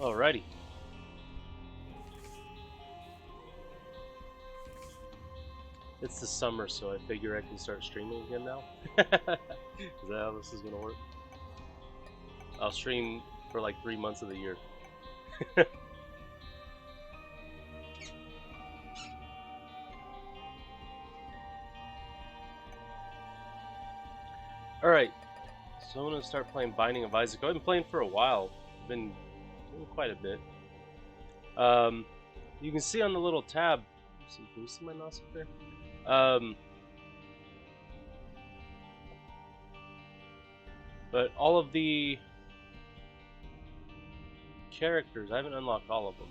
Alrighty. It's the summer, so I figure I can start streaming again now. Is that how this is gonna work? I'll stream for like 3 months of the year. Alright, so I'm gonna start playing Binding of Isaac. I've been playing for a while. I've been doing quite a bit. You can see on the little tab. Can you see my mouse up there? But all of the characters, I haven't unlocked all of them.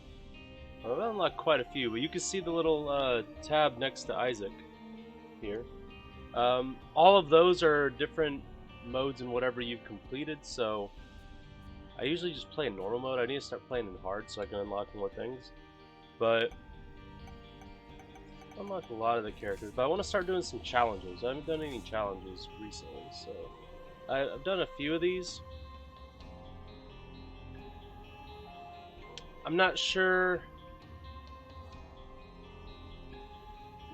I've unlocked quite a few, but you can see the little tab next to Isaac here. All of those are different modes and whatever you've completed, so I usually just play in normal mode. I need to start playing in hard so I can unlock more things. But I unlocked a lot of the characters, but I want to start doing some challenges. I haven't done any challenges recently, so I've done a few of these. I'm not sure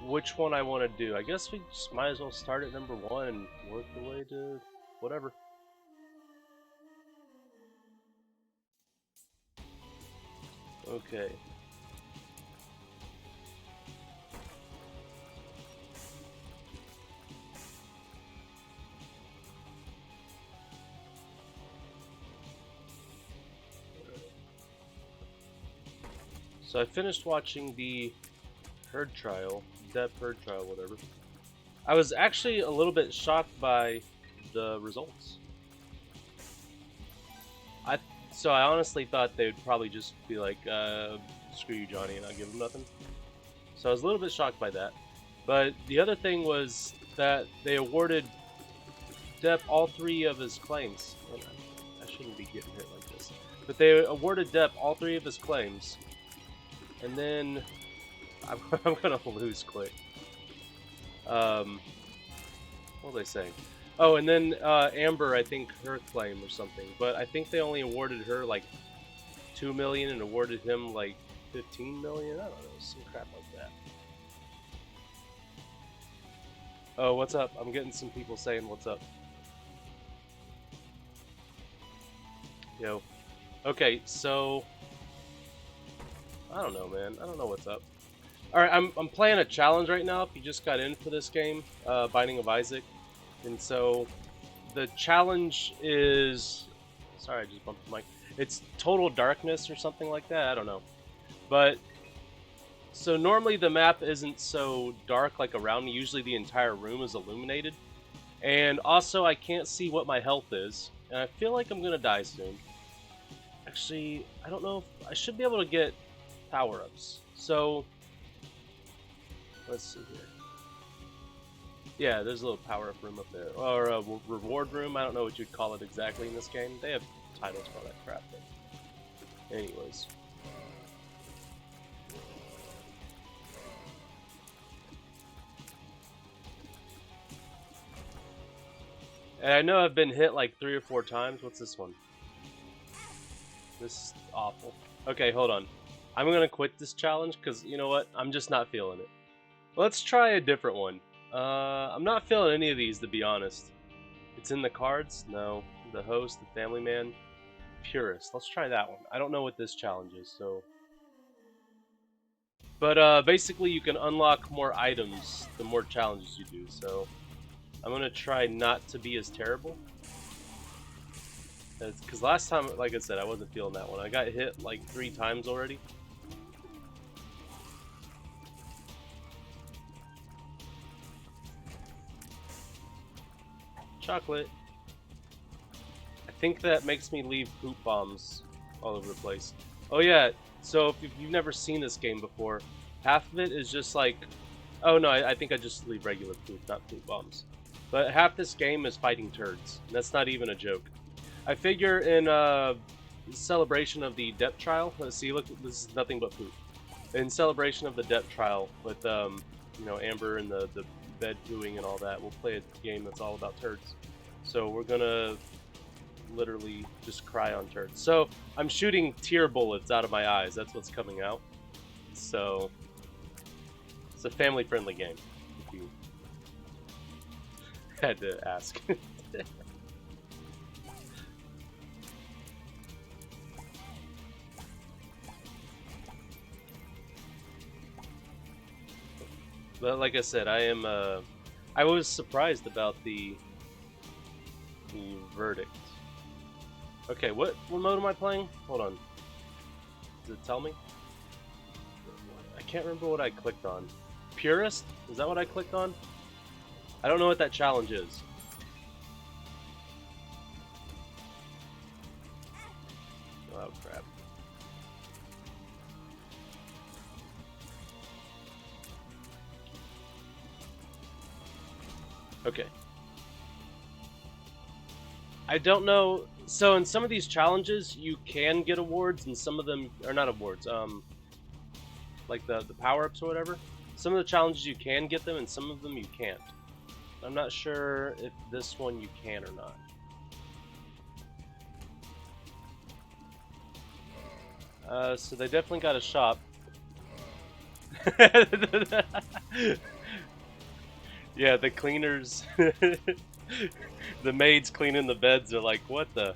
which one I want to do. I guess we just might as well start at number 1 and work the way to whatever. Okay. So I finished watching the herd trial, depth herd trial, whatever. I was actually a little bit shocked by the results. So I honestly thought they would probably just be like, screw you, Johnny, and not give them nothing. So I was a little bit shocked by that. But the other thing was that they awarded Depp all 3 of his claims. I shouldn't be getting hit like this. But they awarded Depp all 3 of his claims. And then I'm gonna lose quick. What was I saying? Oh, and then Amber, I think her claim or something. But I think they only awarded her like 2 million and awarded him like 15 million. I don't know, some crap like that. Oh, what's up? I'm getting some people saying what's up. Yo. Okay, so I don't know, man. I don't know what's up. Alright, I'm playing a challenge right now if you just got in for this game, Binding of Isaac. And so the challenge is, sorry, I just bumped the mic. It's total darkness or something like that. I don't know. But so normally the map isn't so dark like around me. Usually the entire room is illuminated. And also I can't see what my health is. And I feel like I'm gonna die soon. Actually, I don't know if I should be able to get power-ups. So let's see here. Yeah, there's a little power-up room up there. Or a reward room. I don't know what you'd call it exactly in this game. They have titles for all that crap. But anyways. And I know I've been hit like 3 or 4 times. What's this one? This is awful. Okay, hold on. I'm gonna quit this challenge because, you know what? I'm just not feeling it. Let's try a different one. I'm not feeling any of these, to be honest. It's in the cards? No. The host, the family man, purist. Let's try that one. I don't know what this challenge is, so. But basically, you can unlock more items the more challenges you do. So I'm gonna try not to be as terrible. Because last time, like I said, I wasn't feeling that one. I got hit like 3 times already. Chocolate. I think that makes me leave poop bombs all over the place. Oh yeah, so if you've never seen this game before, half of it is just like... Oh no, I think I just leave regular poop, not poop bombs. But half this game is fighting turds. That's not even a joke. I figure in celebration of the depth trial, let's see, look, this is nothing but poop. In celebration of the depth trial with, you know, Amber and the bed pooing and all that, we'll play a game that's all about turds. So we're gonna literally just cry on turds. So I'm shooting tear bullets out of my eyes. That's what's coming out. So it's a family-friendly game. If you had to ask. But like I said, I was surprised about the verdict. Okay, what mode am I playing? Hold on. Does it tell me? I can't remember what I clicked on. Purist? Is that what I clicked on? I don't know what that challenge is. Oh crap. Okay. I don't know. So in some of these challenges, you can get awards, and some of them are not awards. Like the power-ups or whatever. Some of the challenges you can get them, and some of them you can't. I'm not sure if this one you can or not. So they definitely got a shop. Yeah, the cleaners, the maids cleaning the beds are like, what the?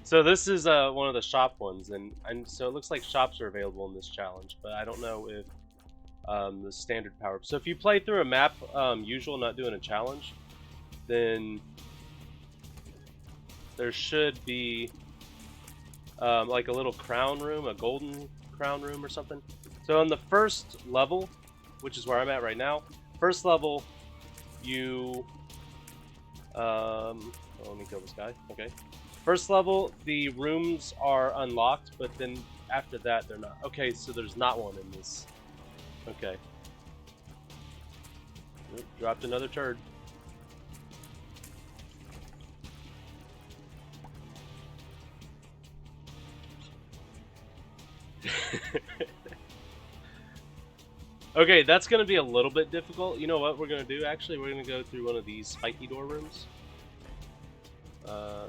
So this is one of the shop ones, and so it looks like shops are available in this challenge, but I don't know if the standard power. So if you play through a map usual, not doing a challenge, then there should be like a little crown room, a golden crown room or something. So on the first level, which is where I'm at right now, first level, you oh, let me kill this guy. Okay. First level, the rooms are unlocked, but then after that, they're not. Okay, so there's not one in this. Okay. Oop, dropped another turd. Okay, that's going to be a little bit difficult. You know what we're going to do? Actually, we're going to go through one of these spiky door rooms.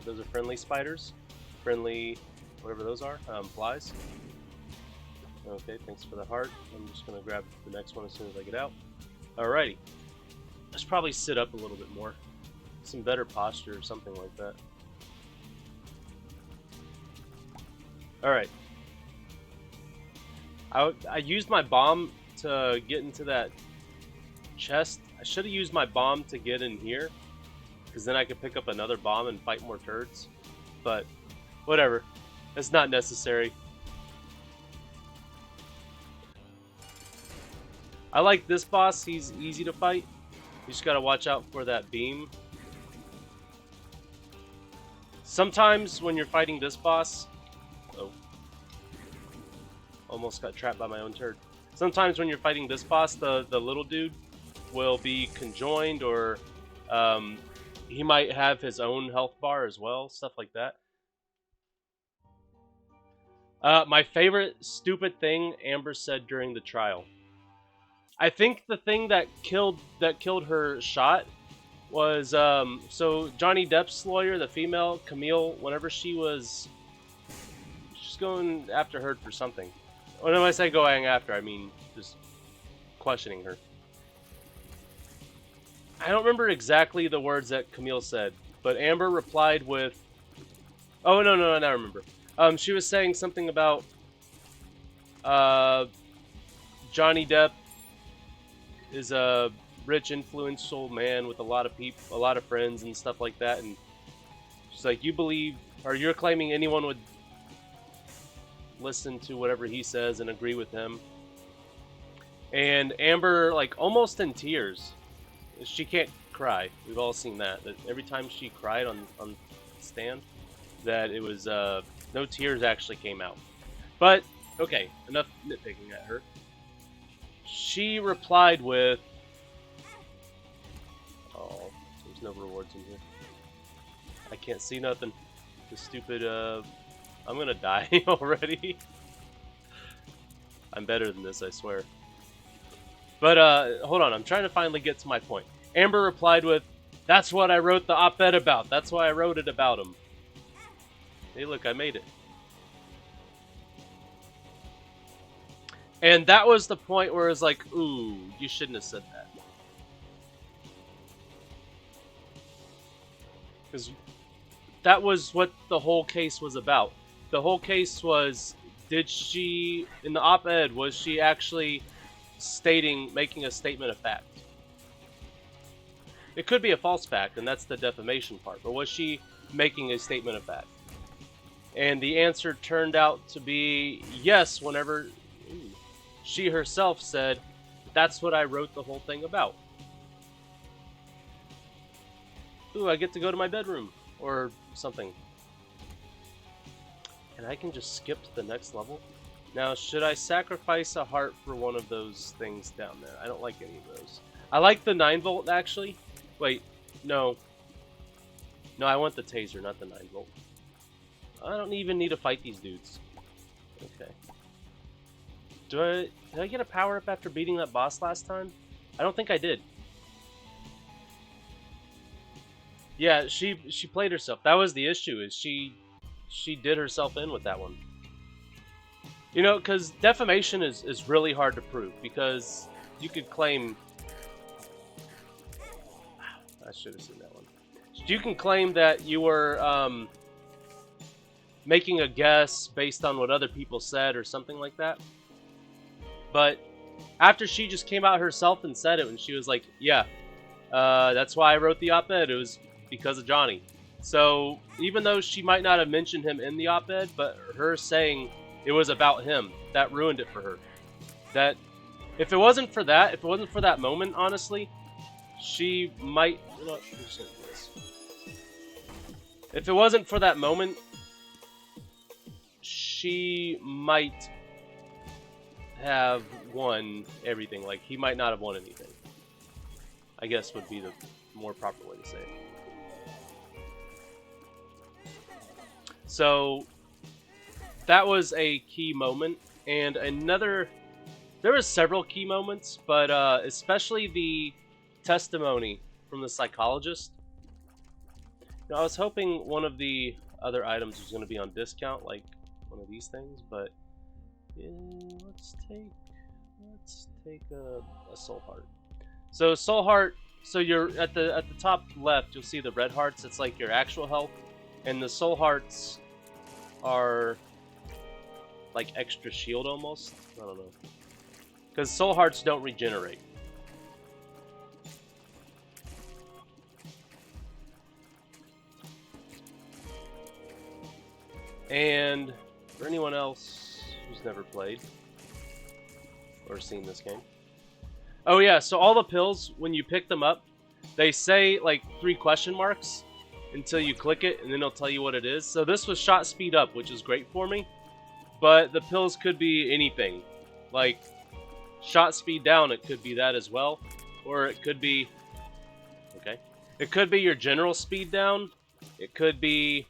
Those are friendly spiders. Friendly, whatever those are, flies. Okay, thanks for the heart. I'm just going to grab the next one as soon as I get out. Alrighty. Let's probably sit up a little bit more. Some better posture or something like that. Alright. I used my bomb to get into that chest. I should have used my bomb to get in here, because then I could pick up another bomb and fight more turds. But whatever, it's not necessary. I like this boss. He's easy to fight. You just gotta watch out for that beam. Sometimes when you're fighting this boss, oh, almost got trapped by my own turd. Sometimes when you're fighting this boss, the little dude will be conjoined, or he might have his own health bar as well, stuff like that. My favorite stupid thing Amber said during the trial. I think the thing that killed her shot was so Johnny Depp's lawyer, the female Camille, whenever she's going after her for something. When I say going after, I mean just questioning her. I don't remember exactly the words that Camille said, but Amber replied with, "Oh no, I remember." She was saying something about Johnny Depp is a rich, influential man with a lot of friends and stuff like that, and she's like, "You believe, or you're claiming anyone would listen to whatever he says and agree with him?" And Amber, like, almost in tears. She can't cry. We've all seen that. That every time she cried on stand, that it was no tears actually came out. But okay, enough nitpicking at her. She replied with, "Oh, there's no rewards in here. I can't see nothing. The stupid I'm gonna die already." I'm better than this, I swear. But hold on, I'm trying to finally get to my point. Amber replied with, "That's what I wrote the op-ed about. That's why I wrote it about him." Hey, look, I made it. And that was the point where it was like, ooh, you shouldn't have said that. Because that was what the whole case was about. The whole case was, did she, in the op-ed, was she actually making a statement of fact? It could be a false fact, and that's the defamation part, but was she making a statement of fact? And the answer turned out to be yes, whenever she herself said, "That's what I wrote the whole thing about." Ooh, I get to go to my bedroom, or something. And I can just skip to the next level? Now, should I sacrifice a heart for one of those things down there? I don't like any of those. I like the 9-volt, actually. Wait, no. No, I want the taser, not the 9-volt. I don't even need to fight these dudes. Okay. Did I get a power-up after beating that boss last time? I don't think I did. Yeah, she played herself. That was the issue, is she did herself in with that one. You know, because defamation is really hard to prove, because you could claim... I should have seen that one. You can claim that you were making a guess based on what other people said or something like that. But after she just came out herself and said it, and she was like, yeah, that's why I wrote the op-ed. It was because of Johnny. So even though she might not have mentioned him in the op-ed, but her saying it was about him, that ruined it for her. That if it wasn't for that moment, honestly, she might... You know, if it wasn't for that moment, she might have won everything. Like, he might not have won anything, I guess would be the more proper way to say it. So that was a key moment, and another... There were several key moments, but especially the testimony from the psychologist. Now, I was hoping one of the other items was going to be on discount, like one of these things, but yeah, let's take a soul heart. So soul heart. So you're at the top left. You'll see the red hearts. It's like your actual health, and the soul hearts are like extra shield almost. I don't know, because soul hearts don't regenerate. And for anyone else who's never played or seen this game, oh yeah, so all the pills, when you pick them up, they say like 3 question marks until you click it, and then it'll tell you what it is. So this was shot speed up, which is great for me, but the pills could be anything. Like shot speed down, it could be that as well, or it could be... Okay. It could be your general speed down. It could be...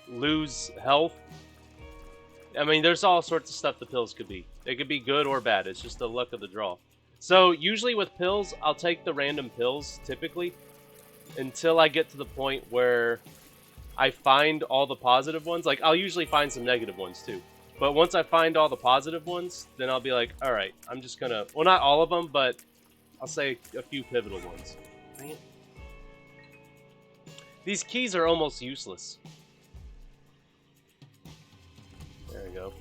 lose health. I mean, there's all sorts of stuff the pills could be. They could be good or bad. It's just the luck of the draw. So usually with pills, I'll take the random pills, typically, until I get to the point where I find all the positive ones. Like, I'll usually find some negative ones too. But once I find all the positive ones, then I'll be like, alright, I'm just gonna... Well, not all of them, but I'll say a few pivotal ones. Dang it. These keys are almost useless. There we go.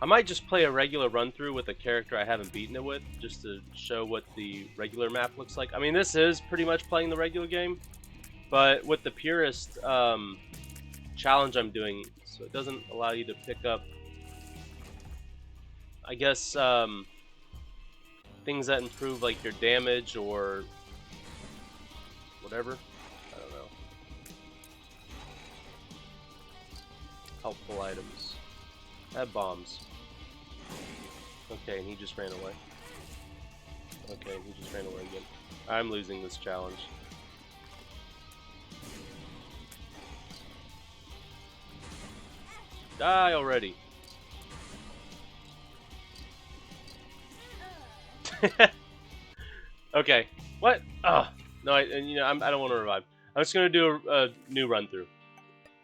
I might just play a regular run-through with a character I haven't beaten it with, just to show what the regular map looks like. I mean, this is pretty much playing the regular game, but with the purist challenge I'm doing, so it doesn't allow you to pick up, I guess, things that improve like your damage or whatever. I don't know. Helpful items. Have bombs. Okay, and he just ran away. Okay, and he just ran away again. I'm losing this challenge. Die already. Okay. What? Oh no! I don't want to revive. I'm just gonna do a new run through.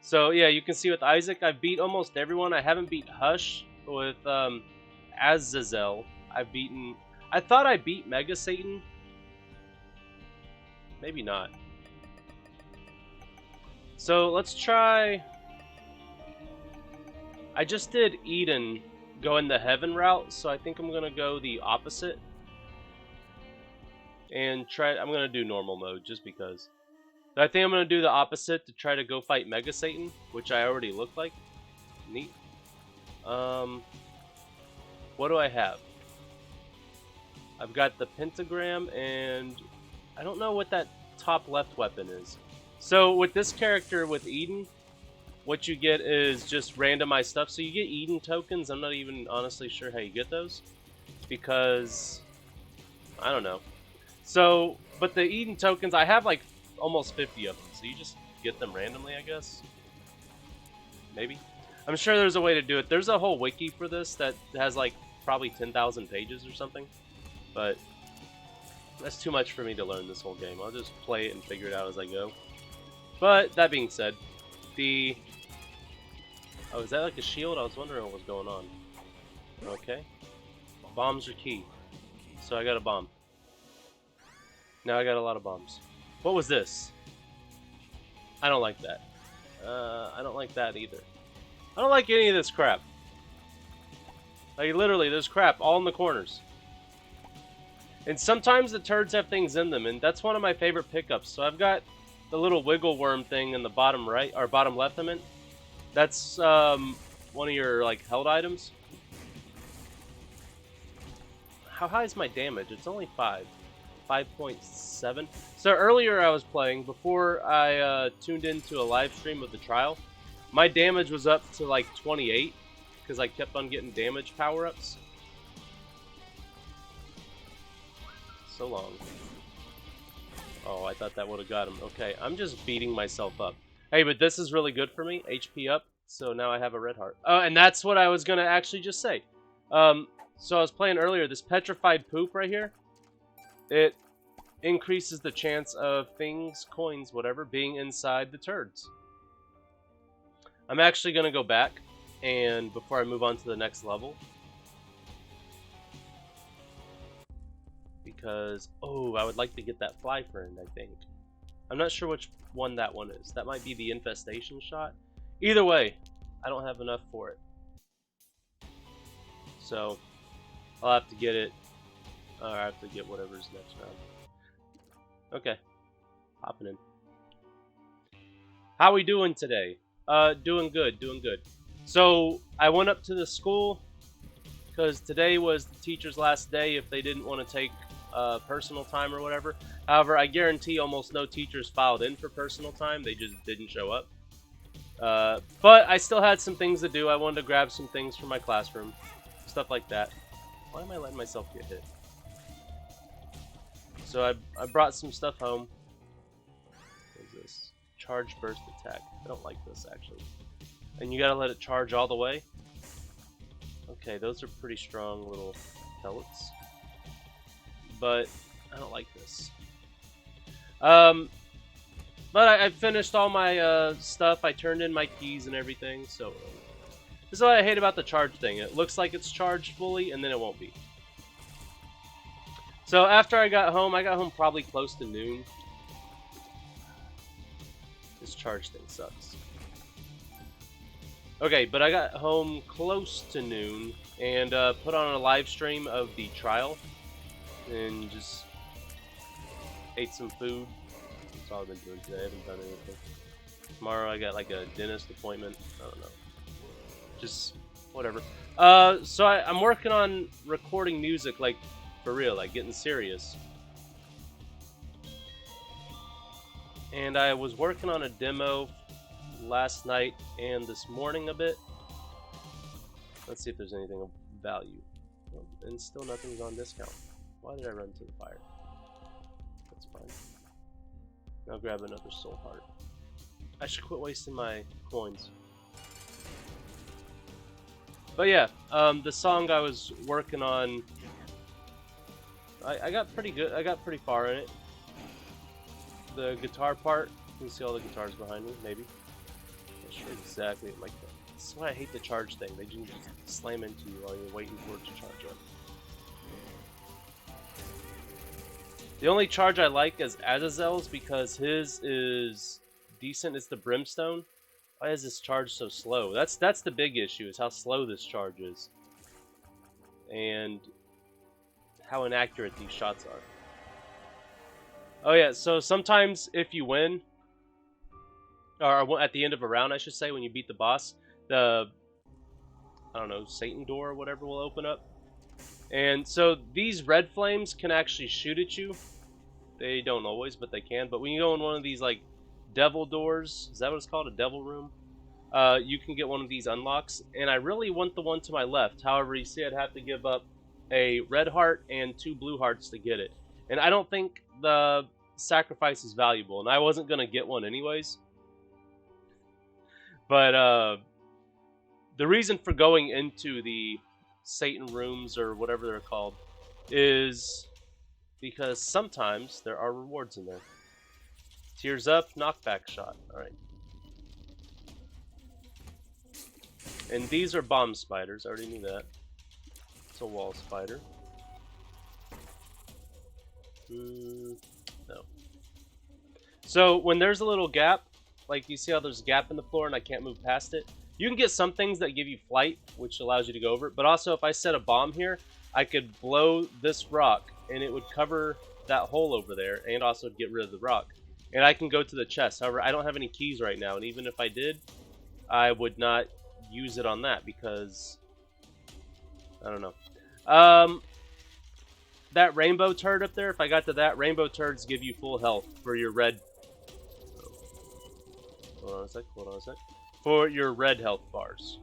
So yeah, you can see with Isaac, I've beat almost everyone. I haven't beat Hush with Azazel. I've beaten. I thought I beat Mega Satan. Maybe not. So let's try. I just did Eden going the heaven route, so I think I'm gonna go the opposite and try. I'm gonna do normal mode just because. But I think I'm gonna do the opposite to try to go fight Mega Satan, which I already look like. Neat. What do I have? I've got the pentagram, and I don't know what that top left weapon is. So with this character, with Eden, what you get is just randomized stuff. So you get Eden tokens. I'm not even honestly sure how you get those, because I don't know. So, but the Eden tokens, I have like almost 50 of them. So you just get them randomly, I guess. Maybe. I'm sure there's a way to do it. There's a whole wiki for this that has like probably 10,000 pages or something. But that's too much for me to learn this whole game. I'll just play it and figure it out as I go. But that being said, the... Oh, is that like a shield? I was wondering what was going on. Okay. Bombs are key. So I got a bomb. Now I got a lot of bombs. What was this? I don't like that. I don't like that either. I don't like any of this crap. Like, literally, there's crap all in the corners. And sometimes the turds have things in them, and that's one of my favorite pickups. So I've got the little wiggle worm thing in the bottom right, or bottom left, I meant. That's one of your, like, held items. How high is my damage? It's only 5. 5.7. So earlier I was playing, before I tuned into a live stream of the trial, my damage was up to like 28, because I kept on getting damage power-ups. So long. Oh, I thought that would have got him. Okay, I'm just beating myself up. Hey, but this is really good for me. HP up, so now I have a red heart. Oh, and that's what I was going to actually just say. So I was playing earlier, this petrified poop right here. It increases the chance of things, coins, whatever, being inside the turds. I'm actually going to go back, and before I move on to the next level, because, oh, I would like to get that fly friend, I think. I'm not sure which one that one is. That might be the infestation shot. Either way, I don't have enough for it. So, I'll have to get it, or I have to get whatever's next round. Okay, hopping in. How we doing today? Doing good, doing good. So, I went up to the school, because today was the teacher's last day if they didn't want to take personal time or whatever. However, I guarantee almost no teachers filed in for personal time. They just didn't show up. But I still had some things to do. I wanted to grab some things from my classroom. Stuff like that. Why am I letting myself get hit? So I brought some stuff home. What is this? Charge burst attack. I don't like this, actually. And you gotta let it charge all the way. Okay, those are pretty strong little pellets. But I don't like this. But I finished all my stuff. I turned in my keys and everything. So this is what I hate about the charge thing. It looks like it's charged fully, and then it won't be. So after I got home probably close to noon. This charge thing sucks. Okay, but I got home close to noon and put on a live stream of the trial and just ate some food. That's all I've been doing today. I haven't done anything. Tomorrow I got like a dentist appointment. I don't know. Just whatever. So I'm working on recording music, like for real, like getting serious. And I was working on a demo last night and this morning a bit. Let's see if there's anything of value. Oh, and still nothing's on discount. Why did I run to the fire? That's fine. I'll grab another soul heart. I should quit wasting my coins. But yeah, the song I was working on, I got pretty good. I got pretty far in it. The guitar part, you can see all the guitars behind me, maybe. Not sure exactly. Like, that's why I hate the charge thing. They just slam into you while you're waiting for it to charge up. The only charge I like is Azazel's because his is decent. It's the Brimstone. Why is this charge so slow? That's the big issue, is how slow this charge is. And how inaccurate these shots are. Oh yeah, so sometimes if you win, or at the end of a round I should say, when you beat the boss, the, I don't know, Satan door or whatever will open up. And so these red flames can actually shoot at you. They don't always, but they can. But when you go in one of these like devil doors, is that what it's called? A devil room? You can get one of these unlocks. And I really want the one to my left. However, you see I'd have to give up a red heart and 2 blue hearts to get it. And I don't think the sacrifice is valuable. And I wasn't going to get one anyways. But the reason for going into the Satan rooms or whatever they're called is because sometimes there are rewards in there. Tears up, knockback shot. Alright. And these are bomb spiders. I already knew that. It's a wall spider. No. So when there's a little gap, like you see how there's a gap in the floor and I can't move past it, you can get some things that give you flight, which allows you to go over it. But also if I set a bomb here, I could blow this rock and it would cover that hole over there and also get rid of the rock. And I can go to the chest. However, I don't have any keys right now, and even if I did, I would not use it on that because I don't know. That rainbow turd up there, if I got to that, rainbow turds give you full health for your red. Hold on a sec, hold on a sec. For your red health bars.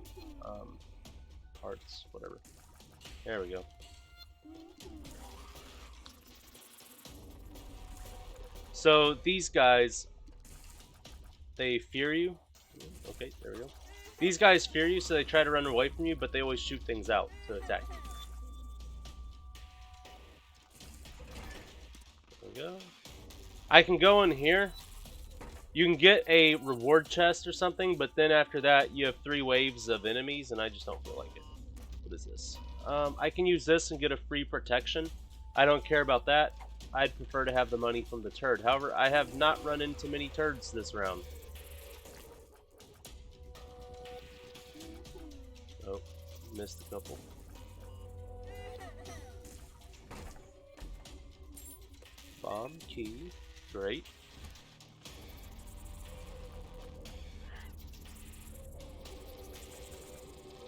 Hearts, whatever. There we go. So these guys, they fear you. Okay, there we go. These guys fear you, so they try to run away from you, but they always shoot things out to attack you. There we go. I can go in here. You can get a reward chest or something, but then after that, you have 3 waves of enemies, and I just don't feel like it. What is this? I can use this and get a free protection. I don't care about that. I'd prefer to have the money from the turd. However, I have not run into many turds this round. Oh, missed a couple. Bomb key. Great.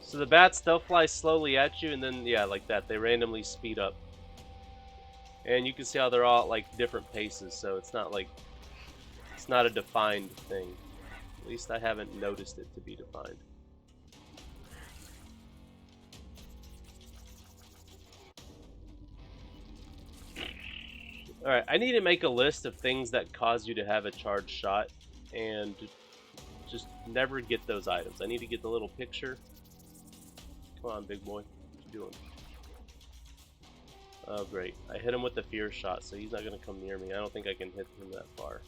So the bats, they'll fly slowly at you, and then, yeah, like that. They randomly speed up. And you can see how they're all at, like, different paces, so it's not, like, it's not a defined thing. At least I haven't noticed it to be defined. Alright, I need to make a list of things that cause you to have a charged shot, and just never get those items. I need to get the little picture. Come on, big boy. What you doing? Oh, great. I hit him with the fear shot, so he's not going to come near me. I don't think I can hit him that far.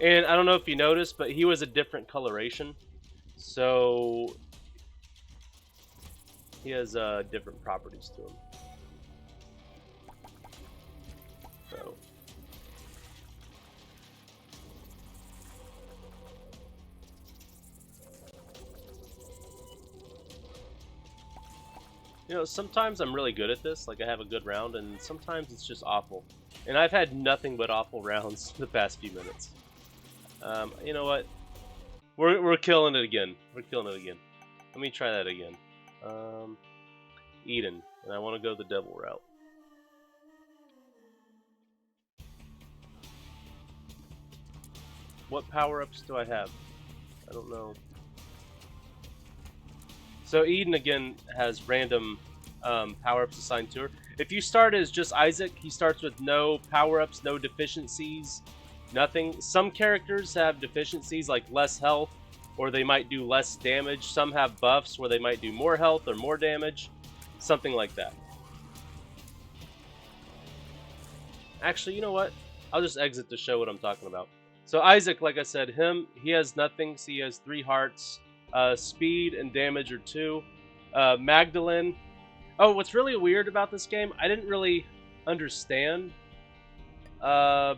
And I don't know if you noticed, but he was a different coloration. So he has different properties to him. So. You know, sometimes I'm really good at this, like I have a good round, and sometimes it's just awful. And I've had nothing but awful rounds the past few minutes. You know what? We're killing it again. We're killing it again. Let me try that again. Eden, and I want to go the devil route. What power-ups do I have? I don't know. So Eden again has random power-ups assigned to her. If you start as just Isaac, he starts with no power-ups, no deficiencies, nothing. Some characters have deficiencies like less health, or they might do less damage. Some have buffs where they might do more health or more damage, something like that. Actually, you know what? I'll just exit to show what I'm talking about. So Isaac, like I said, he has nothing. So he has 3 hearts. Speed and damage are 2. Magdalene. Oh, what's really weird about this game, I didn't really understand. I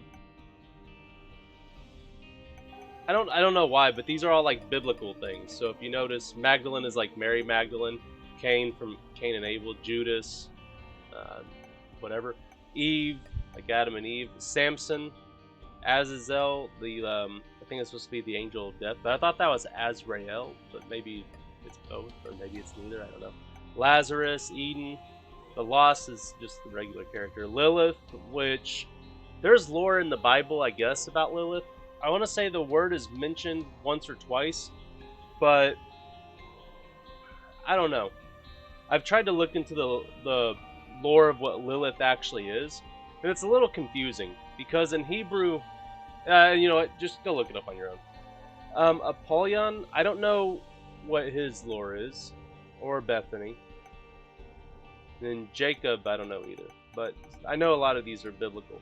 don't know why, but these are all like biblical things. So if you notice, Magdalene is like Mary Magdalene, Cain from Cain and Abel, Judas, whatever, Eve, like Adam and Eve, Samson, Azazel, I think it's supposed to be the angel of death, but I thought that was Azrael, but maybe it's both, or maybe it's neither, I don't know. Lazarus, Eden, the Lost is just the regular character. Lilith, which there's lore in the Bible, I guess, about Lilith. I want to say the word is mentioned once or twice, but I don't know. I've tried to look into the lore of what Lilith actually is, and it's a little confusing because in Hebrew, you know what? Just go look it up on your own. Apollyon, I don't know what his lore is, or Bethany. And then Jacob, I don't know either, but I know a lot of these are biblical.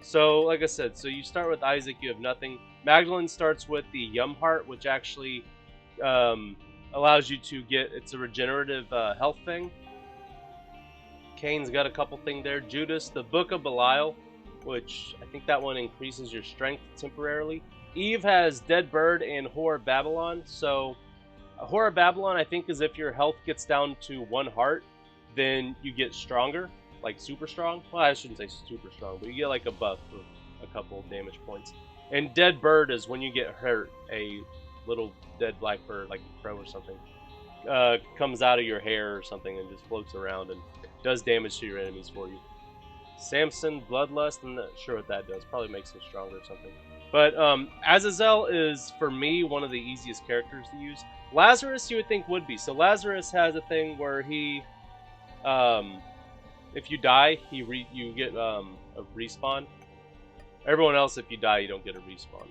So, like I said, so you start with Isaac, you have nothing. Magdalene starts with the Yum Heart, which actually allows you to get, it's a regenerative health thing. Cain's got a couple things there. Judas, the Book of Belial, which I think that one increases your strength temporarily. Eve has Dead Bird and Whore Babylon. So, Whore Babylon, I think, is if your health gets down to 1 heart, then you get stronger. Like super strong. Well, I shouldn't say super strong, but you get like a buff for a couple of damage points. And Dead Bird is when you get hurt, a little dead black bird, like a crow or something, comes out of your hair or something and just floats around and does damage to your enemies for you. Samson, Bloodlust, I'm not sure what that does. Probably makes him stronger or something. But Azazel is, for me, one of the easiest characters to use. Lazarus, you would think would be. So Lazarus has a thing where he... if you die, you get a respawn. Everyone else, if you die, you don't get a respawn.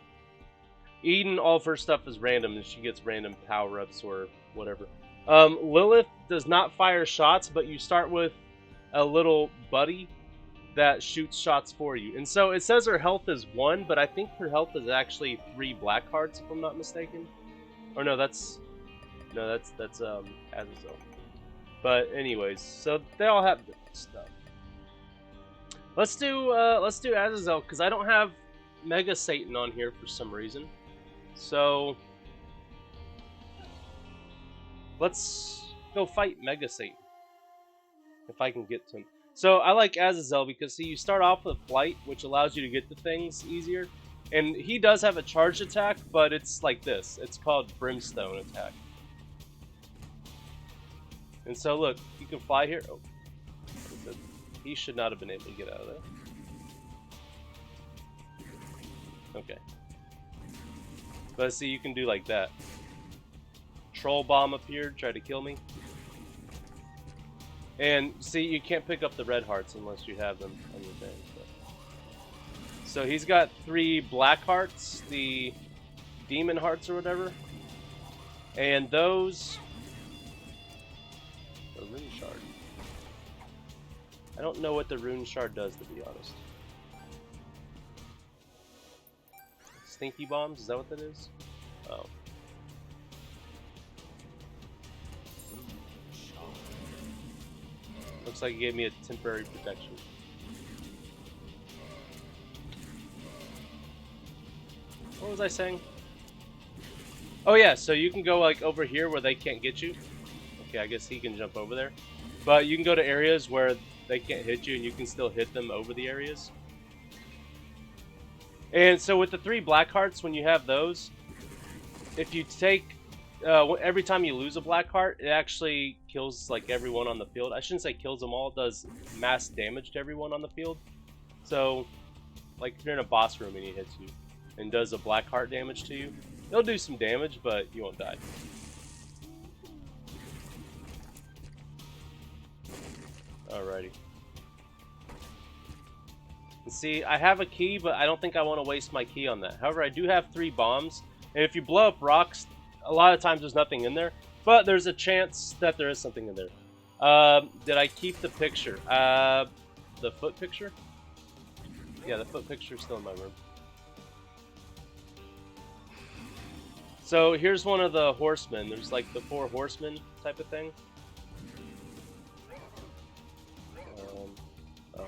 Eden, all of her stuff is random, and she gets random power-ups or whatever. Lilith does not fire shots, but you start with a little buddy that shoots shots for you. And so it says her health is 1, but I think her health is actually 3 black hearts, if I'm not mistaken. Or no, that's Azazel. But anyways, so they all have different stuff. Let's do Azazel, because I don't have Mega Satan on here for some reason. So let's go fight Mega Satan, if I can get to him. So I like Azazel because, see, you start off with Flight, which allows you to get to things easier. And he does have a charged attack, but it's like this. It's called Brimstone attack. And so look, you can fly here. Oh, he should not have been able to get out of there. Okay. But see, you can do like that. Troll bomb appeared, tried to kill me. And see, you can't pick up the red hearts unless you have them on your thing. So he's got 3 black hearts, the demon hearts or whatever. And those... a rune shard. I don't know what the rune shard does, to be honest. Stinky bombs? Is that what that is? Oh. Looks like it gave me a temporary protection. What was I saying? Oh yeah, so you can go like over here where they can't get you. Okay, I guess he can jump over there. But you can go to areas where they can't hit you and you can still hit them over the areas. And so with the 3 black hearts, when you have those, if you take... every time you lose a black heart, it actually kills like everyone on the field. I shouldn't say kills them all, it does mass damage to everyone on the field. So, like if you're in a boss room and he hits you and does a black heart damage to you, it'll do some damage, but you won't die. Alrighty. And See, I have a key, but I don't think I want to waste my key on that. However, I do have 3 bombs, and if you blow up rocks, a lot of times there's nothing in there, but there's a chance that there is something in there. Did I keep the picture? The foot picture? Yeah, the foot picture is still in my room. So here's one of the horsemen. There's like the 4 horsemen type of thing. Oh.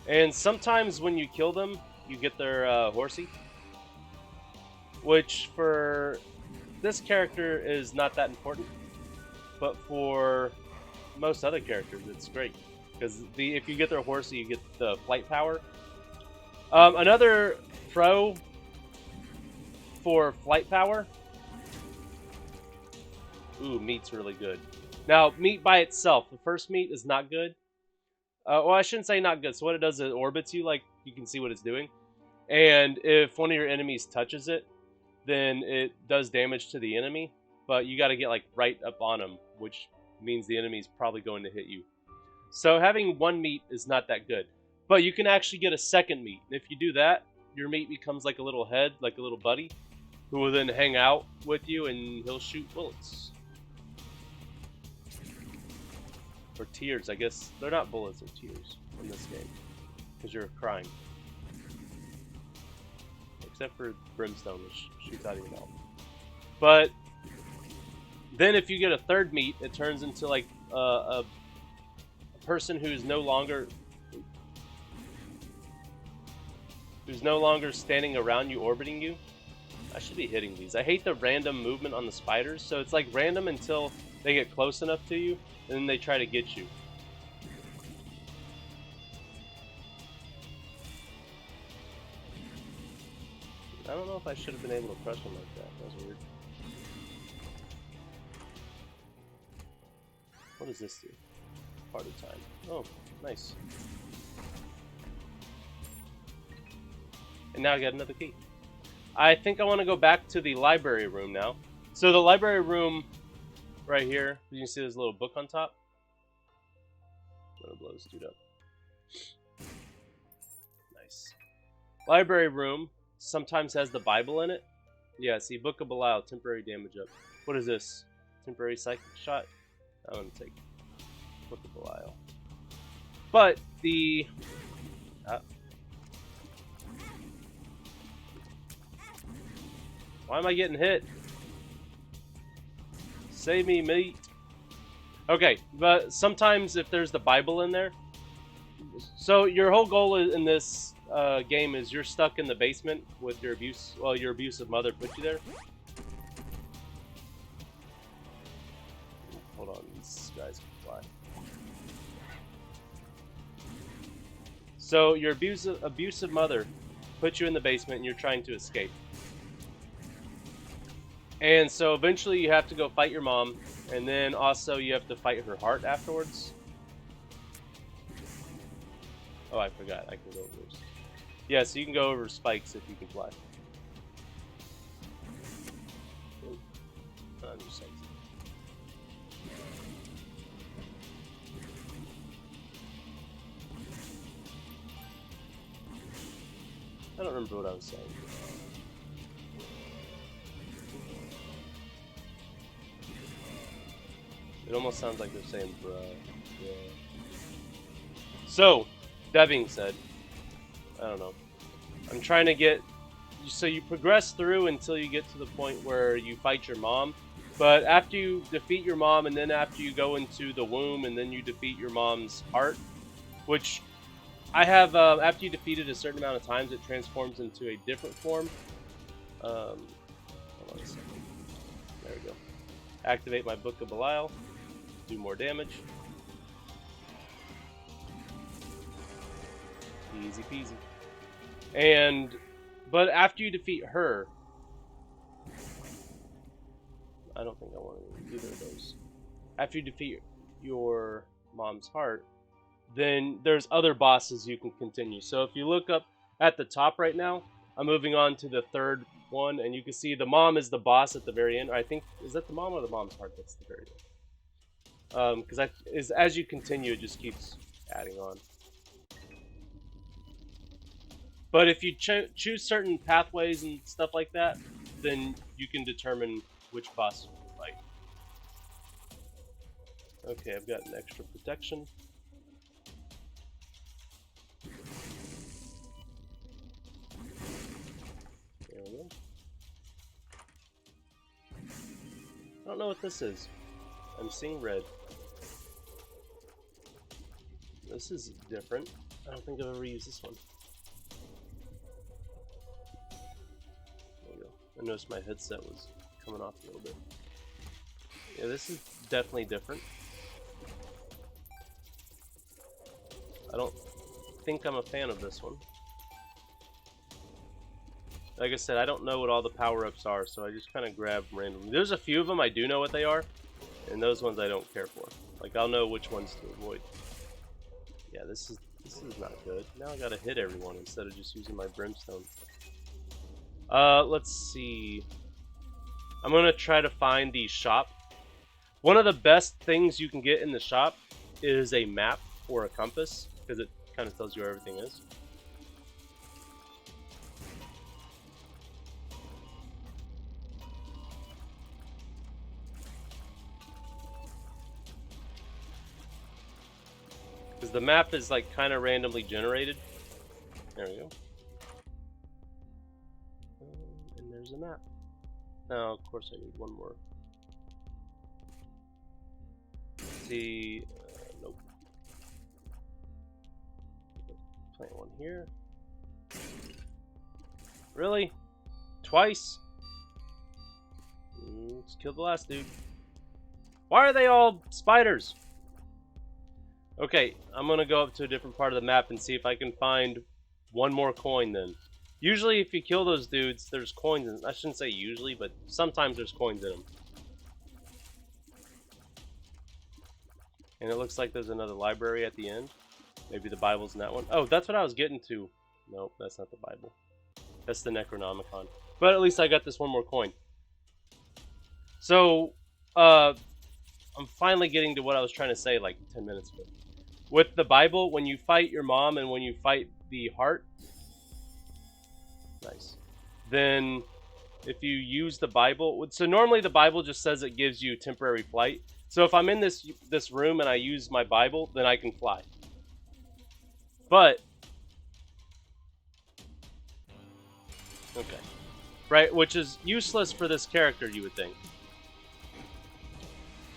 And sometimes when you kill them, you get their horsey. Which for this character is not that important. But for most other characters, it's great. Because if you get their horsey, you get the flight power. Another pro for flight power. Ooh, meat's really good. Now, meat by itself, the first meat is not good. Well, I shouldn't say not good. So what it does is it orbits you, like you can see what it's doing. And if one of your enemies touches it, then it does damage to the enemy. But you got to get like right up on them, which means the enemy's probably going to hit you. So having 1 meat is not that good. But you can actually get a second meat. And if you do that, your meat becomes like a little head, like a little buddy, who will then hang out with you and he'll shoot bullets. Or tears, I guess. They're not bullets, they're tears in this game. Because you're crying. Except for brimstone, which shoots out of your mouth. But then if you get a third meat, it turns into like a person who's no longer standing around you, orbiting you. I should be hitting these. I hate the random movement on the spiders, so it's like random until they get close enough to you, and then they try to get you. I don't know if I should have been able to crush them like that. That was weird. What does this do? Party time. Oh, nice. And now I got another key. I think I want to go back to the library room now. So the library room right here, you can see there's a little book on top. I'm gonna blow this dude up. Nice. Library room sometimes has the Bible in it. Yeah, see, Book of Belial, temporary damage up. What is this? Temporary psychic shot? I'm gonna take Book of Belial. But the... why am I getting hit? Save me, mate. Okay, but sometimes if there's the Bible in there... So your whole goal in this game is you're stuck in the basement with your your abusive mother put you there. Hold on, these guys can fly. So your abusive mother put you in the basement and you're trying to escape. And so eventually you have to go fight your mom, and then also you have to fight her heart afterwards. Oh, I forgot. I can go over this. Yeah, so you can go over spikes if you can fly. Oh, new sights. I don't remember what I was saying. It almost sounds like they're saying bruh. Yeah. So, that being said, I don't know. I'm trying to get... So you progress through until you get to the point where you fight your mom. But after you defeat your mom, and then after you go into the womb, and then you defeat your mom's heart, which I have, after you defeat it a certain amount of times, it transforms into a different form. Hold on a second. There we go. Activate my Book of Belial. Do more damage. Easy peasy. But after you defeat her, I don't think I want either of those. After you defeat your mom's heart, then there's other bosses you can continue. So if you look up at the top right now, I'm moving on to the third one, and you can see the mom is the boss at the very end. I think, is that the mom or the mom's heart that's the very end? Because as you continue, it just keeps adding on. But if you choose certain pathways and stuff like that, then you can determine which boss you can fight. Okay, I've got an extra protection. There we go. I don't know what this is. I'm seeing red. This is different. I don't think I've ever used this one. There we go. I noticed my headset was coming off a little bit. Yeah, this is definitely different. I don't think I'm a fan of this one. Like I said, I don't know what all the power-ups are, so I just kind of grab randomly. There's a few of them I do know what they are, and those ones I don't care for. Like, I'll know which ones to avoid. Yeah, this is not good. Now I gotta hit everyone instead of just using my brimstone. Let's see. I'm gonna try to find the shop. One of the best things you can get in the shop is a map or a compass, because it kind of tells you where everything is. Because the map is like kind of randomly generated. There we go. And there's a map. Now, of course, I need one more. Let's see, nope. Plant one here. Really? Twice? Let's kill the last dude. Why are they all spiders? Okay, I'm gonna go up to a different part of the map and see if I can find one more coin then. Usually if you kill those dudes, there's coins in them. I shouldn't say usually, but sometimes there's coins in them. And it looks like there's another library at the end. Maybe the Bible's in that one. Oh, that's what I was getting to. Nope, that's not the Bible. That's the Necronomicon. But at least I got this one more coin. So, I'm finally getting to what I was trying to say like 10 minutes ago. With the Bible, when you fight your mom and when you fight the heart, nice. Then, if you use the Bible, so normally the Bible just says it gives you temporary flight. So if I'm in this room and I use my Bible, then I can fly. But, okay, right, which is useless for this character, you would think.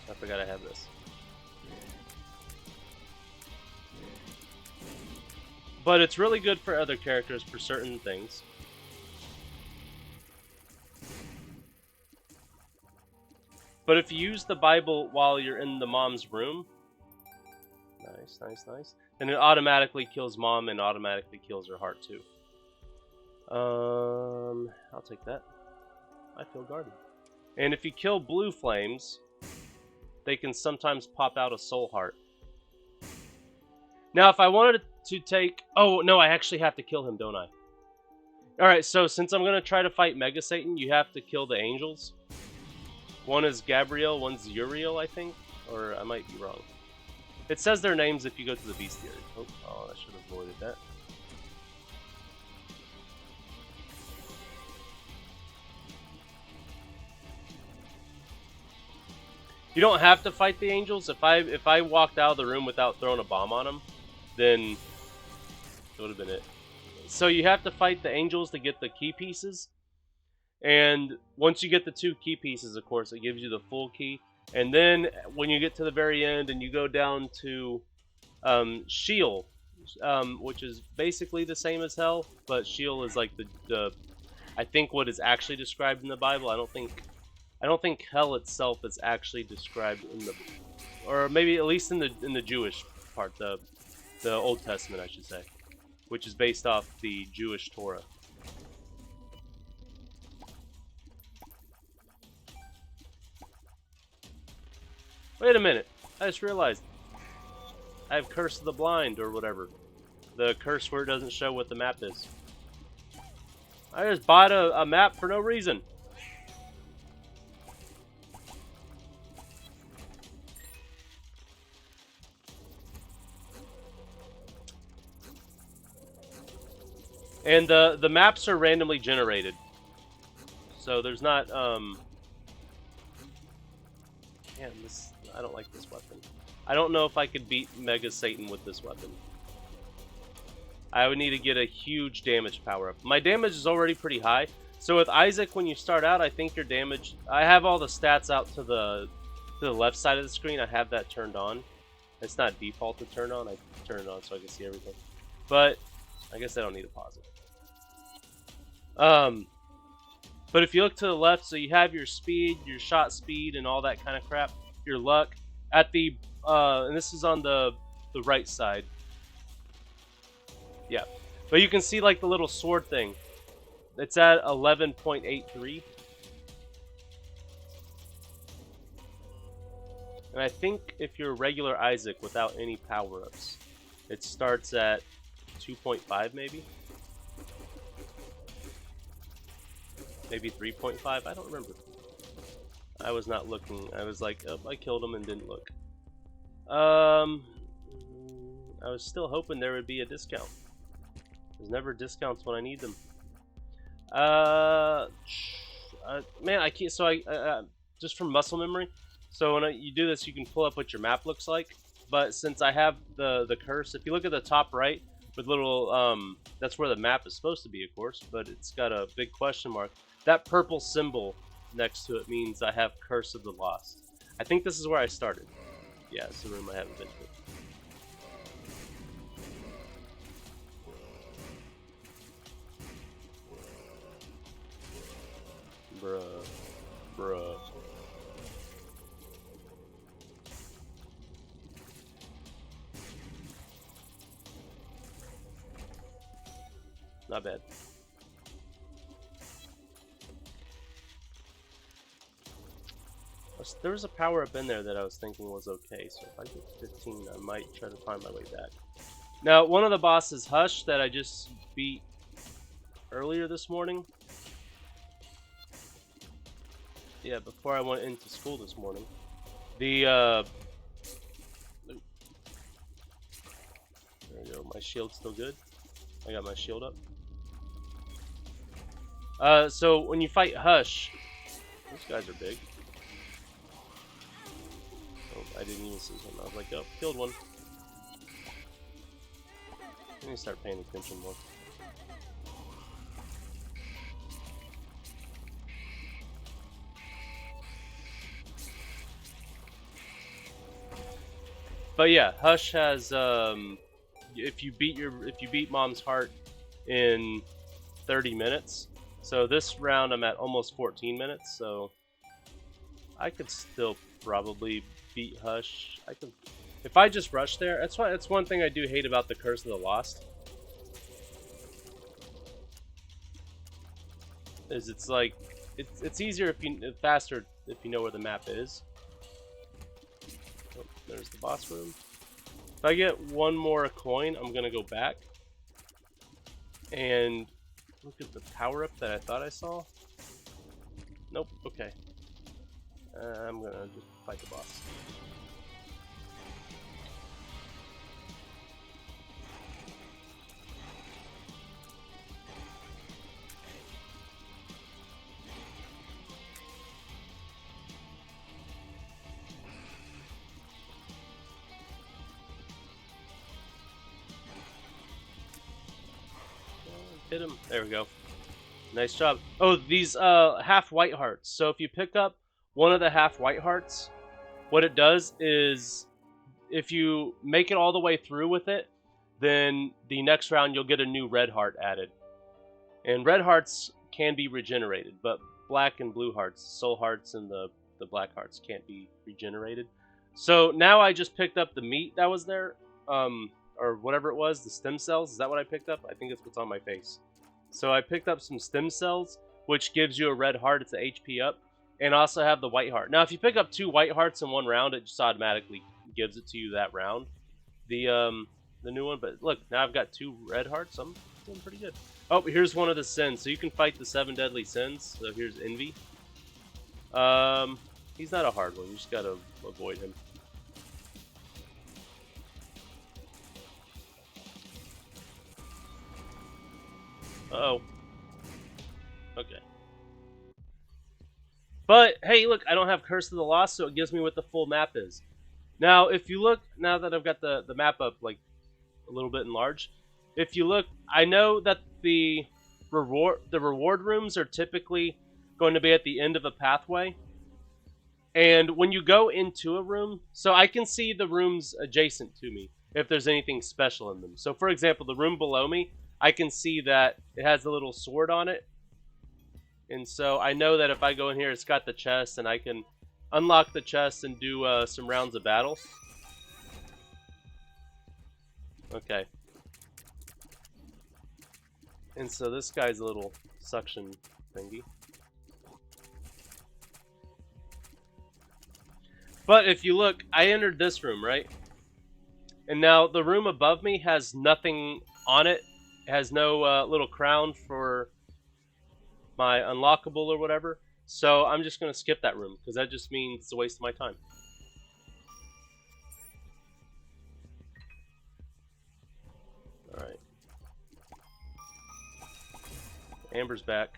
I forgot I have this. But it's really good for other characters for certain things. But if you use the Bible while you're in the mom's room, nice, nice, nice, then it automatically kills mom and automatically kills her heart too. I'll take that. I feel guarded. And if you kill blue flames, they can sometimes pop out a soul heart. Now, if I wanted to take... Oh, no, I actually have to kill him, don't I? Alright, so since I'm going to try to fight Mega Satan, you have to kill the angels. One is Gabriel, one's Uriel, I think. Or I might be wrong. It says their names if you go to the bestiary. Oh, I should have avoided that. You don't have to fight the angels. If I walked out of the room without throwing a bomb on them, then it would have been it. So you have to fight the angels to get the key pieces. And once you get the 2 key pieces, of course, it gives you the full key. And then when you get to the very end and you go down to Sheol, which is basically the same as Hell, but Sheol is like the I think what is actually described in the Bible. I don't think Hell itself is actually described in the, or maybe at least in the Jewish part, the Old Testament, I should say, which is based off the Jewish Torah. Wait a minute, I just realized I have Curse of the Blind or whatever. The curse where it doesn't show what the map is. I just bought a map for no reason. And the maps are randomly generated, so there's not Man, I don't like this weapon. I don't know if I could beat Mega Satan with this weapon. I would need to get a huge damage power up. My damage is already pretty high. So with Isaac, when you start out, I think your damage... I have all the stats out to the left side of the screen. I have that turned on. It's not default to turn on. I turn it on so I can see everything. But I guess I don't need to pause it. But if you look to the left, so you have your speed, your shot speed, and all that kind of crap. Your luck. At the... and this is on the right side. Yeah. But you can see like the little sword thing. It's at 11.83. And I think if you're regular Isaac without any power-ups, it starts at 2.5 maybe? Maybe 3.5? I don't remember. I was not looking. I was like, oh, I killed him and didn't look. I was still hoping there would be a discount. There's never discounts when I need them. Man, I can't. So I just from muscle memory. So when you do this, you can pull up what your map looks like. But since I have the curse, if you look at the top right with little that's where the map is supposed to be, of course. But it's got a big question mark. That purple symbol next to it means I have Curse of the Lost. I think this is where I started. Yeah, it's the room I haven't been to. Bruh. Not bad. There was a power up in there that I was thinking was okay, so if I get 15, I might try to find my way back. Now, one of the bosses, Hush, that I just beat earlier this morning. Yeah, before I went into school this morning. There we go. My shield's still good. I got my shield up. So when you fight Hush, those guys are big. Oh, I didn't even see him. I was like, oh, killed one. I need to start paying attention more. But yeah, Hush has if you beat Mom's Heart in 30 minutes. So this round I'm at almost 14 minutes, so I could still probably beat Hush. I could if I just rush there. That's one thing I do hate about the Curse of the Lost. Is it's like it's easier if faster if you know where the map is. Oh, there's the boss room. If I get one more coin, I'm gonna go back and look at the power up that I thought I saw. Nope. Okay. I'm gonna just fight the boss. Hit him. There we go. Nice job. Oh, these half white hearts. So if you pick up one of the half white hearts, what it does is if you make it all the way through with it, then the next round you'll get a new red heart added. And red hearts can be regenerated, but black and blue hearts, soul hearts and the black hearts can't be regenerated. So now I just picked up the meat that was there. Or whatever it was, the stem cells. Is that what I picked up? I think it's what's on my face. So I picked up some stem cells, which gives you a red heart. It's an HP up. And also have the white heart. Now, if you pick up 2 white hearts in one round, it just automatically gives it to you that round. The new one. But look, now I've got 2 red hearts. I'm doing pretty good. Oh, here's one of the sins. So you can fight the 7 deadly sins. So here's Envy. He's not a hard one. You just gotta avoid him. Uh-oh. Okay. But, hey, look, I don't have Curse of the Lost, so it gives me what the full map is. Now, if you look, now that I've got the map up, like, a little bit enlarged, if you look, I know that the reward rooms are typically going to be at the end of a pathway. And when you go into a room, so I can see the rooms adjacent to me if there's anything special in them. So, for example, the room below me, I can see that it has a little sword on it. And so I know that if I go in here, it's got the chest, and I can unlock the chest and do some rounds of battle. Okay. And so this guy's a little suction thingy. But if you look, I entered this room, right? And now the room above me has nothing on it. It has no little crown for my unlockable or whatever. So I'm just going to skip that room, because that just means it's a waste of my time. Alright. Amber's back.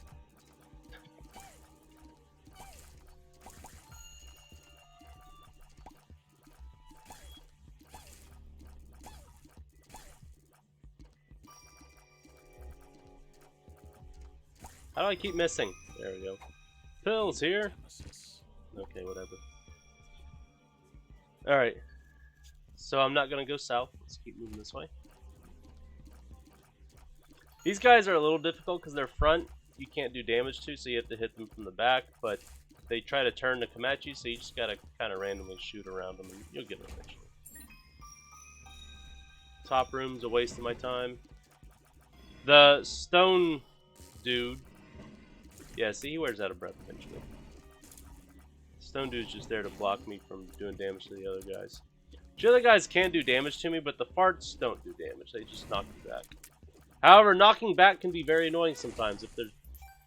How do I keep missing? There we go. Pills here. Okay, whatever. Alright. So I'm not going to go south. Let's keep moving this way. These guys are a little difficult because they're front. You can't do damage to, so you have to hit them from the back. But they try to turn to come at you, so you just got to kind of randomly shoot around them, and you'll get them eventually. Top room's a waste of my time. The stone dude... Yeah, see, he wears out of breath eventually. Stone dude's just there to block me from doing damage to the other guys. The other guys can do damage to me, but the farts don't do damage. They just knock me back. However, knocking back can be very annoying sometimes if there's...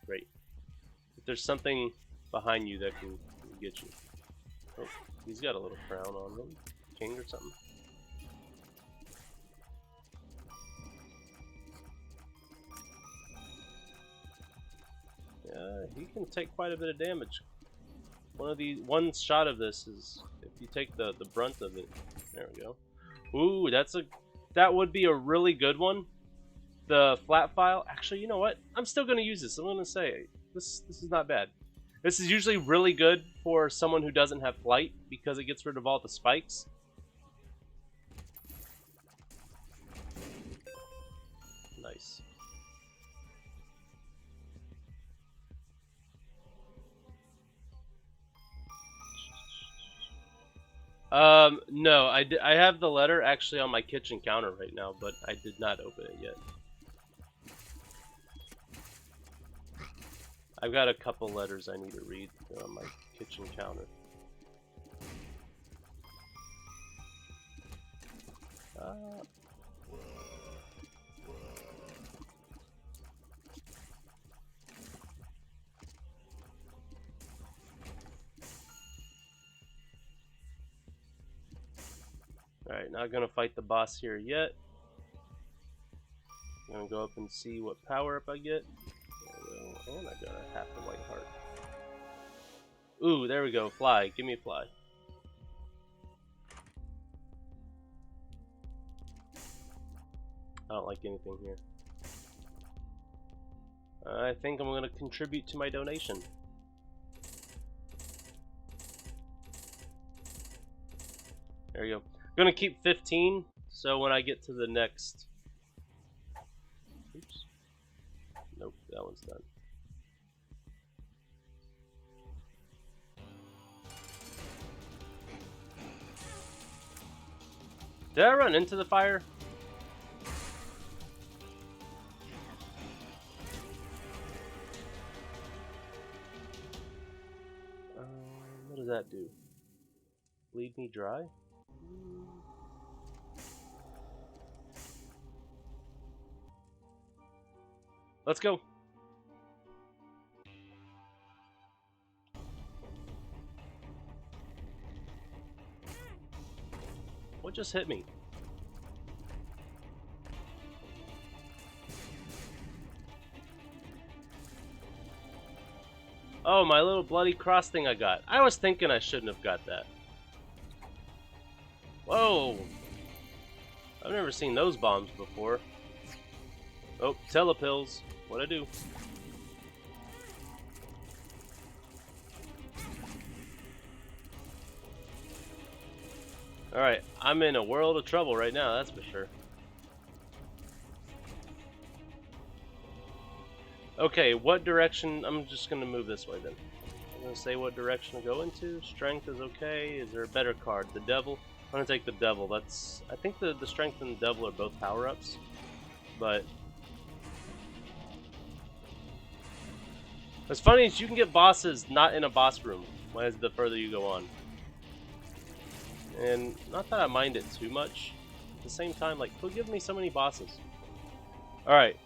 Great. If there's something behind you that can get you. Oh, he's got a little crown on him. King or something. Yeah, he can take quite a bit of damage. One shot of this is, if you take the brunt of it. There we go. Ooh, that would be a really good one. The flat file. Actually, you know what? I'm still going to use this. I'm going to say this is not bad. This is usually really good for someone who doesn't have flight because it gets rid of all the spikes. Nice. No, I have the letter actually on my kitchen counter right now, but I did not open it yet. I've got a couple letters I need to read on my kitchen counter. Alright, not gonna fight the boss here yet. I'm gonna go up and see what power up I get. There we go. And I got a half a white heart. Ooh, there we go. Fly. Give me a fly. I don't like anything here. I think I'm gonna contribute to my donation. There you go. I'm gonna keep 15, so when I get to the next... Oops. Nope, that one's done. Did I run into the fire? What does that do? Bleed me dry? Let's go. What just hit me? Oh, my little bloody cross thing I got. I was thinking I shouldn't have got that. Whoa! I've never seen those bombs before. Oh, telepills. What'd I do? Alright, I'm in a world of trouble right now, that's for sure. Okay, what direction? I'm just gonna move this way then. I'm gonna say what direction to go into. Strength is okay. Is there a better card? The devil? I'm gonna take the devil. That's. I think the strength and the devil are both power-ups. But what's funny is you can get bosses not in a boss room as the further you go on. And not that I mind it too much. At the same time, like, who give me so many bosses? Alright.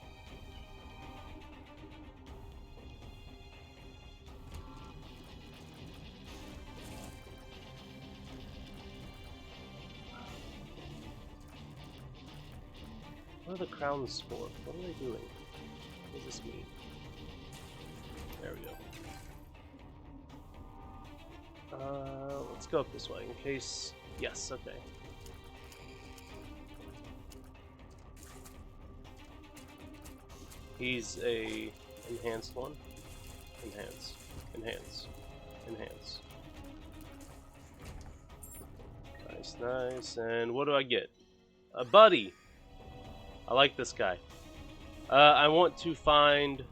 What are the crowns for? What are they doing? What does this mean? There we go. Let's go up this way in case. Yes, okay. He's a enhanced one. Enhance. Enhance. Enhance. Nice, nice. And what do I get? A buddy! I like this guy. I want to find...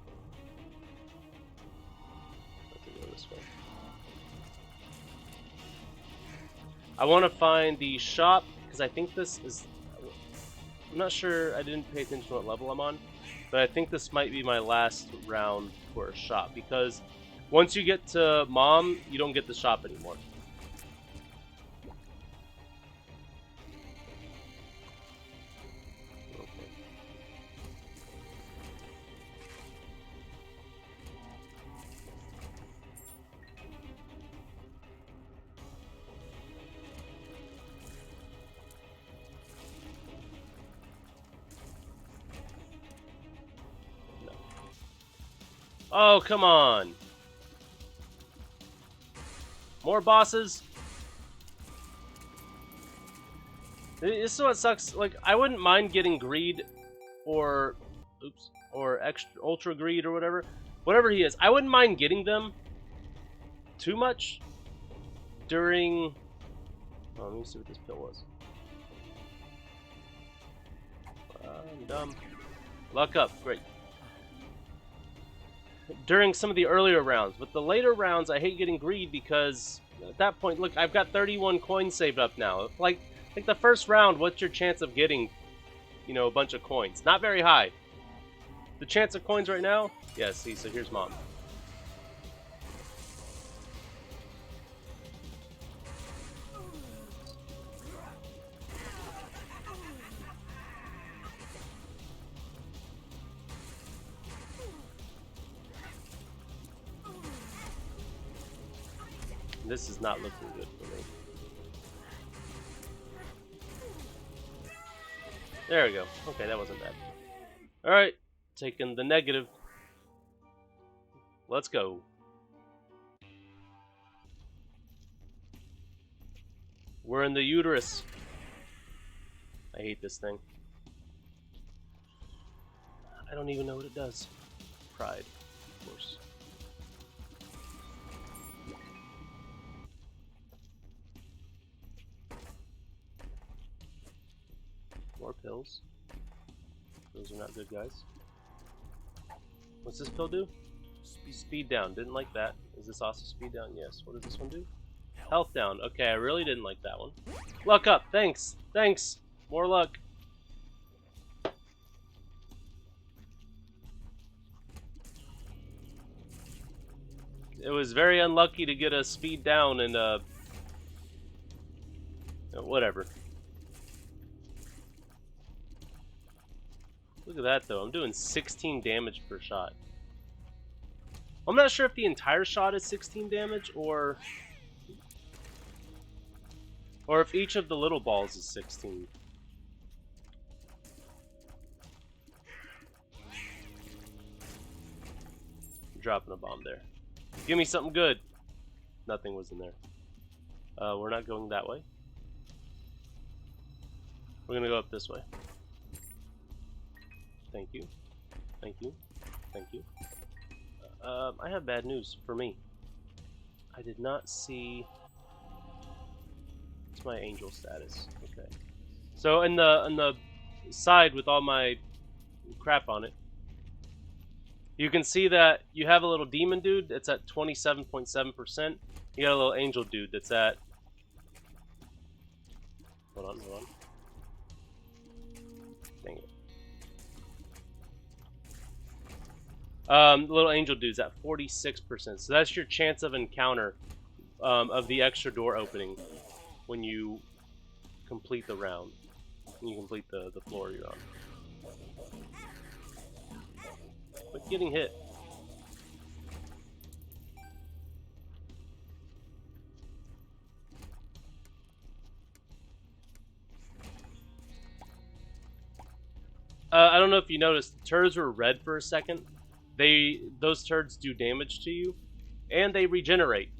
I want to find the shop, because I think this is... I'm not sure, I didn't pay attention to what level I'm on, but I think this might be my last round for a shop, because once you get to Mom, you don't get the shop anymore. Oh, come on! More bosses? This is what sucks. Like, I wouldn't mind getting greed or... Oops. Or extra ultra greed or whatever. Whatever he is. I wouldn't mind getting them too much during... Oh, let me see what this pill was. I'm dumb. Luck up. Great. During some of the earlier rounds, but the later rounds I hate getting greed because at that point, look, I've got 31 coins saved up now. Like the first round, what's your chance of getting, you know, a bunch of coins? Not very high. The chance of coins right now? Yeah, see, so here's Mom. This is not looking good for me. There we go. Okay, that wasn't bad. Alright, taking the negative. Let's go. We're in the uterus. I hate this thing. I don't even know what it does. Pride, of course. More pills. Those are not good, guys. What's this pill do? Speed down. Didn't like that. Is this also speed down? Yes. What does this one do? Health down. Okay, I really didn't like that one. Luck up. Thanks. Thanks. More luck. It was very unlucky to get a speed down and whatever. Look at that though, I'm doing 16 damage per shot. I'm not sure if the entire shot is 16 damage or if each of the little balls is 16. Dropping a bomb there. Give me something good. Nothing was in there. We're not going that way. We're gonna go up this way. Thank you. Thank you. Thank you. I have bad news for me. I did not see... What's my angel status? Okay. So on the side with all my crap on it, you can see that you have a little demon dude that's at 27.7%. You got a little angel dude that's at... Hold on, hold on. Dang it. The little angel dude's at 46%. So that's your chance of encounter of the extra door opening when you complete the round. When you complete the floor you're on. Quit getting hit. I don't know if you noticed, turds were red for a second. Those turds do damage to you, and they regenerate.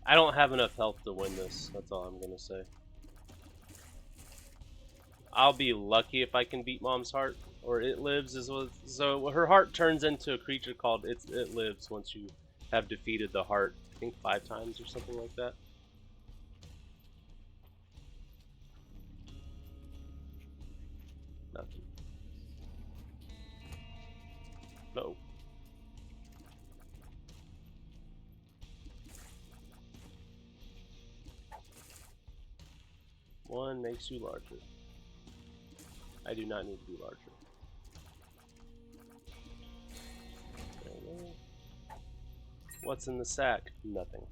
I don't have enough health to win this, that's all I'm gonna say. I'll be lucky if I can beat Mom's heart, or It Lives is what, so her heart turns into a creature called It Lives once you have defeated the heart, I think 5 times or something like that. Nothing. No. One makes you larger. I do not need to be larger. There we go. What's in the sack? Nothing.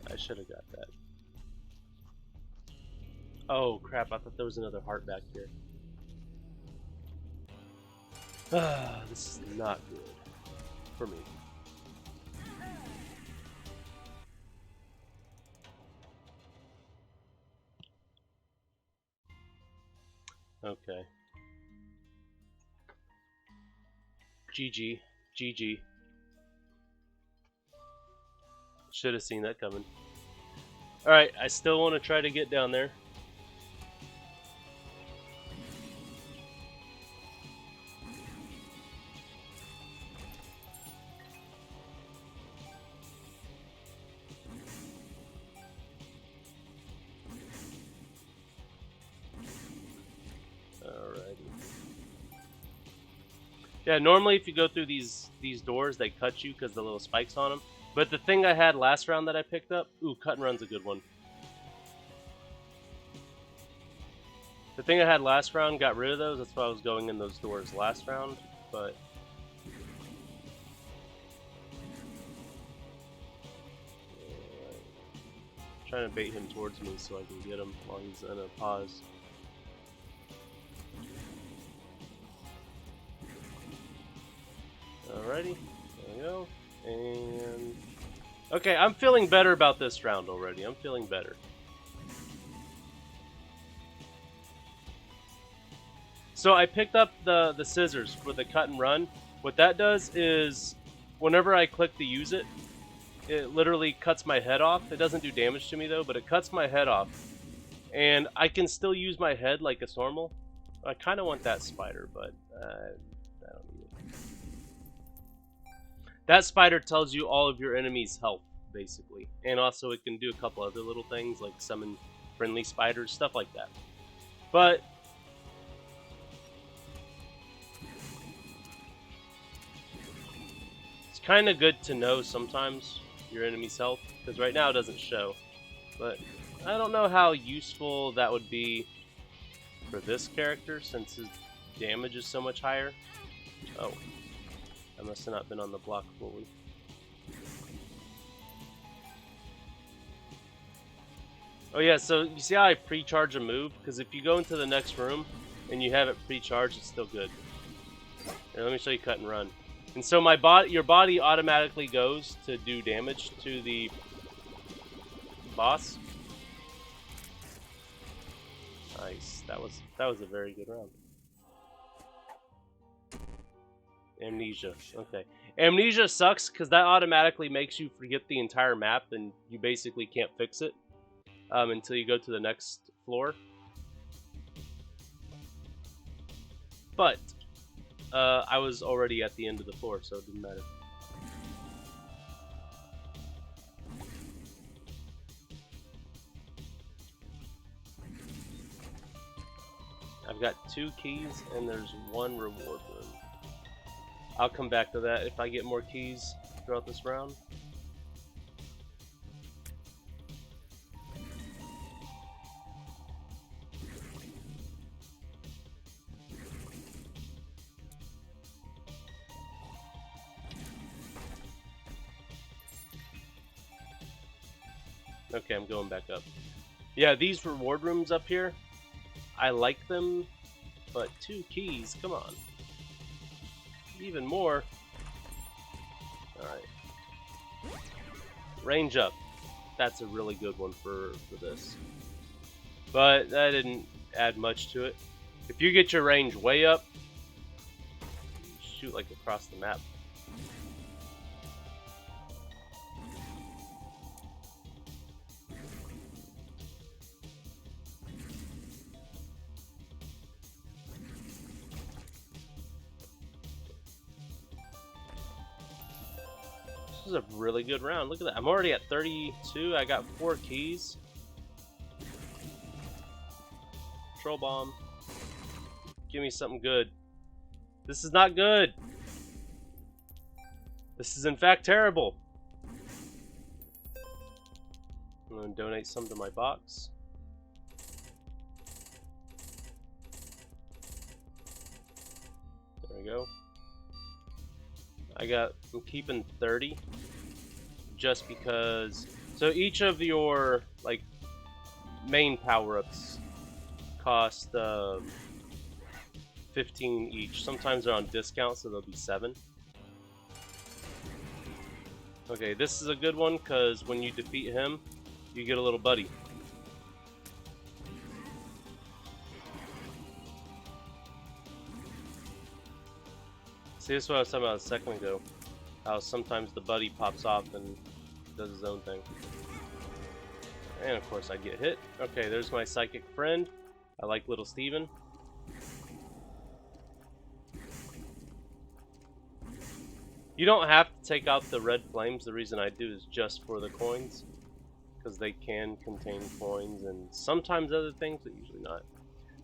I should have got that. Oh crap, I thought there was another heart back here. This is not good for me. Okay. GG. GG. Should have seen that coming. Alright, I still want to try to get down there. Yeah, normally if you go through these doors, they cut you because the little spikes on them. But the thing I had last round that I picked up, ooh, cut and run's a good one. The thing I had last round got rid of those. That's why I was going in those doors last round. But trying to bait him towards me so I can get him while he's in a pause. Alrighty, there we go. And okay, I'm feeling better about this round already. I'm feeling better. So I picked up the scissors for the cut and run. What that does is whenever I click to use it, it literally cuts my head off. It doesn't do damage to me though, but it cuts my head off. And I can still use my head like it's normal. I kind of want that spider, but I don't need it. That spider tells you all of your enemies' health, basically. And also it can do a couple other little things, like summon friendly spiders, stuff like that. But it's kind of good to know sometimes your enemy's health, because right now it doesn't show. But I don't know how useful that would be for this character, since his damage is so much higher. Oh. I must have not been on the block fully. Oh yeah, so you see how I pre-charge a move? Because if you go into the next room and you have it pre-charged, it's still good. Here, let me show you cut and run. And so your body automatically goes to do damage to the Boss. Nice. That was a very good round. Amnesia. Okay. Amnesia sucks because that automatically makes you forget the entire map and you basically can't fix it until you go to the next floor. But I was already at the end of the floor, so it didn't matter. I've got 2 keys and there's 1 reward room. I'll come back to that if I get more keys throughout this round. Okay, I'm going back up. Yeah, these reward rooms up here, I like them, but 2 keys, come on. Even more. Alright. Range up. That's a really good one for this. But that didn't add much to it. If you get your range way up, shoot like across the map. This is a really good round. Look at that. I'm already at 32. I got 4 keys. Control bomb. Give me something good. This is not good. This is in fact terrible. I'm going to donate some to my box. There we go. I'm keeping 30 just because. So each of your like main power-ups cost 15 each. Sometimes they're on discount, so they'll be 7. Okay, this is a good one because when you defeat him, you get a little buddy. See, this is what I was talking about a second ago. How sometimes the buddy pops off and does his own thing. And of course I get hit. Okay, there's my psychic friend. I like little Steven. You don't have to take out the red flames. The reason I do is just for the coins. Because they can contain coins and sometimes other things, but usually not.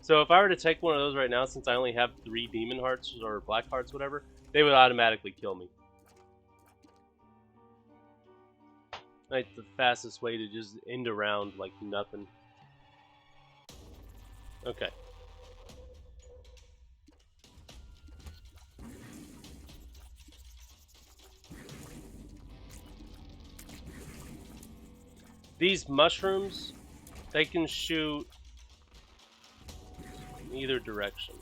So if I were to take one of those right now, since I only have 3 demon hearts or black hearts, whatever, they would automatically kill me. Like the fastest way to just end a round like nothing. Okay. These mushrooms, they can shoot in either direction.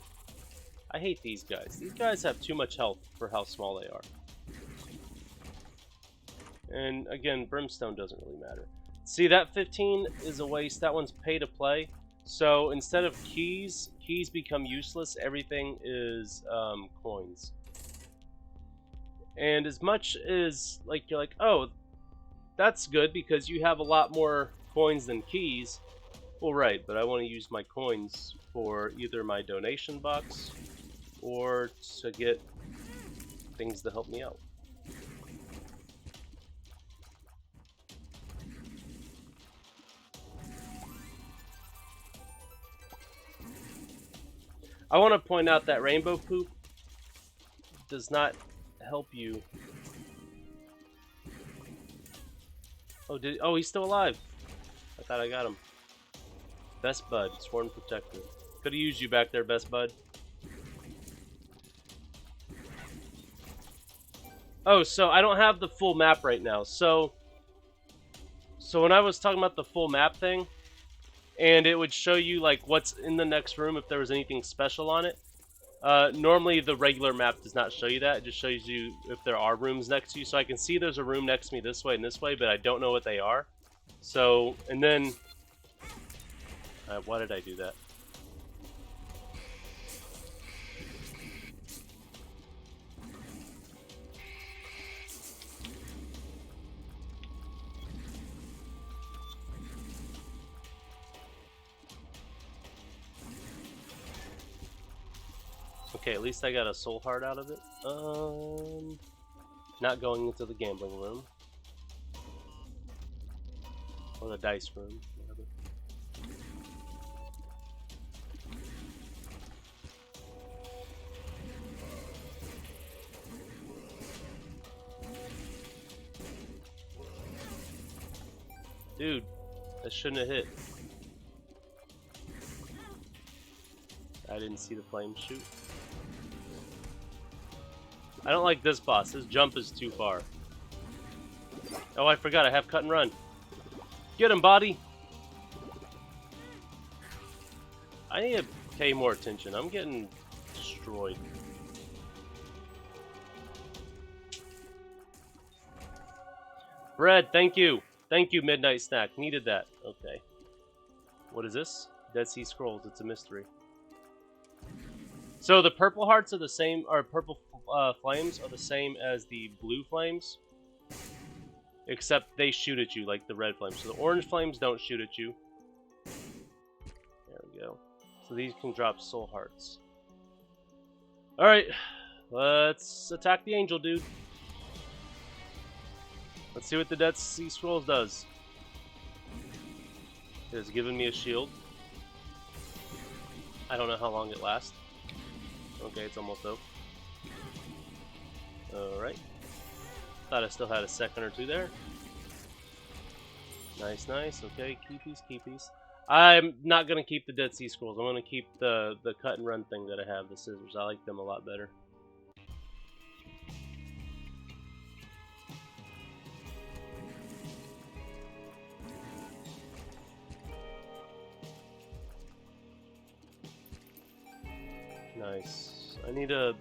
I hate these guys. These guys have too much health for how small they are. And again, brimstone doesn't really matter. See, that 15 is a waste. That one's pay to play. So instead of keys become useless. Everything is coins. And as much as like you're like, oh, that's good because you have a lot more coins than keys. Well, right, but I want to use my coins for either my donation box or to get things to help me out. I want to point out that rainbow poop does not help you. Oh, he's still alive. I thought I got him. Best bud, sworn protector. Could have used you back there, best bud. Oh, so I don't have the full map right now. So when I was talking about the full map thing, and it would show you like what's in the next room if there was anything special on it. Normally the regular map does not show you that. It just shows you if there are rooms next to you. So I can see there's a room next to me this way and this way, but I don't know what they are. So, and then... why did I do that? Okay, at least I got a soul heart out of it. Not going into the gambling room. Or the dice room, whatever. Dude, that shouldn't have hit. I didn't see the flame shoot. I don't like this boss. His jump is too far. Oh, I forgot. I have cut and run. Get him, body! I need to pay more attention. I'm getting destroyed. Bread, thank you. Thank you, Midnight Snack. Needed that. Okay. What is this? Dead Sea Scrolls. It's a mystery. So the purple hearts are the same, or purple flames are the same as the blue flames, except they shoot at you like the red flames. So the orange flames don't shoot at you. There we go. So these can drop soul hearts. Alright, let's attack the angel dude. Let's see what the Dead Sea Scrolls does. It has given me a shield. I don't know how long it lasts. Okay, it's almost up. Alright. Thought I still had a second or two there. Nice, nice. Okay, keepies, keepies. I'm not going to keep the Dead Sea Scrolls. I'm going to keep the cut and run thing that I have, the scissors. I like them a lot better. Nice. I need a...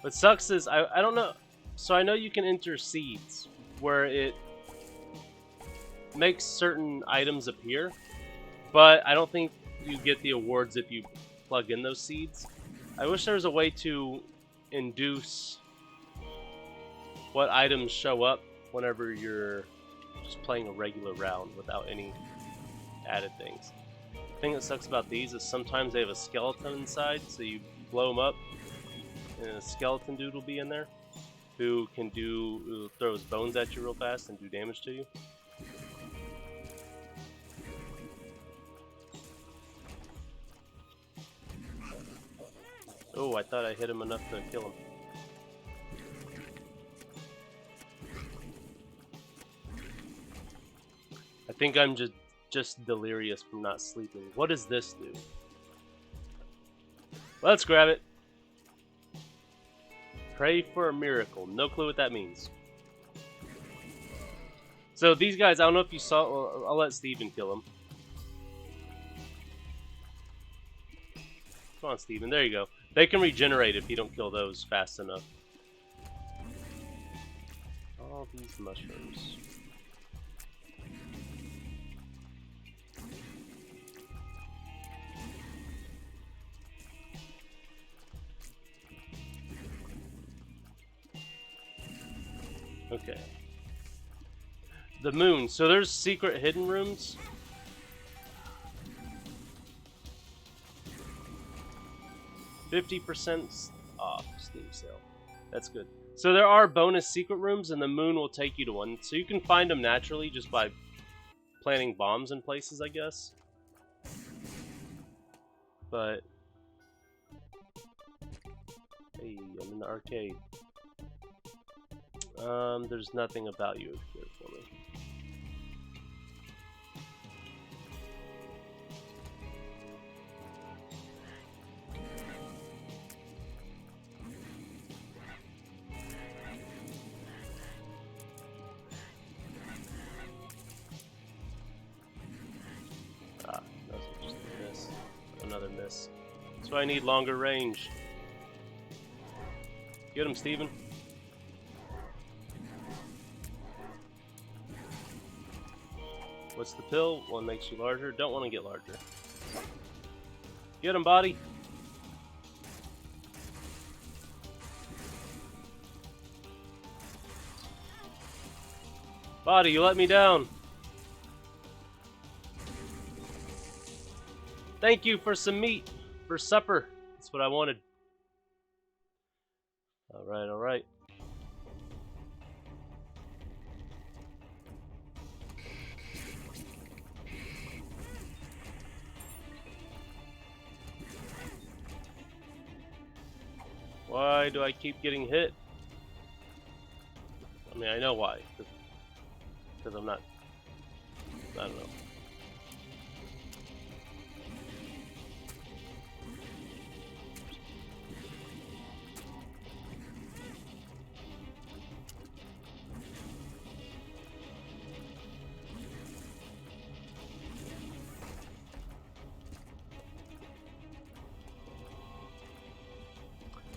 What sucks is, I don't know... So I know you can enter seeds, where it makes certain items appear, but I don't think you get the awards if you plug in those seeds. I wish there was a way to induce what items show up whenever you're just playing a regular round without any added things. The thing that sucks about these is sometimes they have a skeleton inside, so you blow them up, and a skeleton dude will be in there who can who throws bones at you real fast and do damage to you. Oh, I thought I hit him enough to kill him. I think I'm just delirious from not sleeping. What does this do? Let's grab it. Pray for a miracle. No clue what that means. So these guys, I don't know if you saw. Well, I'll let Steven kill him. Come on, Steven. There you go. They can regenerate if you don't kill those fast enough. All these mushrooms. Okay. The moon. So there's secret hidden rooms. $50% off Steam sale. That's good. So there are bonus secret rooms, and the moon will take you to one. So you can find them naturally just by planting bombs in places, I guess. But hey, I'm in the arcade. There's nothing about you here for me. Ah, that's just a miss. Another miss. So I need longer range. Get him, Steven. What's the pill? One makes you larger. Don't want to get larger. Get him, body. Body, you let me down. Thank you for some meat for supper. That's what I wanted. Alright, alright. Why do I keep getting hit? I mean, I know why. Because I'm not... I don't know.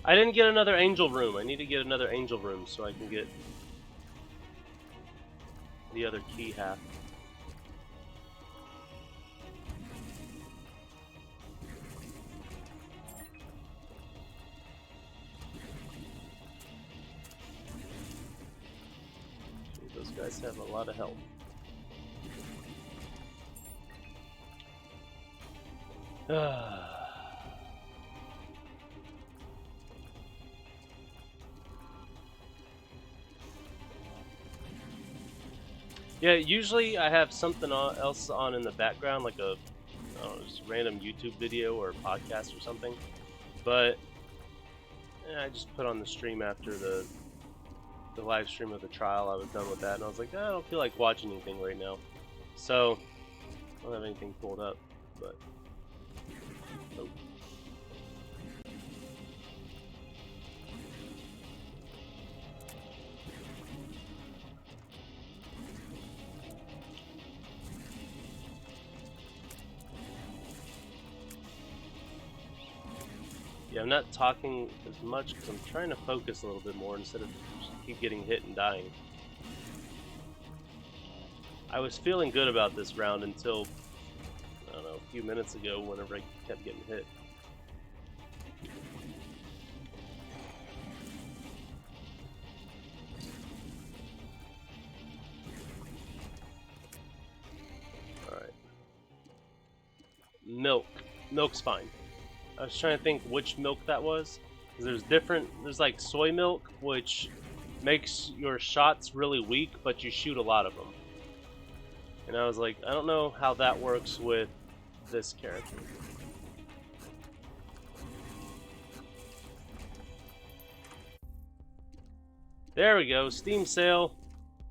I didn't get another angel room. I need to get another angel room so I can get the other key half. Those guys have a lot of health. Yeah, usually I have something else on in the background, like a I don't know, just a random YouTube video or podcast or something. But I just put on the stream after the live stream of the trial. I was done with that, and I was like, I don't feel like watching anything right now, so I don't have anything pulled up. But oh. Yeah, I'm not talking as much because I'm trying to focus a little bit more instead of just keep getting hit and dying. I was feeling good about this round until, I don't know, a few minutes ago whenever I kept getting hit. Alright. Milk. Milk's fine. I was trying to think which milk that was. Because there's like soy milk, which makes your shots really weak, but you shoot a lot of them. And I was like, I don't know how that works with this character. There we go, Steam sale.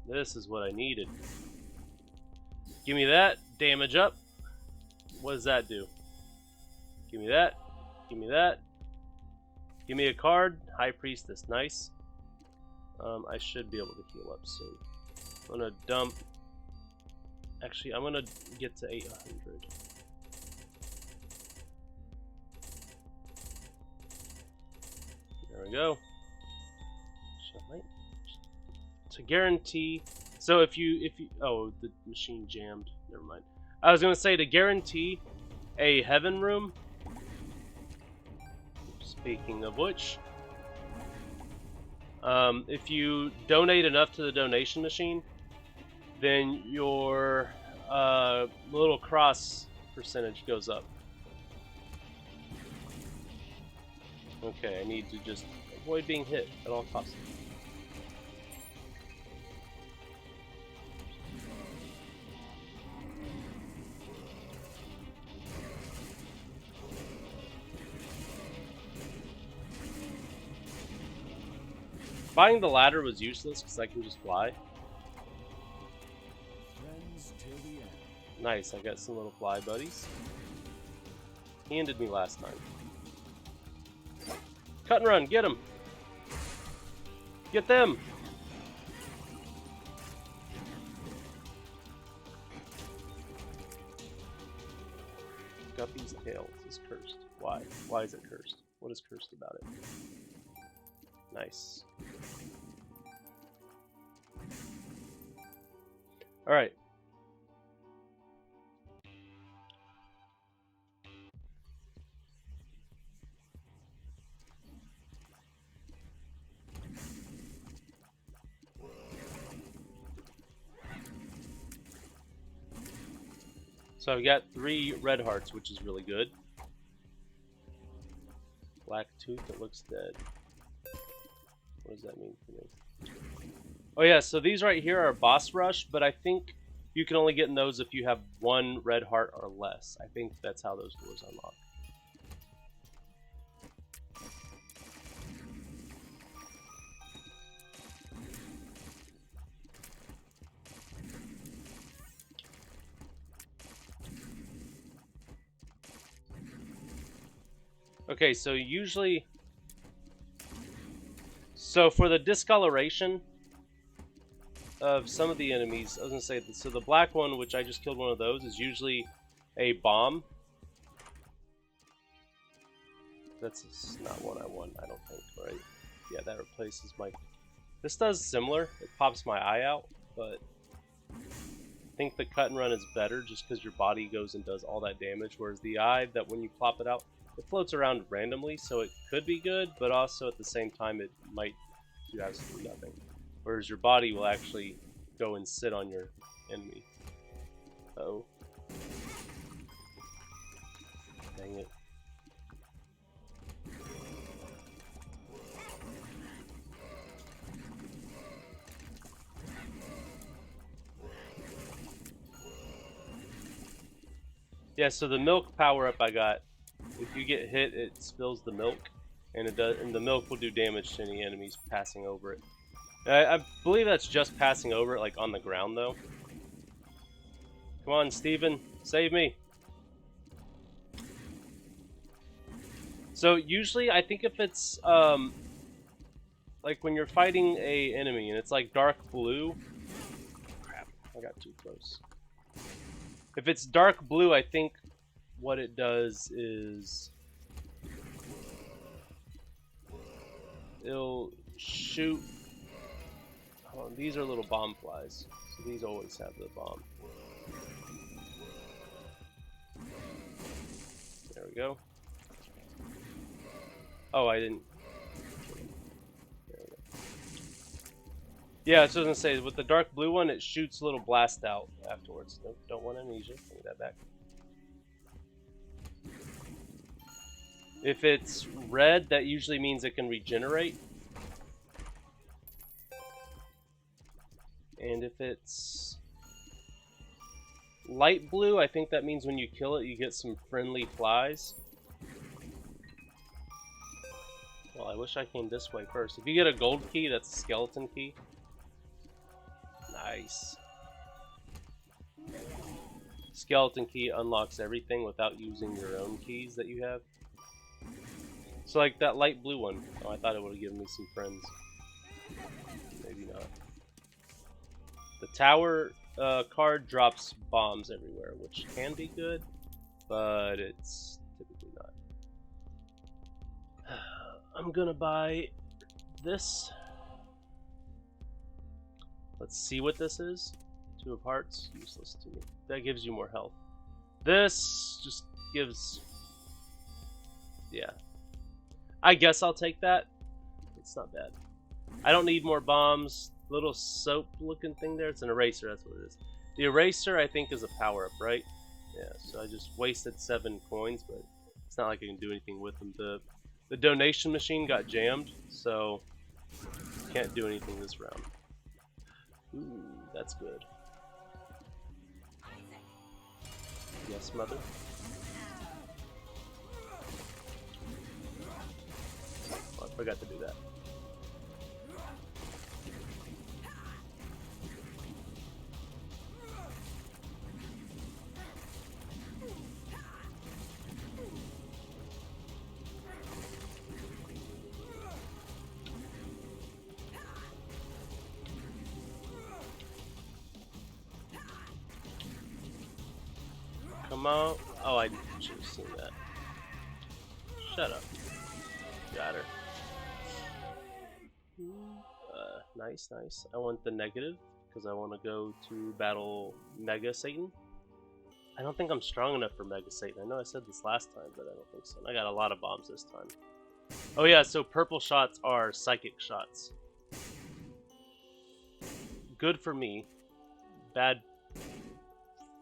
This is what I needed. Give me that, damage up. What does that do? Give me that. Give me that. Give me a card. High Priestess. Nice. I should be able to heal up soon. I'm gonna dump. Actually, I'm gonna get to 800. There we go. To guarantee. So if you oh, the machine jammed. Never mind. I was gonna say to guarantee a heaven room. Speaking of which, if you donate enough to the donation machine, then your little cross percentage goes up. Okay, I need to just avoid being hit at all costs. Buying the ladder was useless because I can just fly. Nice, I got some little fly buddies. He ended me last time. Cut and run, get him! Get them! Guppy's tail is cursed. Why? Why is it cursed? What is cursed about it? Nice. Alright. So I've got 3 red hearts, which is really good. Black tooth, it looks dead. What does that mean for me? Oh yeah, so these right here are boss rush, but I think you can only get in those if you have 1 red heart or less. I think that's how those doors unlock. Okay, so usually... So for the discoloration of some of the enemies, I was going to say, so the black one, which I just killed one of those, is usually a bomb. That's not what I want, I don't think, right? Yeah, that replaces my... This does similar. It pops my eye out, but I think the cut and run is better just because your body goes and does all that damage, whereas the eye, that when you plop it out, it floats around randomly, so it could be good, but also at the same time it might do absolutely nothing. Whereas your body will actually go and sit on your enemy. Uh-oh. Dang it. Yeah, so the milk power-up I got, if you get hit, it spills the milk, and the milk will do damage to any enemies passing over it. I believe that's just passing over it, like on the ground, though. Come on, Steven, save me. So usually, I think if it's like when you're fighting a enemy and it's like dark blue. Crap, I got too close. If it's dark blue, I think what it does is it'll shoot. Oh, these are little bomb flies, so these always have the bomb. There we go. Oh, I didn't. There we go. Yeah, so I was gonna say, with the dark blue one, it shoots a little blast out afterwards. Nope, don't want amnesia. Take that back. If it's red, that usually means it can regenerate. And if it's light blue, I think that means when you kill it, you get some friendly flies. Well, I wish I came this way first. If you get a gold key, that's a skeleton key. Nice. Skeleton key unlocks everything without using your own keys that you have. So like that light blue one. Oh, I thought it would have given me some friends. Maybe not. The tower card drops bombs everywhere, which can be good, but it's typically not. I'm gonna buy this. Let's see what this is. 2 of hearts, useless to me. That gives you more health. This just gives... Yeah. I guess I'll take that. It's not bad. I don't need more bombs. Little soap looking thing there. It's an eraser, that's what it is. The eraser, I think, is a power-up, right? Yeah, so I just wasted 7 coins, but it's not like I can do anything with them. The donation machine got jammed, so can't do anything this round. Ooh, that's good. Yes, mother. Oh, I forgot to do that. Come on. Oh, I should have seen that. Shut up. Got her. Nice, nice. I want the negative, because I want to go to battle Mega Satan. I don't think I'm strong enough for Mega Satan. I know I said this last time, but I don't think so. And I got a lot of bombs this time. Oh yeah, so purple shots are psychic shots. Good for me. Bad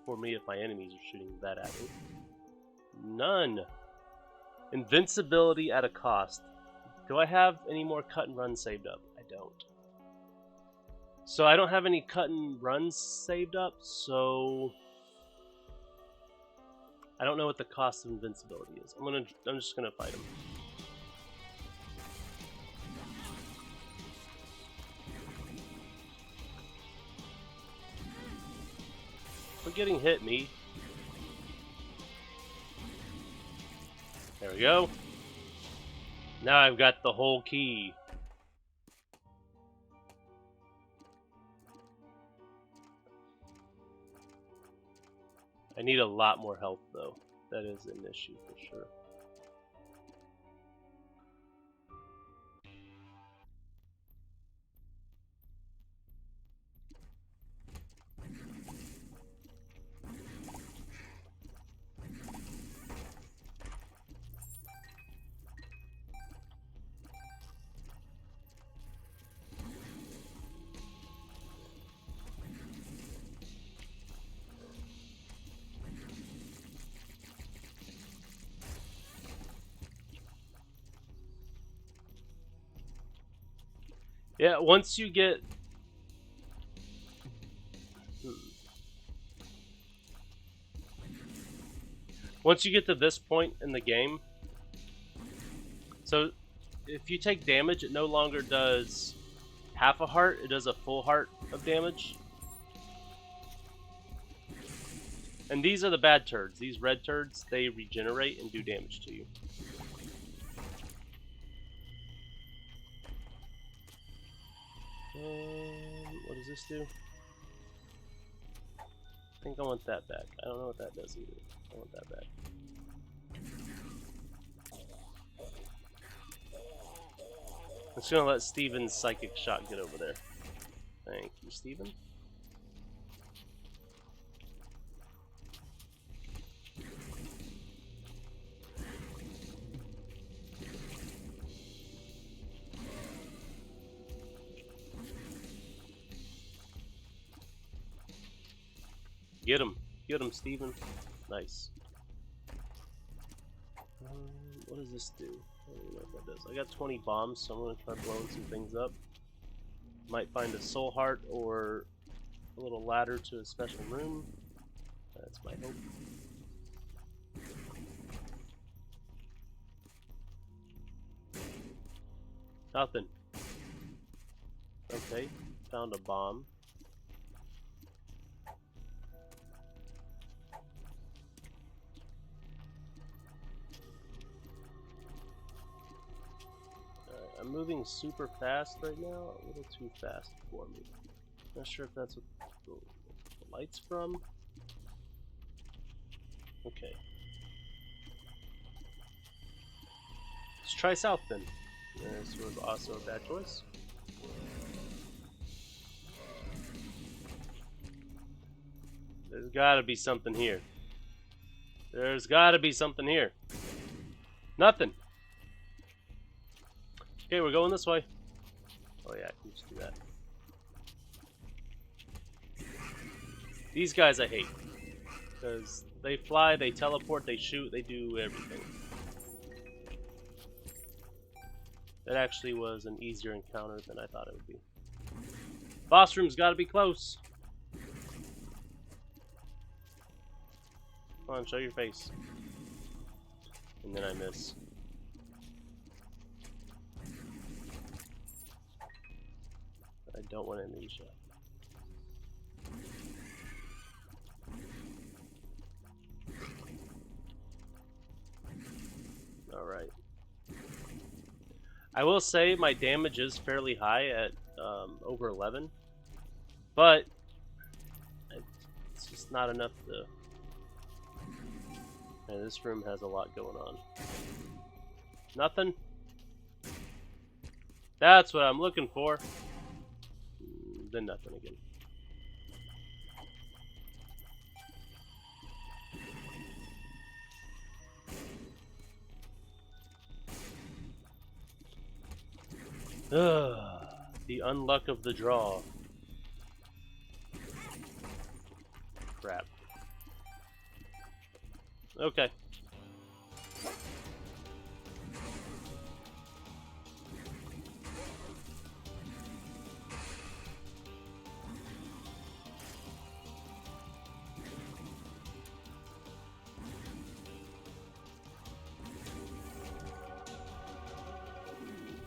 for me if my enemies are shooting that at me. None. Invincibility at a cost. Do I have any more cut and runs saved up? I don't. So I don't have any cut and runs saved up, so I don't know what the cost of invincibility is. I'm just gonna fight him. We're getting hit, me. There we go. Now I've got the whole key. I need a lot more health, though. That is an issue for sure. Yeah, once you get... Once you get to this point in the game, so if you take damage, it no longer does half a heart, it does a full heart of damage. And these are the bad turds. These red turds, they regenerate and do damage to you. What does this do? I think I want that back. I don't know what that does either. I want that back. I'm just gonna let Steven's psychic shot get over there. Thank you, Steven. Get him, Steven. Nice. What does this do? I don't know what that does. I got 20 bombs, so I'm gonna try blowing some things up. Might find a soul heart or a little ladder to a special room. That's my hope. Nothing. Okay, found a bomb. I'm moving super fast right now, a little too fast for me. Not sure if that's what the light's from. Okay. Let's try south then. This was also a bad choice. There's gotta be something here. There's gotta be something here. Nothing. Okay, we're going this way. Oh yeah, I can just do that. These guys I hate. Because they fly, they teleport, they shoot, they do everything. That actually was an easier encounter than I thought it would be. Boss room's gotta be close. Come on, show your face. And then I miss. I don't want amnesia. Alright. I will say my damage is fairly high at over 11. But it's just not enough to... And this room has a lot going on. Nothing? That's what I'm looking for. Then nothing again. The unluck of the draw. Crap. Okay.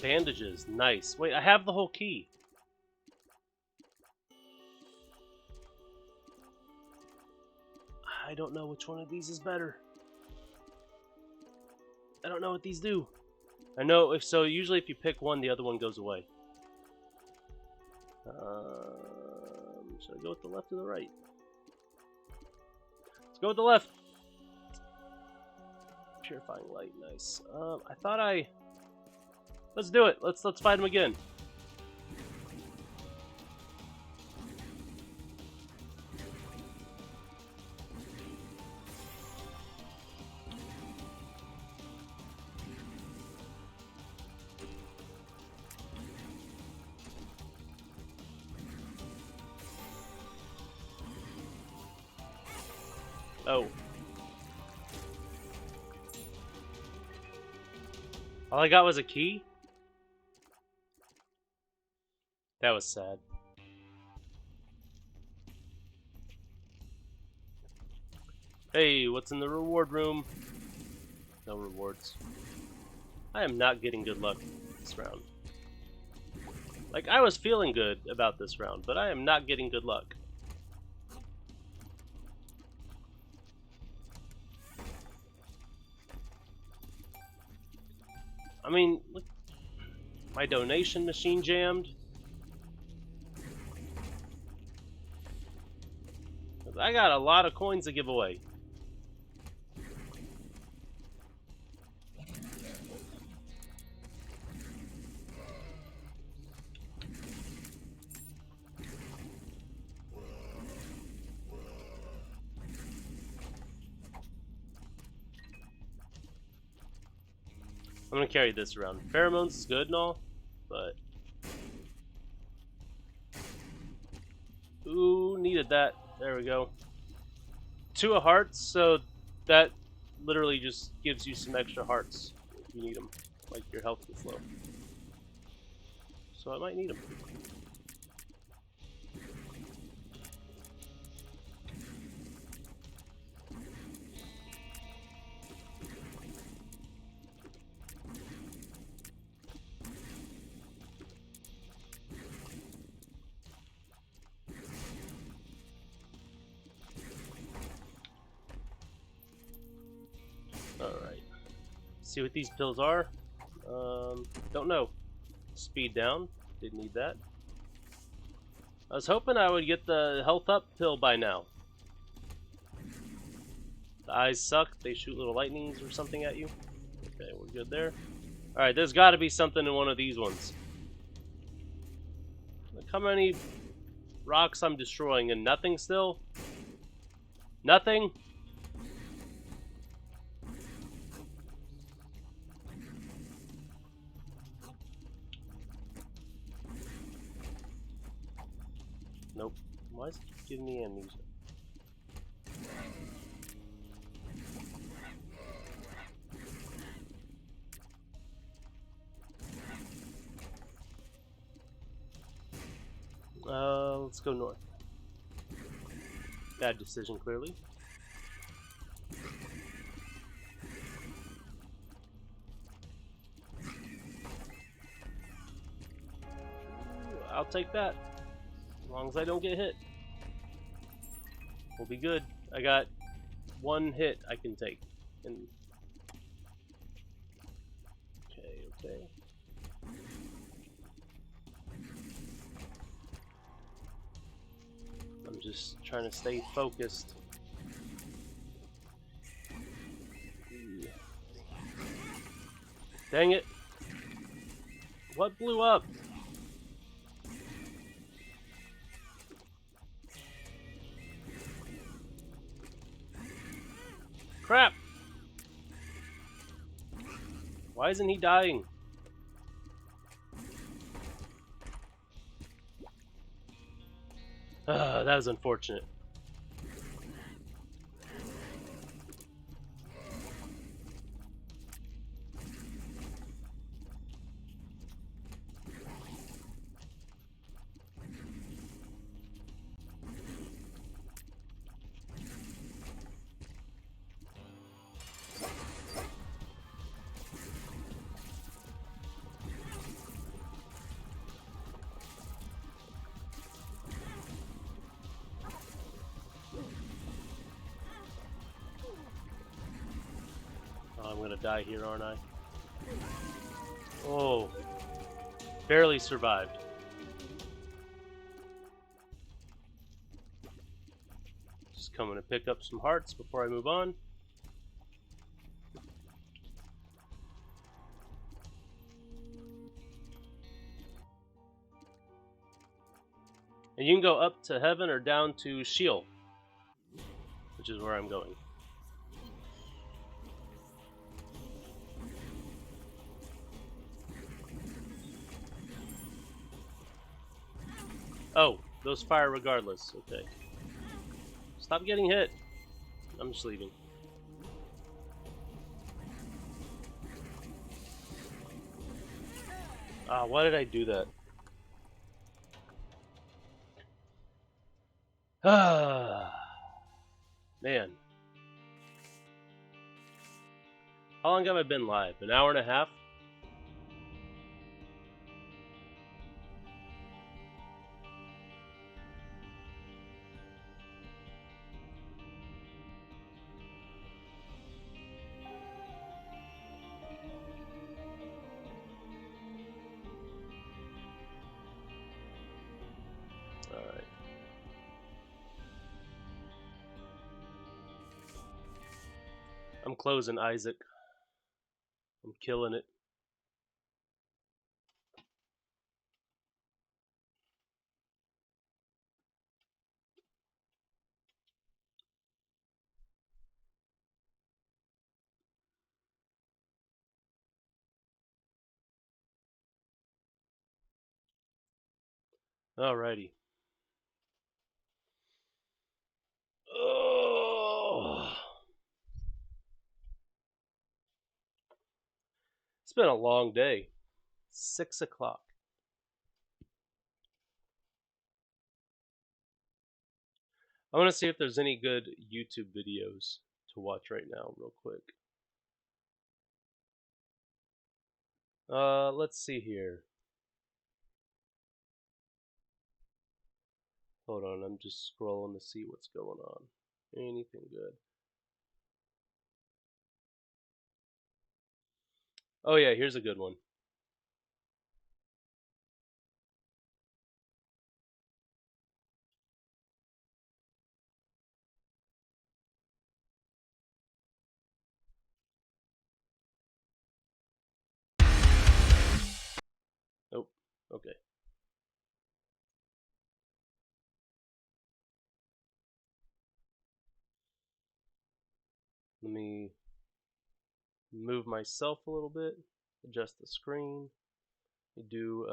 Bandages, nice. Wait, I have the whole key. I don't know which one of these is better. I don't know what these do. I know if so, usually if you pick one, the other one goes away. Should I go with the left or the right? Let's go with the left. Purifying light, nice. I thought I. Let's do it. Let's fight him again. Oh. All I got was a key? That was sad. Hey, what's in the reward room? No rewards. I am not getting good luck this round. Like, I was feeling good about this round, but I am not getting good luck. I mean, look, my donation machine jammed. I got a lot of coins to give away. I'm gonna carry this around. Pheromones is good and all, but ooh, needed that. There we go. 2 of hearts, so that literally just gives you some extra hearts if you need them, like your health gets low. So I might need them. Alright. See what these pills are? Don't know. Speed down. Didn't need that. I was hoping I would get the health up pill by now. The eyes suck. They shoot little lightnings or something at you. Okay, we're good there. Alright, there's got to be something in one of these ones. Look how many rocks I'm destroying and nothing still? Nothing? Nope. Why is it giving me amnesia? Let's go north. Bad decision, clearly. I'll take that. As long as I don't get hit. We'll be good. I got 1 hit I can take. And okay. I'm just trying to stay focused. Dang it. What blew up? Crap! Why isn't he dying? That was unfortunate. I'm gonna die here, aren't I? Oh, barely survived. Just coming to pick up some hearts before I move on. And you can go up to heaven or down to Sheol, which is where I'm going. Oh, those fire regardless. Okay. Stop getting hit. I'm just leaving. Ah, why did I do that? Ah, man. How long have I been live? An hour and a half? Alright. I'm closing Isaac. I'm killing it. Alrighty. Oh, it's been a long day. 6 o'clock. I want to see if there's any good YouTube videos to watch right now, real quick. Let's see here. Hold on, I'm just scrolling to see what's going on. Anything good? Oh yeah, here's a good one. Nope. Okay. Let me move myself a little bit, adjust the screen. Do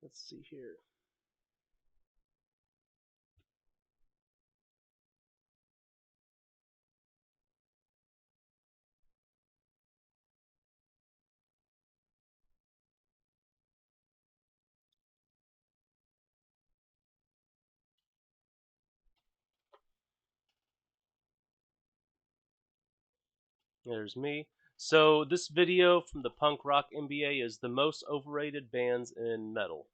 let's see here. There's me. So this video from the punk rock MBA is the most overrated bands in metal.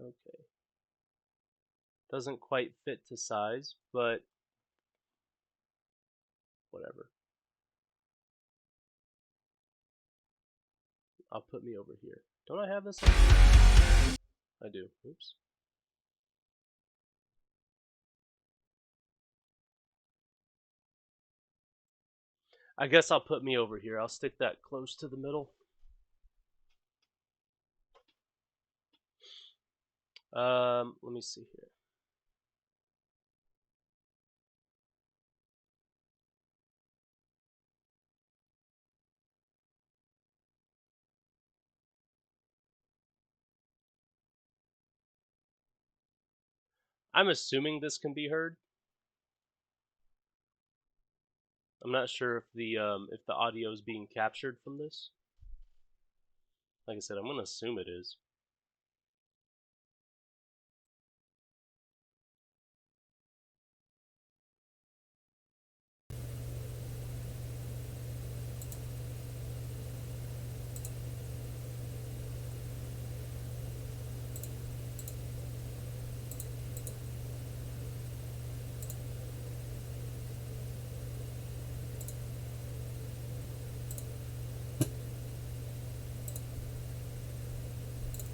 Okay. Doesn't quite fit to size, but whatever. I'll put me over here. Don't I have this? I do. Oops. I guess I'll put me over here. I'll stick that close to the middle. Let me see here. I'm assuming this can be heard. I'm not sure if the audio is being captured from this. Like I said, I'm gonna assume it is.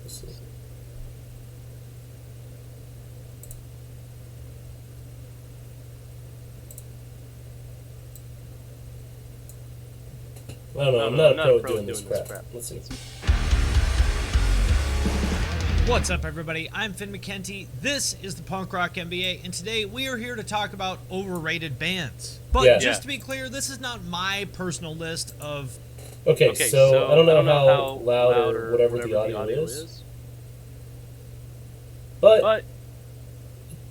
Let's see. I don't know. I'm not a pro doing this crap. Let's see. What's up, everybody? I'm Finn McKenty. This is the Punk Rock MBA, and today we are here to talk about overrated bands. But just to be clear, this is not my personal list of... Okay, so I don't know how loud or whatever the audio is. But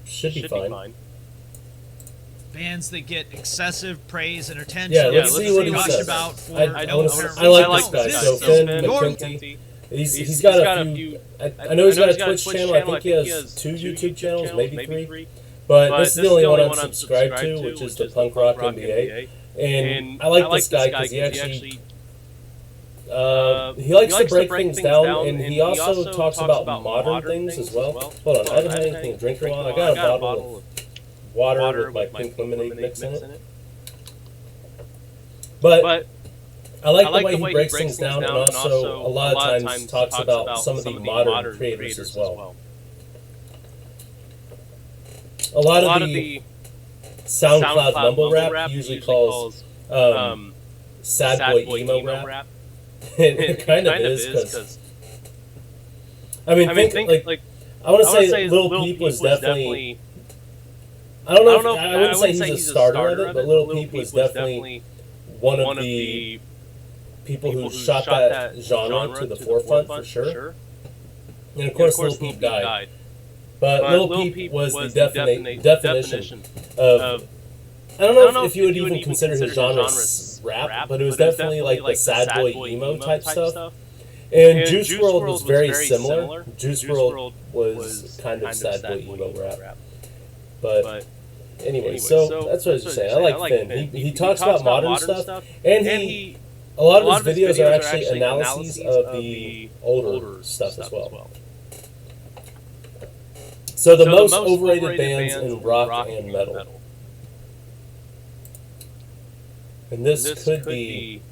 should be fine. Bands that get excessive praise and attention. Yeah, let's see what he says. I like this guy. So Finn McKenty. He's got a few. I know he's got a Twitch channel. I think he has 2 YouTube channels, maybe 3. But this is the only one I'm subscribed to, which is the Punk Rock MBA. And I like this guy because he actually he likes to break things down, and he also talks about modern things as well. Hold on, I don't have anything to drink on. I got a bottle of water with my pink lemonade mix in it. But I like the way he breaks things down, and also a lot of times talks about some of the modern creators as well. A lot of the SoundCloud mumble rap he usually calls sad boy emo rap. It kind of is, because I mean, think I want to say Lil Peep was definitely. I don't know. I wouldn't say he's a starter of it, but Lil Peep was definitely one of the people who shot that genre to the forefront for sure. And of course, Lil Peep died. But Lil Peep was the definition of. I don't know if you would even consider his genre rap, but it was definitely like the sad boy emo type stuff. And Juice WRLD was very similar. Juice WRLD was kind of sad boy emo rap. But anyway, so that's what I was just saying. I like Finn. He talks about modern stuff, and a lot of his videos are actually analyses of the older stuff as well. So the most overrated bands in rock and metal. And this could be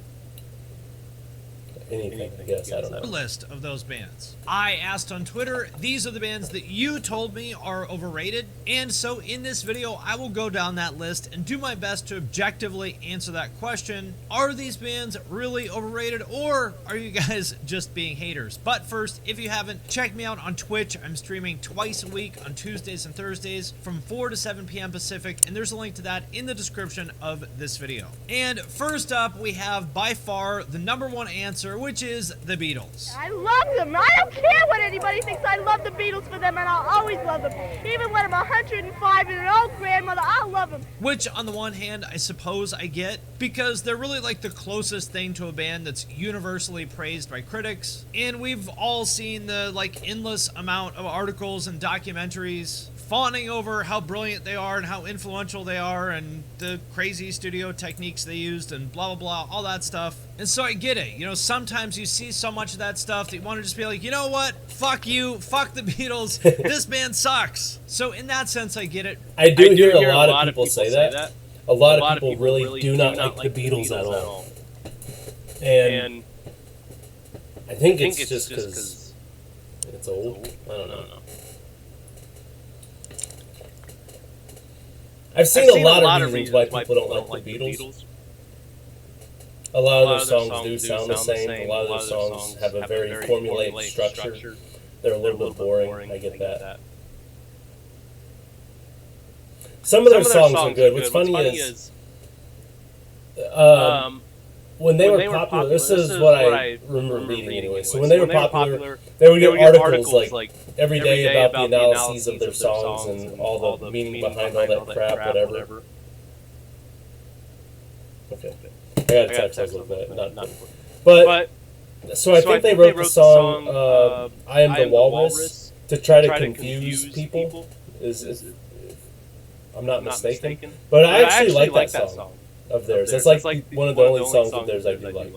anything, I guess. I don't know. List of those bands. I asked on Twitter, these are the bands that you told me are overrated, and so in this video I will go down that list and do my best to objectively answer that question. Are these bands really overrated, or are you guys just being haters? But first, if you haven't, check me out on Twitch. I'm streaming twice a week on Tuesdays and Thursdays from 4 to 7 p.m. Pacific, and there's a link to that in the description of this video. And first up, we have by far the #1 answer, which is the Beatles. I love them. I don't care what anybody thinks. I love the Beatles for them, and I'll always love them. Even when I'm 105 and an old grandmother, I'll love them. Which, on the one hand, I suppose I get, because they're really like the closest thing to a band that's universally praised by critics. And we've all seen the endless amount of articles and documentaries fawning over how brilliant they are and how influential they are and the crazy studio techniques they used and blah, blah, blah, all that stuff. And so I get it. You know, sometimes you see so much of that stuff that you want to just be like, you know what? Fuck you. Fuck the Beatles. This band sucks. So in that sense, I get it. I do hear a lot of people say that. A lot of people really do not like the Beatles at all. And I think it's just because it's old. I don't know. I've seen a lot of reasons why people don't like the Beatles. A lot of their songs do sound the same. A lot of their songs have a very formulaic structure. They're a little bit boring. I get that. Some of their songs are good. What's funny is when they were popular, this is what I remember reading anyway. So when they were popular, they would get articles like every day about the analyses of their songs and all the meaning behind all that crap, whatever. Okay. I got a text like that. Not but so I think they wrote the song I Am the Walrus to try to confuse people. I'm not mistaken. But I actually like that song of theirs. That's like one of the only songs of theirs I do like.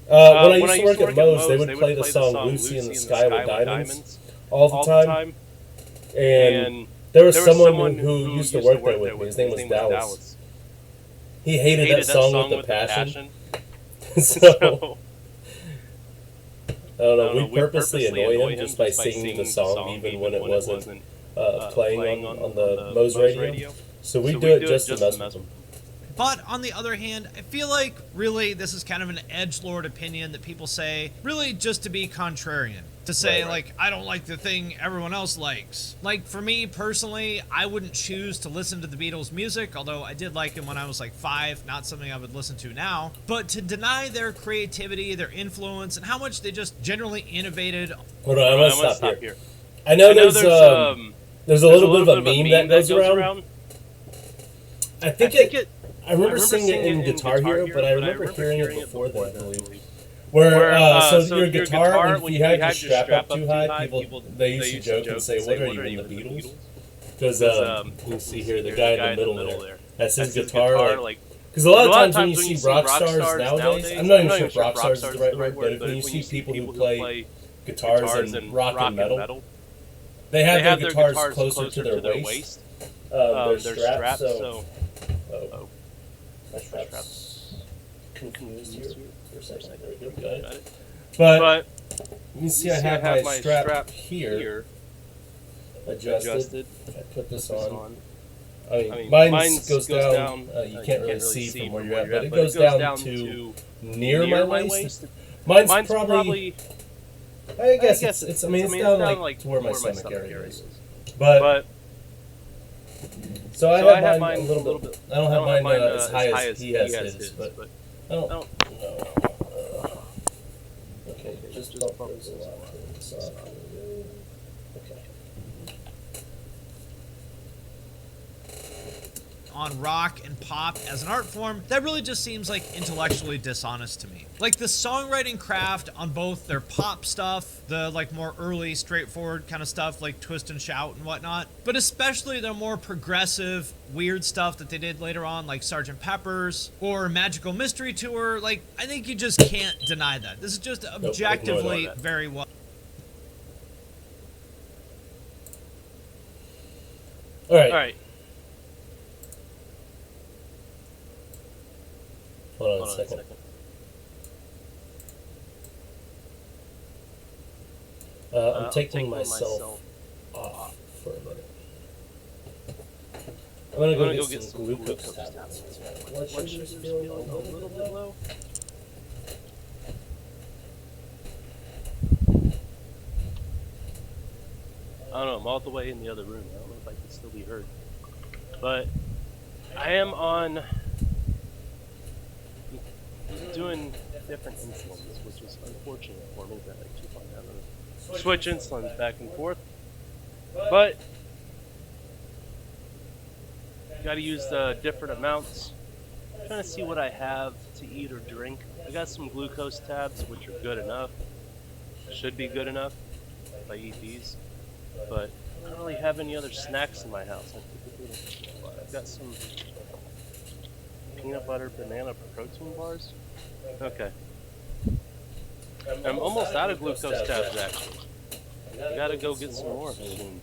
When I used to work at Moe's, they would play the song Lucy in the Sky with Diamonds all the time. And there was someone who used to work there with me. His name was Dallas. He hated that song with a passion. So I don't know. We purposely annoy him just by singing the song, even when it wasn't playing on the Moe's radio. So we do it just to mess with him. But on the other hand, I feel like really this is kind of an edgelord opinion that people say really just to be contrarian. To say, like, I don't like the thing everyone else likes. Like, for me personally, I wouldn't choose to listen to the Beatles' music, although I did like them when I was like 5, not something I would listen to now. But to deny their creativity, their influence, and how much they just generally innovated. Hold on, I'm gonna stop here. I know there's a little bit of a meme that goes around. I think I remember singing it in Guitar Hero, but I remember hearing it before that, I believe. Where so your guitar, if you had your strap up too high, they used to joke and say, "What are you in the Beatles?" Because you can see here the guy in the middle there. That's his guitar. Because a lot of times when you see rock stars nowadays, I'm not even sure if rock stars is the right word, but when you see people who play guitars and rock and metal, they have their guitars closer to their waist. Their straps. So my strap's confused here. But you see, I have my strap here adjusted. I put this on. I mean, mine goes down. You can't really see from where you're at, but it goes down to near my waist. Mine's probably. I guess it's. I mean, it's down like to where my stomach area is. But so I have mine a little bit. I don't have mine as high as he has his, but I don't know. Okay, just bump those a lot. Okay. On rock and pop as an art form, that really just seems like intellectually dishonest to me. Like the songwriting craft on both their pop stuff, the like more early straightforward kind of stuff like Twist and Shout and whatnot, but especially their more progressive weird stuff that they did later on like Sgt. Pepper's or Magical Mystery Tour. Like I think you just can't deny that. This is just objectively very well. All right. Hold on a second. I'm taking myself off for a minute. I'm gonna go get some glucose tablets. Blood sugar's feeling a little bit low. I don't know, I'm all the way in the other room. I don't know if I can still be heard. But I am on doing different insulins, which is unfortunate for me that I keep on having to switch insulins back and forth. But gotta use the different amounts. I'm trying to see what I have to eat or drink. I got some glucose tabs, which are good enough. Should be good enough if I eat these. But I don't really have any other snacks in my house. I've got some peanut butter banana protein bars. Okay. I'm almost out of glucose tabs actually. I gotta go get some more soon.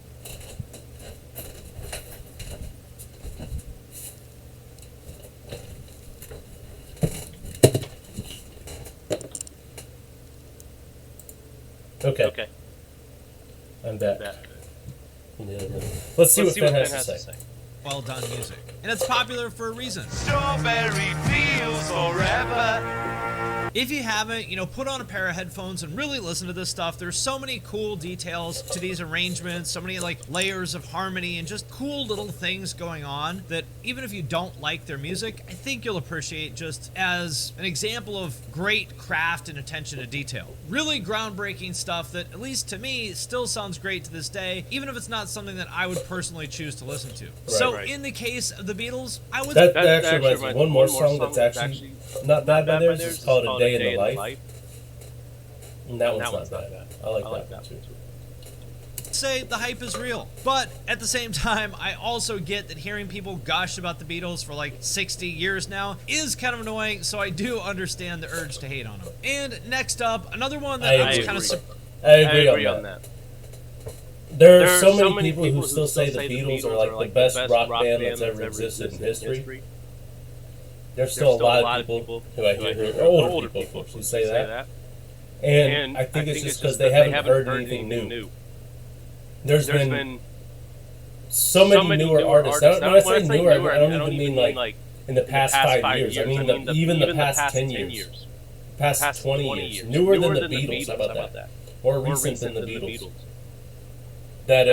Okay. I'm back. Let's see what Ben has to say. Well done music. And it's popular for a reason. Strawberry fields forever. If you haven't, put on a pair of headphones and really listen to this stuff. There's so many cool details to these arrangements, so many like layers of harmony and just cool little things going on that even if you don't like their music, I think you'll appreciate just as an example of great craft and attention to detail. Really groundbreaking stuff that, at least to me, still sounds great to this day, even if it's not something that I would personally choose to listen to. Right. In the case of the Beatles, I would... That actually reminds me one more song that's actually not bad by theirs. It's called A Day in the Life. And that one's not bad. I like that one too. Say the hype is real, but at the same time I also get that hearing people gush about the Beatles for like 60 years now is kind of annoying, so I do understand the urge to hate on them. And next up, another one that I was kind of I agree on that. There are so many people who still say the Beatles are like the best rock band that's ever existed in history. There's still a lot of people who I hear, older people who say that. And I think it's just because they haven't heard anything new. There's been so many newer artists. When I say newer, I don't even mean like in the past 5 years. I mean even the past 10 years. Past 20 years. Newer than the Beatles, how about that? More recent than the Beatles. That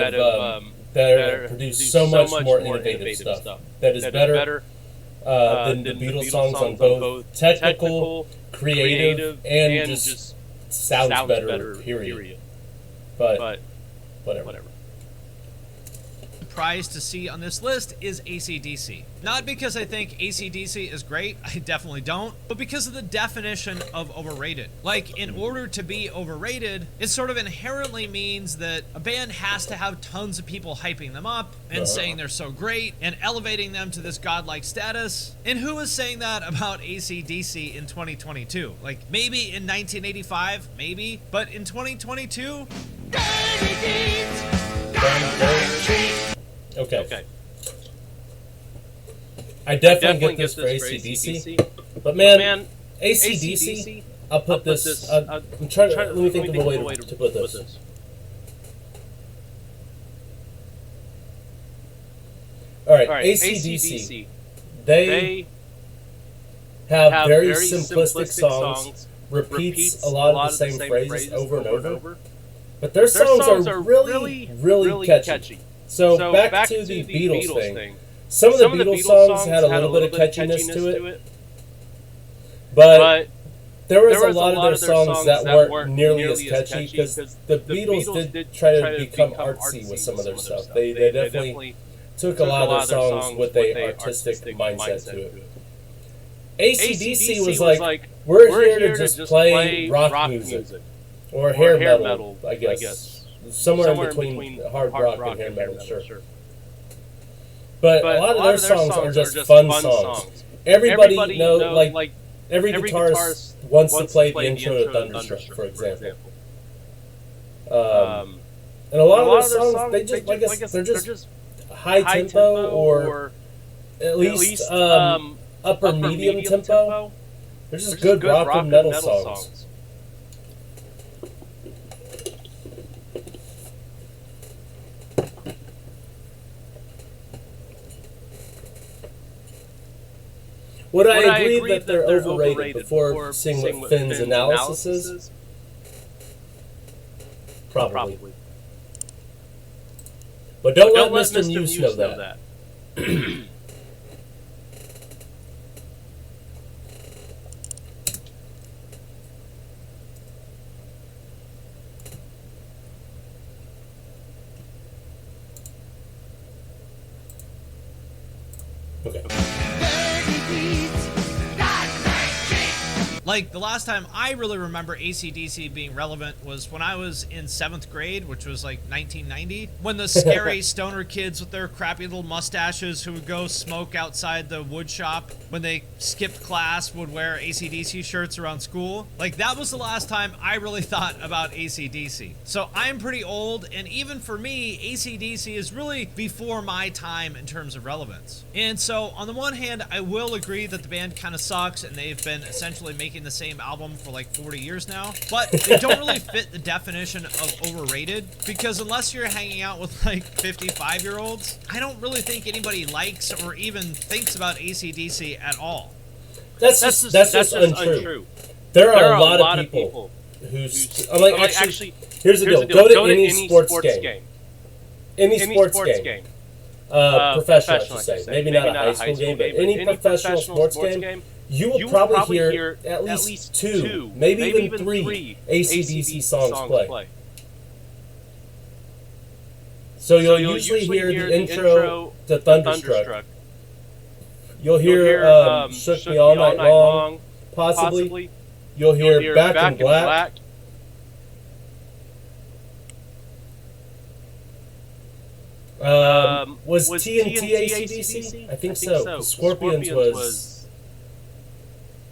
have produced so much more innovative stuff. That is better than the Beatles songs on both technical, creative, and just sounds better, period. But whatever. Prize to see on this list is AC/DC. Not because I think AC/DC is great, I definitely don't, but because of the definition of overrated. Like, in order to be overrated, it sort of inherently means that a band has to have tons of people hyping them up and saying they're so great and elevating them to this godlike status. And who is saying that about AC/DC in 2022? Like, maybe in 1985, maybe, but in 2022? Okay. I definitely get this for AC/DC, but man, AC/DC, I'll put this. I'm trying to. Let me think of a way to put this. All right, AC/DC. They have very simplistic songs. Repeats a lot of the same phrases over and over. But their songs are really catchy. So back to the Beatles thing. Some of the Beatles songs had a little bit of catchiness to it. But there was a lot of their songs that weren't nearly as catchy because the Beatles did try to become artsy with some of their stuff. They definitely took a lot of their songs with a artistic mindset to it. AC/DC was like, we're here to just play rock music. Or hair metal, I guess. Somewhere in between hard rock and hair metal, sure. But a lot of their songs are just fun songs. Everybody knows, like, every guitarist wants to play the intro to Thunderstruck, for example. And a lot of their songs, they just, I guess, they're just high tempo or at least upper medium tempo. They're just good rock and metal songs. Would I agree that they're overrated before seeing what Finn's analysis is? Probably. But don't let Mr. Muse know that. Okay. Like, the last time I really remember AC/DC being relevant was when I was in 7th grade, which was like 1990, when the scary stoner kids with their crappy little mustaches who would go smoke outside the wood shop when they skipped class would wear AC/DC shirts around school. Like, that was the last time I really thought about AC/DC. So I'm pretty old, and even for me, AC/DC is really before my time in terms of relevance. And so, on the one hand, I will agree that the band kind of sucks, and they've been essentially making the same album for like 40 years now, but they don't really fit the definition of overrated, because unless you're hanging out with like 55-year-olds, I don't really think anybody likes or even thinks about AC/DC at all. That's just untrue. There are a lot of people who actually, here's the deal. Go to any sports game. Any sports game. Professional, I should say. Maybe not a high school game, but any professional sports game. You will probably hear at least two, maybe even three AC/DC songs play. So you'll usually hear the intro to Thunderstruck. You'll hear Shook Me All Night Long, possibly. You'll hear Back in Black. Was TNT AC/DC? I think so. Scorpions was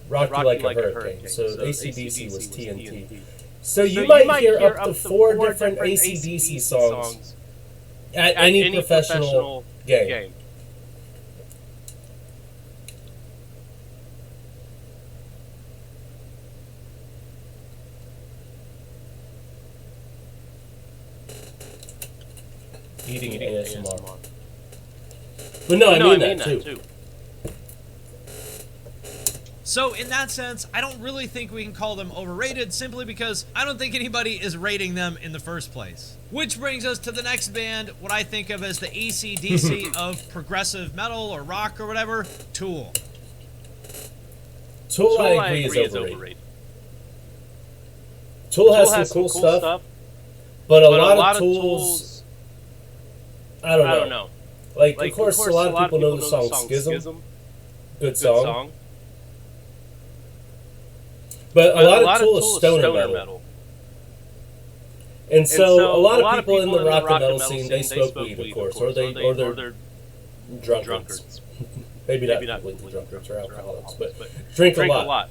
Rock You Like a Hurricane. So AC/DC was TNT. So you might hear up to 4 different AC/DC songs at any professional game. eating ASMR. But no, I mean that too. So in that sense, I don't really think we can call them overrated simply because I don't think anybody is rating them in the first place. Which brings us to the next band, what I think of as the AC/DC of progressive metal or rock or whatever, Tool. Tool, I agree, is overrated. Tool has some cool stuff, but a lot of Tools, I don't know. Like, of course, a lot of people know the song Schism. Good song. But a lot of Tool is stoner metal. And so a lot of people in the rock and metal scene, they smoke weed, of course, or they're drunkards. Maybe not completely drunkards or alcoholics, but drink a lot.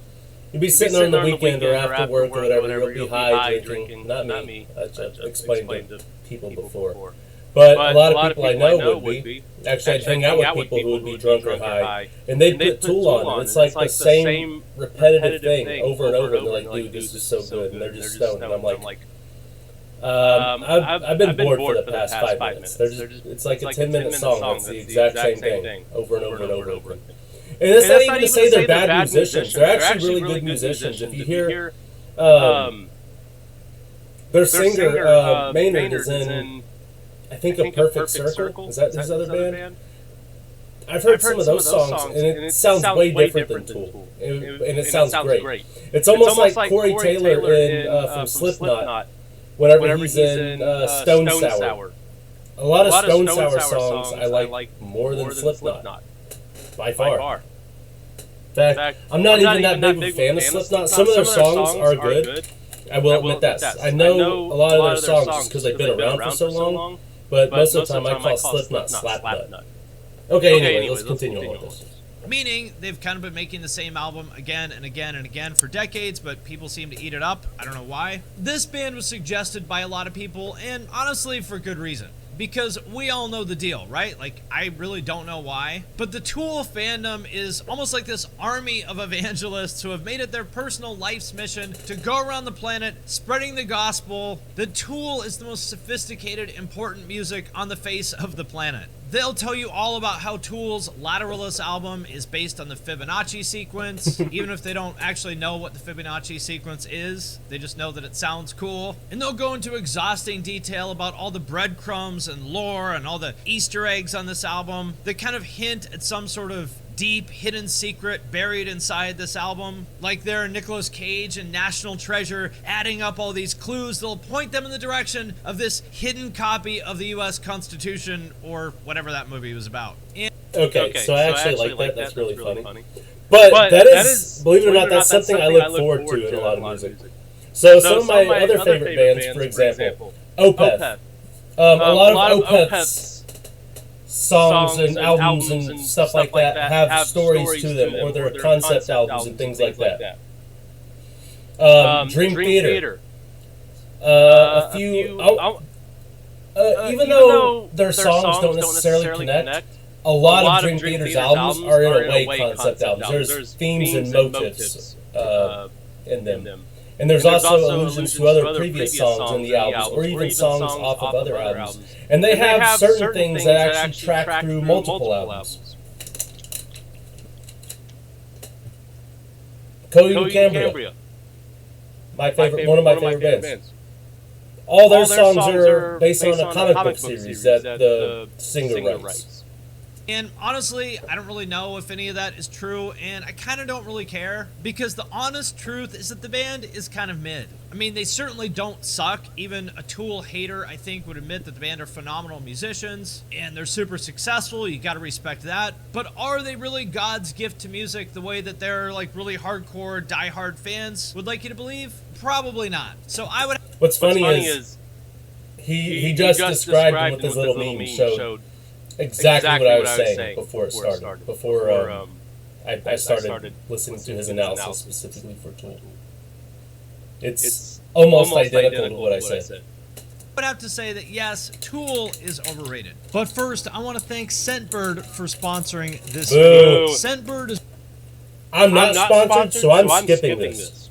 You'd be sitting on the weekend or after work or whatever, you'll be high drinking. Not me. I've explained to people before. But a lot of people I know would be. Actually, I'd hang out with people who would be drunk or high, and they'd put Tool on, and it's like the same repetitive thing over and over, and they're like, dude, this is so good, and they're just stoned, and I'm like, I've been bored for the past 5 minutes. It's like a 10-minute song that's the exact same thing over and over and over again. And that's not even to say they're bad musicians. They're actually really good musicians. If you hear their singer, Maynard, is in, I think, A Perfect Circle. Is that his other band? I've heard some of those songs, and it sounds way different than Tool. And it sounds great. It's almost like Corey Taylor from Slipknot, whenever he's in Stone Sour. A lot of Stone Sour songs I like more than Slipknot. By far. In fact, I'm not even that big of a fan of Slipknot. Some of their songs are good. I will admit that. I know a lot of their songs just because they've been around for so long, but most of the time I call Slipknot Slapnut. Okay, anyway, let's continue on with this. Meaning, they've kind of been making the same album again and again and again for decades, but people seem to eat it up. I don't know why. This band was suggested by a lot of people, and honestly, for good reason. Because we all know the deal, right? Like, I really don't know why. But the Tool fandom is almost like this army of evangelists who have made it their personal life's mission to go around the planet spreading the gospel. The Tool is the most sophisticated, important music on the face of the planet. They'll tell you all about how Tool's Lateralus album is based on the Fibonacci sequence, even if they don't actually know what the Fibonacci sequence is. They just know that it sounds cool. And they'll go into exhausting detail about all the breadcrumbs and lore and all the Easter eggs on this album that kind of hint at some sort of deep hidden secret buried inside this album. Like they're Nicolas Cage and National Treasure adding up all these clues that'll point them in the direction of this hidden copy of the US Constitution or whatever that movie was about. Okay, so I actually like that. That's really funny. But that is, believe it or not, that's something I look forward to in a lot of music. So some of my other favorite bands, for example, Opeth. A lot of Opeth's songs and albums and stuff like that have stories to them, or their concept albums and things like that. Dream Theater. A few, even though their songs don't necessarily connect, a lot of Dream Theater's albums are in a way concept albums. There's themes and motifs in them. And there's also allusions to other previous songs in the albums, or even songs off of other albums. And they have certain things that actually track through multiple albums. Cody and Cambria. One of my favorite bands. All their songs are based on a comic book series that the singer writes. And honestly, I don't really know if any of that is true, and I kind of don't really care, because the honest truth is that the band is kind of mid. I mean, they certainly don't suck. Even a Tool hater, I think, would admit that the band are phenomenal musicians, and they're super successful. You gotta respect that. But are they really God's gift to music the way that their, like, really hardcore, diehard fans would like you to believe? Probably not. So I would... What's funny is he just described him with his little meme, showed exactly what I was saying before it started. Before I started listening to his analysis specifically for Tool. It's almost identical to what I said. I would have to say that yes, Tool is overrated. But first, I want to thank Scentbird for sponsoring this video. Scentbird is... I'm not sponsored, so I'm skipping this.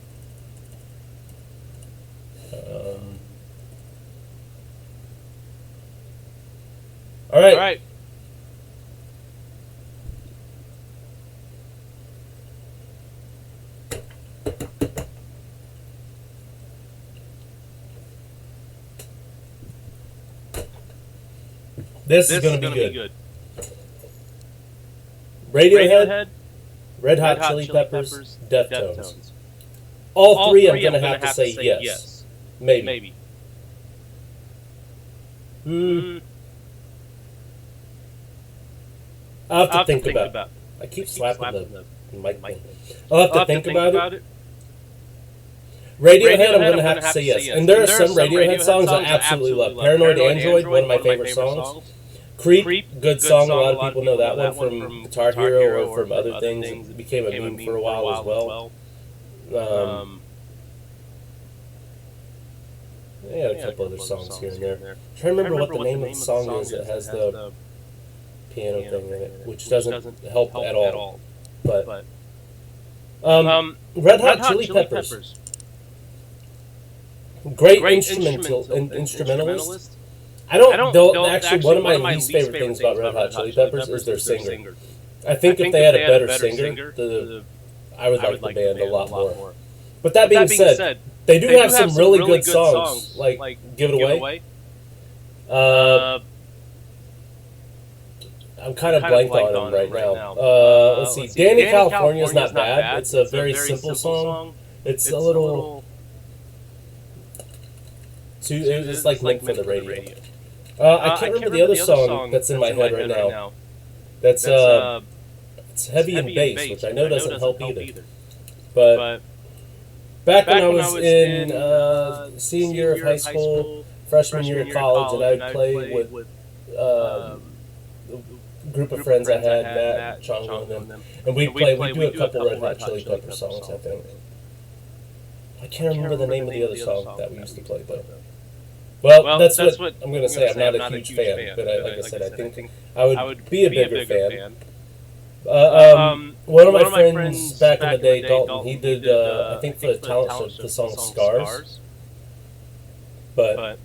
All right. All right. This is going to be good. Radiohead, Radiohead, Red Hot Chili Peppers, Deftones. All three I'm going to have to say yes. Maybe. I'll have to think about it. I keep slapping the mic thing. I'll have to think about it. Radiohead, I'm going to have to say yes. And there are some Radiohead songs I absolutely love. Paranoid Android, one of my favorite songs. Creep, good song. A lot of people know that one from Guitar Hero or from other things. It became a meme for a while as well. Yeah, a couple other songs here and there. I'm trying to remember what the name of the song is that has the piano thing in it, which doesn't help at all. But Red Hot Chili Peppers. Great instrumentalist. I don't know. Actually, one of my least favorite things about Red Hot Chili Peppers is their singer. I think if they had a better singer, I would like the band a lot more. But that being said, they do have some really good songs, like Give It Away. I'm kind of blanked on them right now. Let's see. Danny California is not bad. It's a very simple song. It's a little... It's like meant for the radio. I can't remember the other song that's in my head right now. That's it's heavy and bass, which I know doesn't help either. But back when I was in senior year of high school, freshman year of college, and I would play with a group of friends I had, Matt, Chongo, and them, and we'd do a couple Red Hot Chili Pepper songs, I think. I can't remember the name of the other song that we used to play, though. Well, that's what I'm going to say. I'm not a huge fan, but like I said, I think I would be a bigger fan. One of my friends back in the day, Dalton, he did, I think for the talent show, the song Scars. But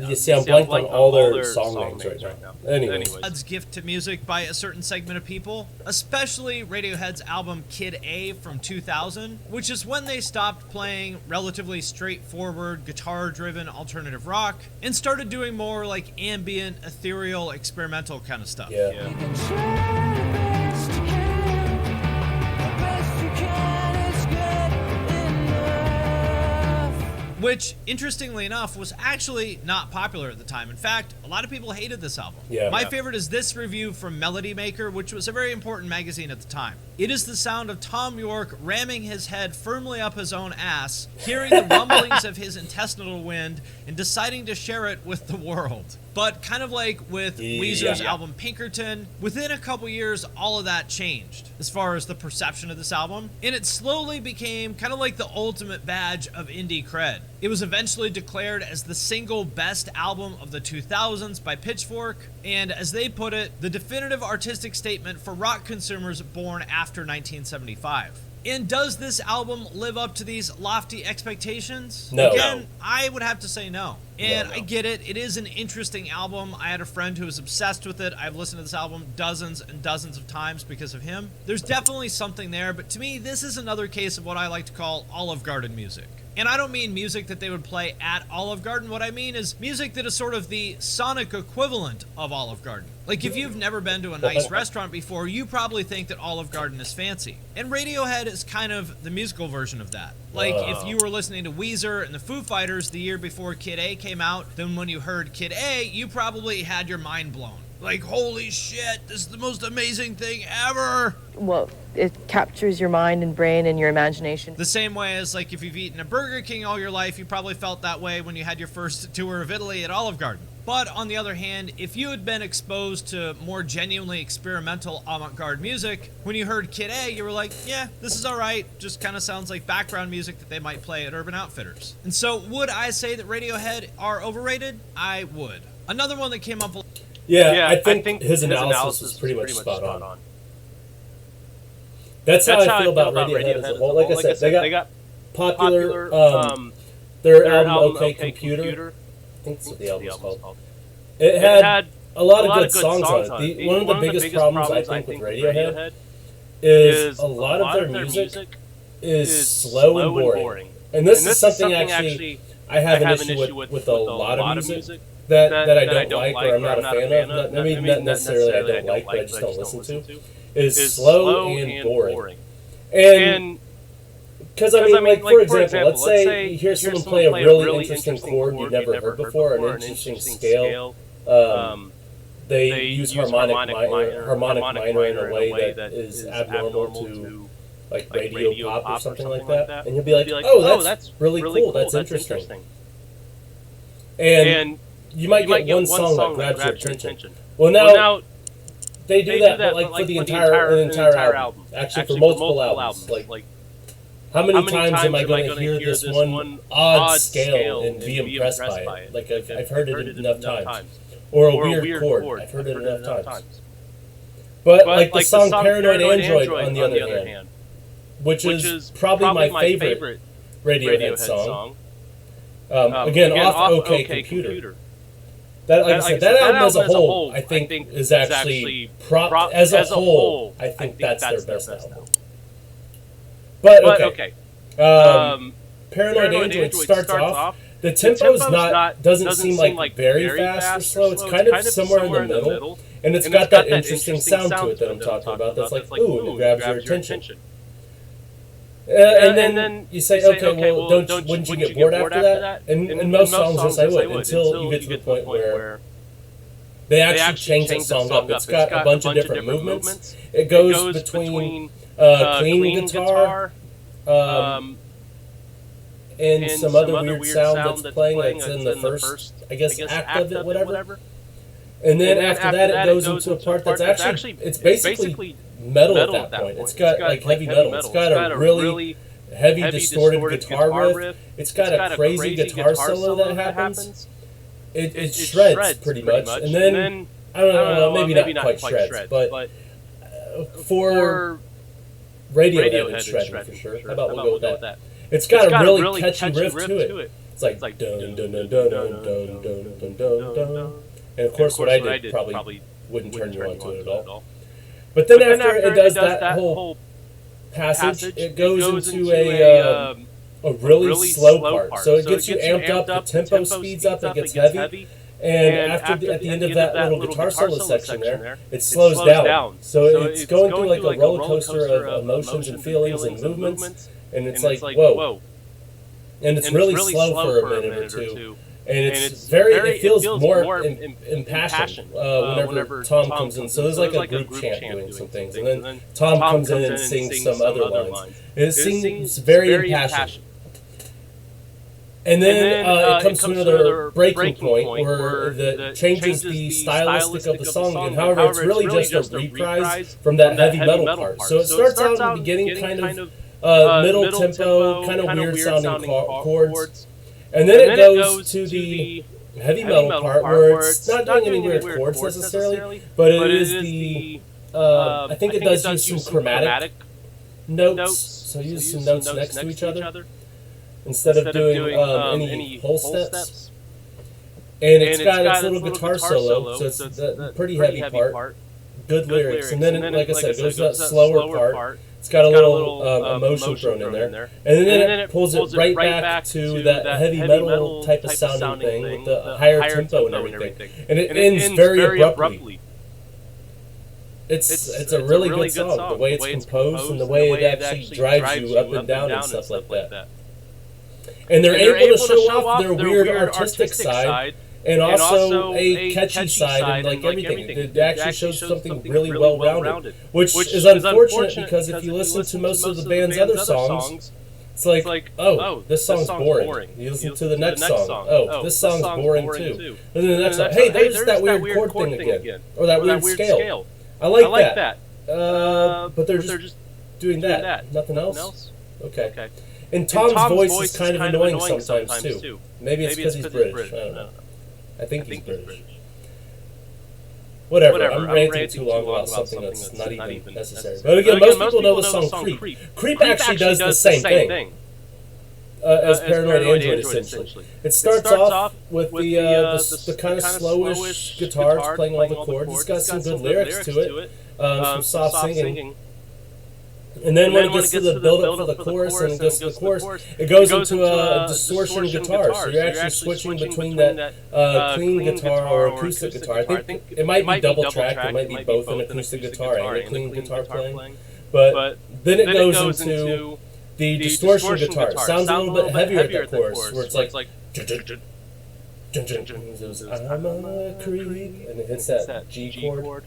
you see, I'm blanking on all their song names right now. Anyways. Radiohead's gift to music by a certain segment of people, especially Radiohead's album Kid A from 2000, which is when they stopped playing relatively straightforward, guitar-driven alternative rock and started doing more like ambient, ethereal, experimental kind of stuff. Yeah. Which, interestingly enough, was actually not popular at the time. In fact, a lot of people hated this album. My favorite is this review from Melody Maker, which was a very important magazine at the time. It is the sound of Tom York ramming his head firmly up his own ass, hearing the rumblings of his intestinal wind, and deciding to share it with the world. But kind of like with Weezer's album Pinkerton, within a couple years, all of that changed as far as the perception of this album. And it slowly became kind of like the ultimate badge of indie cred. It was eventually declared as the single best album of the 2000s by Pitchfork, and as they put it, the definitive artistic statement for rock consumers born after 1975. And does this album live up to these lofty expectations? No. Again, I would have to say no. And I get it. It is an interesting album. I had a friend who was obsessed with it. I've listened to this album dozens and dozens of times because of him. There's definitely something there, but to me, this is another case of what I like to call Olive Garden music. And I don't mean music that they would play at Olive Garden. What I mean is music that is sort of the sonic equivalent of Olive Garden. Like, if you've never been to a nice restaurant before, you probably think that Olive Garden is fancy. And Radiohead is kind of the musical version of that. Like, if you were listening to Weezer and the Foo Fighters the year before Kid A came out, then when you heard Kid A, you probably had your mind blown. Like, holy shit, this is the most amazing thing ever! Well, it captures your mind and brain and your imagination. The same way as, like, if you've eaten a Burger King all your life, you probably felt that way when you had your first tour of Italy at Olive Garden. But on the other hand, if you had been exposed to more genuinely experimental avant-garde music, when you heard Kid A, you were like, yeah, this is alright, just kind of sounds like background music that they might play at Urban Outfitters. And so, would I say that Radiohead are overrated? I would. Another one that came up... Yeah, I think his analysis is pretty much spot on. That's how I feel about Radiohead as a whole. Like I said, they got popular. Their album OK Computer. think that's what the album's called. It had a lot of good songs on it. One of the biggest problems I think with Radiohead is a lot of their music is slow and boring. And this is something actually I have an issue with a lot of music that I don't like or I'm not a fan of. I mean, not necessarily I don't like, but I just don't listen to. Is slow and boring. And because I mean, like for example, let's say you hear someone play a really interesting chord you've never heard before, an interesting scale. They use harmonic minor in a way that is abnormal to like radio pop or something like that, and you'll be like, oh, that's really cool, that's interesting. And you might get one song that grabs your attention. Well, now they do that, but like for the entire album. Actually, for multiple albums. Like, how many times am I going to hear this one odd scale and be impressed by it? Like, I've heard it enough times. Or a weird chord. I've heard it enough times. But like the song Paranoid Android, on the other hand, which is probably my favorite Radiohead song. Again, off OK Computer. That, like I said, that album as a whole, I think is actually as a whole, I think that's their best album. But okay, Paranoid Android starts off. The tempo's doesn't seem like very fast or slow. It's kind of somewhere in the middle, and it's got that interesting sound to it that I'm talking about. That's like, ooh, and it grabs your attention. And then you say, okay, well, wouldn't you get bored after that? And most songs, yes, I would, until you get to the point where they actually change the song up. It's got a bunch of different movements. It goes between clean guitar and some other weird sound that's playing that's in the first, I guess, act of it, whatever. And then after that, it goes into a part that's actually, it's basically metal at that point. It's got like heavy metal. It's got a really heavy distorted guitar riff. It's got a crazy guitar solo that happens. It shreds pretty much. And then, I don't know, maybe not quite shreds, but for Radiohead, it's shredding for sure. How about we'll go with that? It's got a really catchy riff to it. It's like dun dun dun dun dun dun dun dun dun dun. And of course, what I did probably wouldn't turn you on to it at all. But then after it does that whole passage, it goes into a really slow part. So it gets you amped up, the tempo speeds up, it gets heavy. And at the end of that little guitar solo section there, it slows down. So it's going through like a roller coaster of emotions and feelings and movements. And it's like, whoa. And it's really slow for a minute or two. And it feels more impassioned whenever Tom comes in. So there's like a group chant doing some things. And then Tom comes in and sings some other lines. And it seems very impassioned. And then it comes to another breaking point where it changes the stylistic of the song again. However, it's really just a reprise from that heavy metal part. So it starts out in the beginning kind of middle tempo, kind of weird sounding chords. And then it goes to the heavy metal part where it's not doing any weird chords necessarily, but it is the, I think it does use some chromatic notes, so use some notes next to each other instead of doing any whole steps. And it's got its little guitar solo, so it's a pretty heavy part, good lyrics. And then, like I said, it goes to that slower part. It's got a little emotion thrown in there. And then it pulls it right back to that heavy metal type of sounding thing with the higher tempo and everything. And it ends very abruptly. It's a really good song, the way it's composed and the way it actually drives you up and down and stuff like that. And they're able to show off their weird artistic side and also a catchy side and like everything. It actually shows something really well-rounded, which is unfortunate because if you listen to most of the band's other songs, it's like, oh, this song's boring. You listen to the next song, oh, this song's boring too. And then the next song, hey, there's that weird chord thing again, or that weird scale. I like that. But they're just doing that. Nothing else? Okay. And Tom's voice is kind of annoying sometimes too. Maybe it's because he's British. I don't know. I think he's British. Whatever, I'm ranting too long about something that's not even necessary. But again, most people know the song Creep. Creep actually does the same thing. as Paranoid Android, essentially. It starts off with the kind of slowish guitars playing all the chords. It's got some good lyrics to it, some soft singing. And then when it gets to the build-up for the chorus and it gets to the chorus, it goes into a distortion guitar. So you're actually switching between that clean guitar or acoustic guitar. I think it might be double-tracked. It might be both an acoustic guitar and a clean guitar playing. But then it goes into the distortion guitar. It sounds a little bit heavier at that chorus, where it's like, I'm on a creek, and it hits that G chord.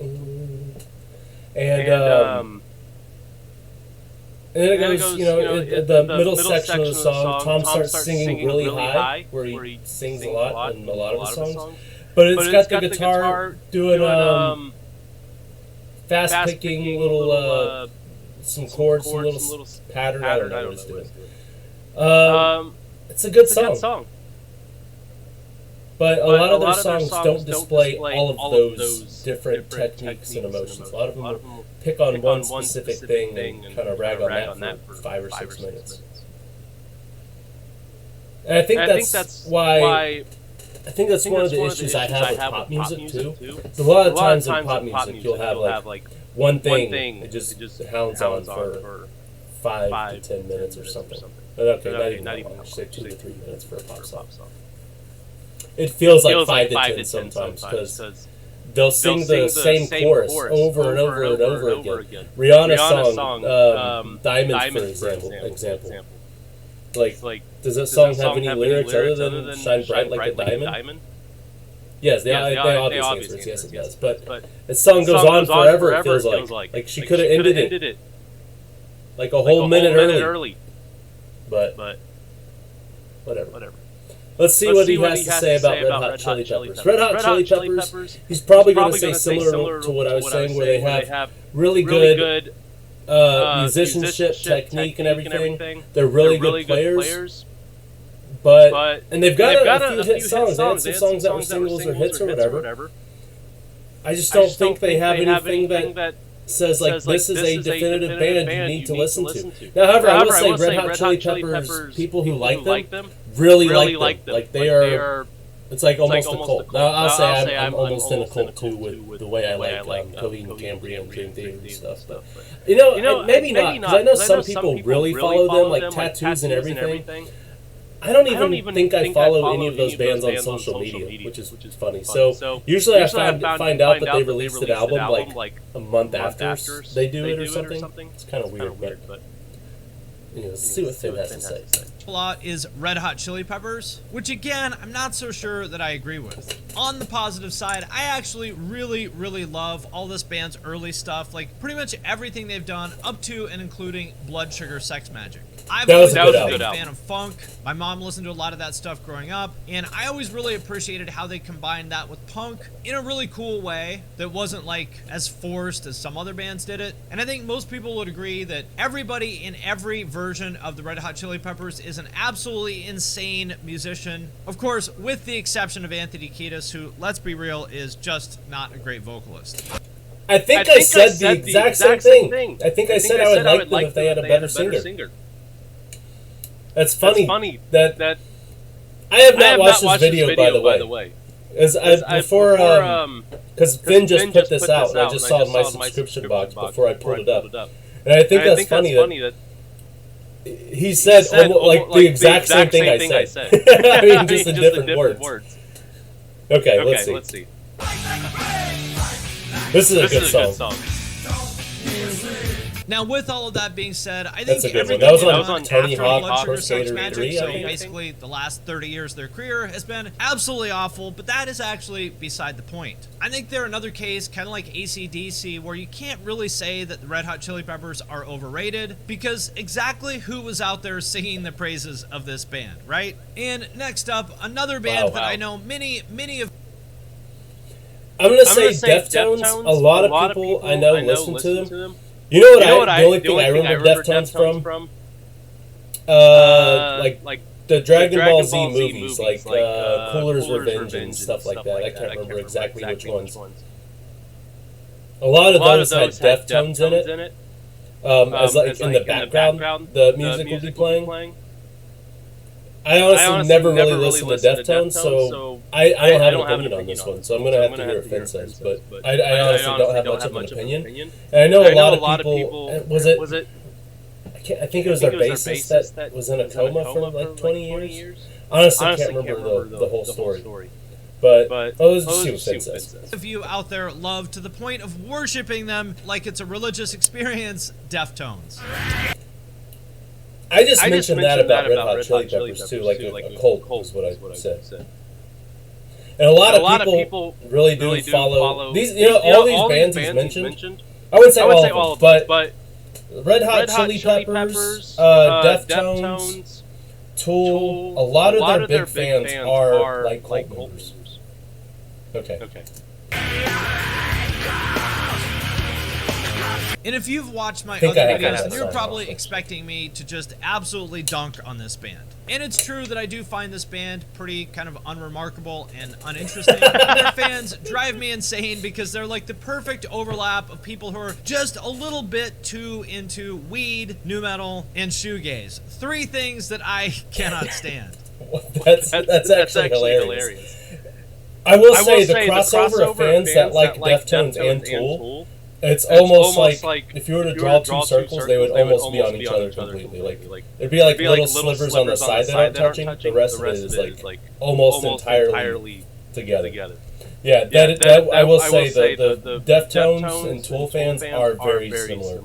And then it goes, the middle section of the song, Tom starts singing really high, where he sings a lot in a lot of the songs. But it's got the guitar doing fast-picking little, some chords, some little pattern. I don't know what it's doing. It's a good song. But a lot of their songs don't display all of those different techniques and emotions. A lot of them will pick on one specific thing and kind of rag on that for 5 or 6 minutes. And I think that's why. I think that's one of the issues I have with pop music too. So a lot of times in pop music, you'll have like one thing it just hounds on for 5 to 10 minutes or something. But okay, not even that long. Say 2 to 3 minutes for a pop song. It feels like 5 to 10 sometimes because they'll sing the same chorus over and over and over again. Rihanna's song, Diamonds, for example. Like, does that song have any lyrics other than Shine Bright Like a Diamond? Yes, the obvious answer is yes, it does. But the song goes on forever, it feels like. Like, she could have ended it like a whole minute early. But whatever. Let's see what he has to say about Red Hot Chili Peppers. Red Hot Chili Peppers, he's probably going to say similar to what I was saying, where they have really good musicianship, technique, and everything. They're really good players. And they've got a few hit songs. They had some songs that were singles or hits or whatever. I just don't think they have anything that says, like, this is a definitive band you need to listen to. Now, however, I will say Red Hot Chili Peppers, people who like them, really like them. Like, they are, it's like almost a cult. Now, I'll say I'm almost in a cult, too, with the way I like Coheed and Cambria and Dream Theater and stuff. But, maybe not, because I know some people really follow them, like tattoos and everything. I don't even think I follow any of those bands on social media, which is funny. So usually I find out that they released an album like a month after they do it or something. It's kind of weird, but let's see what Finn has to say. A lot is Red Hot Chili Peppers, which again, I'm not so sure that I agree with. On the positive side, I actually really love all this band's early stuff, like pretty much everything they've done up to and including Blood Sugar Sex Magic. I've always been a big fan of funk. My mom listened to a lot of that stuff growing up, and I always really appreciated how they combined that with punk in a really cool way that wasn't like as forced as some other bands did it. And I think most people would agree that everybody in every version of the Red Hot Chili Peppers is an absolutely insane musician. Of course, with the exception of Anthony Kiedis, who, let's be real, is just not a great vocalist. I think I said the exact same thing. I think I said I would like them if they had a better singer. That's funny that I have not watched this video, by the way. Because Finn just put this out, and I just saw it in my subscription box before I pulled it up. And I think that's funny that he said almost, the exact same thing I said. I mean, just in different words. Okay, let's see. This is a good song. Now, with all of that being said, I think everything that was on Tony Hawk Hawk Sugar Sex 3, Magic, so basically the last 30 years of their career has been absolutely awful, but that is actually beside the point. I think they're another case, kind of like AC/DC, where you can't really say that the Red Hot Chili Peppers are overrated, because exactly who was out there singing the praises of this band, right? And next up, another band that I know many of... I'm going to say Deftones. A lot of people I know listen to them. You know what? The only thing I remember Deftones from, like the Dragon Ball Z movies, like Cooler's Revenge and stuff like that. I can't remember exactly which ones. A lot of those had Deftones in it. As like in the background, the music would be playing. I honestly never really listened to Deftones, so I don't have an opinion on this one. So I'm going to have to hear what Finn says. But I honestly don't have much of an opinion. And I know a lot of people. Was it? I think it was their bassist that was in a coma for like 20 years. Honestly, I can't remember the whole story. But let's just see what Finn says. If you out there love to the point of worshiping them like it's a religious experience, Deftones. I just mentioned that about Red Hot Chili Peppers too, like a cult is what I said. And a lot of people really do follow these. All these bands he's mentioned. I wouldn't say all of them, but Red Hot Chili Peppers, Deftones, Tool. A lot of their big fans are like cult members. Okay. And if you've watched my other videos, then you're probably expecting me to just absolutely dunk on this band. And it's true that I do find this band pretty kind of unremarkable and uninteresting. Their fans drive me insane because they're like the perfect overlap of people who are just a little bit too into weed, nu metal, and shoegaze. 3 things that I cannot stand. That's actually hilarious. I will say the crossover of fans that like Deftones and Tool, it's almost like if you were to draw 2 circles, they would almost be on each other completely. Like there'd be like little slivers on the side that aren't touching. The rest of it is like almost entirely together. Yeah, that I will say the Deftones and Tool fans are very similar.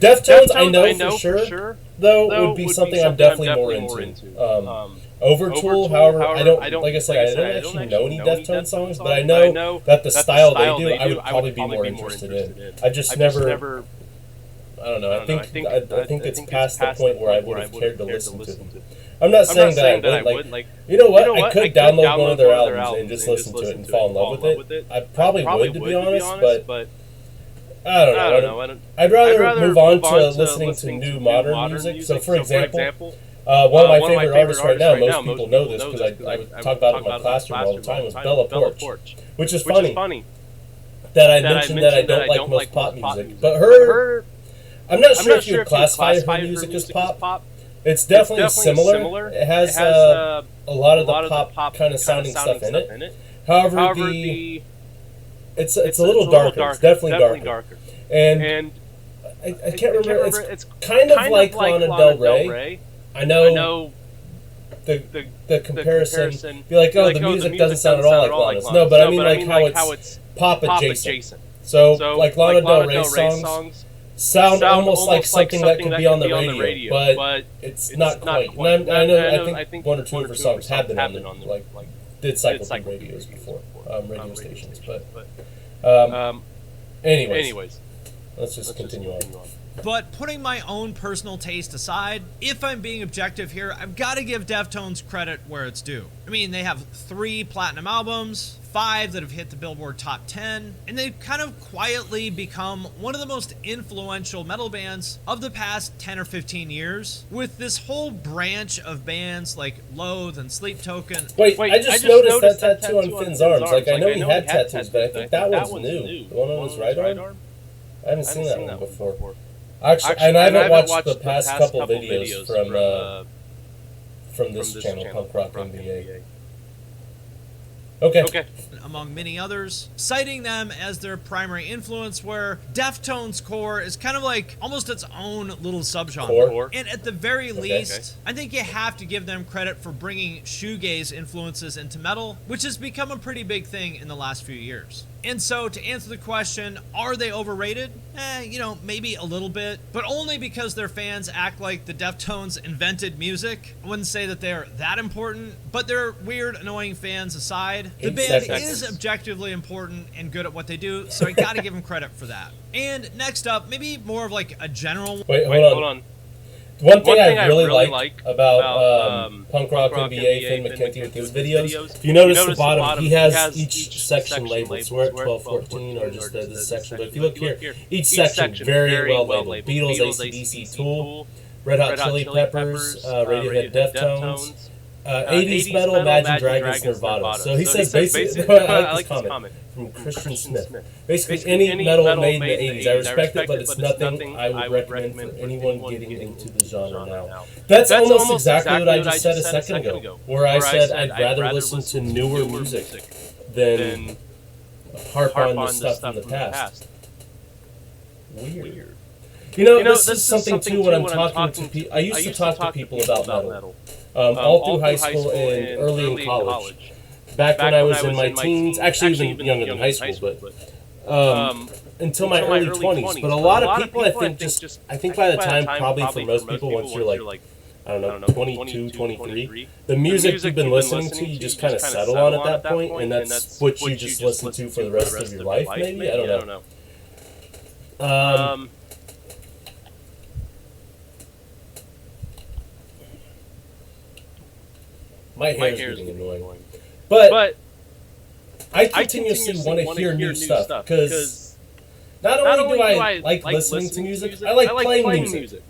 Deftones, I know for sure, though, would be something I'm definitely more into. Over Tool, however, I don't like I said, I don't actually know any Deftones songs, but I know that the style they do, I would probably be more interested in. I just never. I don't know. I think it's past the point where I would have cared to listen to them. I'm not saying that I would. Like, you know what? I could download one of their albums and just listen to it and fall in love with it. I probably would, to be honest, but I don't know. I'd rather move on to listening to new modern music. So, for example, one of my favorite artists right now, most people know this because I talk about it in my classroom all the time, is Bella Porch, which is funny that I mentioned that I don't like most pop music. But her, I'm not sure if you would classify her music as pop. It's definitely similar. It has a lot of the pop kind of sounding stuff in it. However, it's a little darker. It's definitely darker. And I can't remember. It's kind of like Lana Del Rey. I know the comparison. Be like, oh, the music doesn't sound at all like Lana's. No, but I mean like how it's pop adjacent. So like Lana Del Rey songs sound almost like something that could be on the radio, but it's not quite. And I think 1 or 2 of her songs have been on the like did cycle through radios before, radio stations. But anyways, let's just continue on. But putting my own personal taste aside, if I'm being objective here, I've got to give Deftones credit where it's due. I mean, they have 3 platinum albums, 5 that have hit the Billboard Top 10, and they've kind of quietly become one of the most influential metal bands of the past 10 or 15 years, with this whole branch of bands like Loathe and Sleep Token. Wait, I just noticed that tattoo on Finn's arms. Like, I know he had tattoos, but I think that one's new. The one on his right arm? I haven't seen that one before. Actually, and I haven't watched the past couple videos from this channel, Punk Rock MBA. Okay. Among many others, citing them as their primary influence, where Deftones core is kind of like almost its own little subgenre. And at the very least, I think you have to give them credit for bringing shoegaze influences into metal, which has become a pretty big thing in the last few years. And so, to answer the question, are they overrated? Maybe a little bit, but only because their fans act like the Deftones invented music. I wouldn't say that they're that important, but their weird, annoying fans aside, the band is objectively important and good at what they do, so I gotta give them credit for that. And next up, maybe more of like a general... Wait, hold on. One thing I really like about Punk Rock MBA, Finn McKenty with his videos, if you notice the bottom, he has each section labeled. So we're at 1214 or just this section. But if you look here, each section very well labeled. Beatles, AC/DC, Tool, Red Hot Chili Peppers, Radiohead, Deftones, 80s metal, Imagine Dragons, Nirvana. So he says basically, I like this comment from Christian Smith. Basically, any metal made in the 80s, I respect it, but it's nothing I would recommend for anyone getting into the genre now. That's almost exactly what I just said a second ago, where I said I'd rather listen to newer music than harp on the stuff from the past. Weird. You know, this is something too when I'm talking to people. I used to talk to people about metal. All through high school and early in college. Back when I was in my teens, actually even younger than high school, but until my early 20s. But a lot of people, I think by the time, probably for most people, once you're like, I don't know, 22, 23, the music you've been listening to, you just kind of settle on at that point, and that's what you just listen to for the rest of your life, maybe? I don't know. My hair's getting annoying. But I continuously want to hear new stuff, because not only do I like listening to music, I like playing music.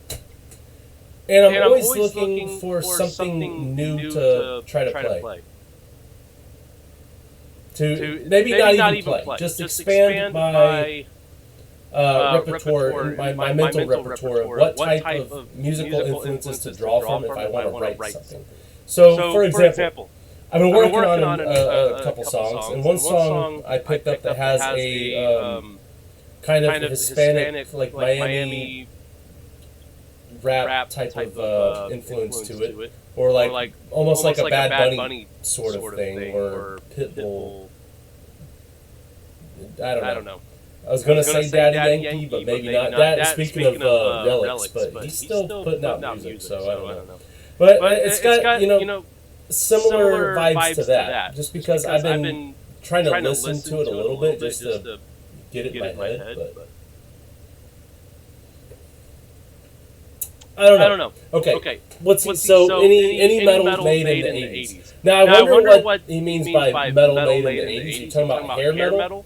And I'm always looking for something new to try to play. To maybe not even play, just expand my repertoire, my mental repertoire of what type of musical influences to draw from if I want to write something. So, for example, I've been working on a couple songs, and one song I picked up that has a kind of Hispanic, like Miami rap type of influence to it, or like almost like a Bad Bunny sort of thing, or Pitbull. I don't know. I was going to say Daddy Yankee, but maybe not. Speaking of relics, but he's still putting out music, so I don't know. But it's got, similar vibes to that. Just because I've been trying to listen to it a little bit just to get it in my head. But I don't know. Okay. So any metal made in the 80s. Now I wonder what he means by metal made in the 80s. You're talking about hair metal?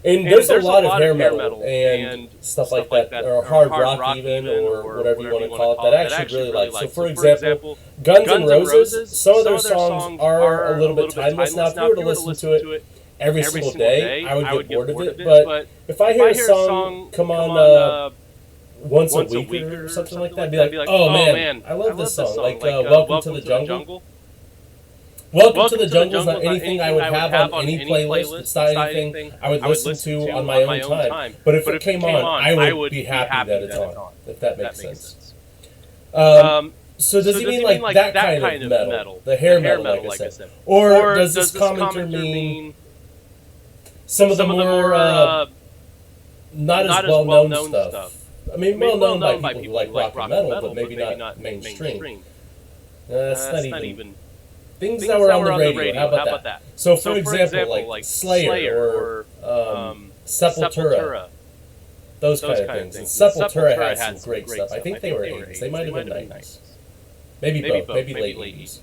And there's a lot of hair metal and stuff like that, or hard rock even, or whatever you want to call it, that I actually really like. So, for example, Guns N' Roses, some of their songs are a little bit timeless. Now, if you were to listen to it every single day, I would get bored of it. But if I hear a song come on once a week or something like that, I'd be like, oh man, I love this song. Like Welcome to the Jungle. Welcome to the Jungle is not anything I would have on any playlist. It's not anything I would listen to on my own time. But if it came on, I would be happy that it's on, if that makes sense. So does he mean like that kind of metal? The hair metal, like I said? Or does this commenter mean some of the more not as well-known stuff? I mean, well-known by people who like rock and metal, but maybe not mainstream. That's not even... Things that were on the radio, how about that? So, for example, like Slayer or Sepultura, those kind of things. And Sepultura had some great stuff. I think they were 80s. They might have been 90s. Maybe both. Maybe late 80s.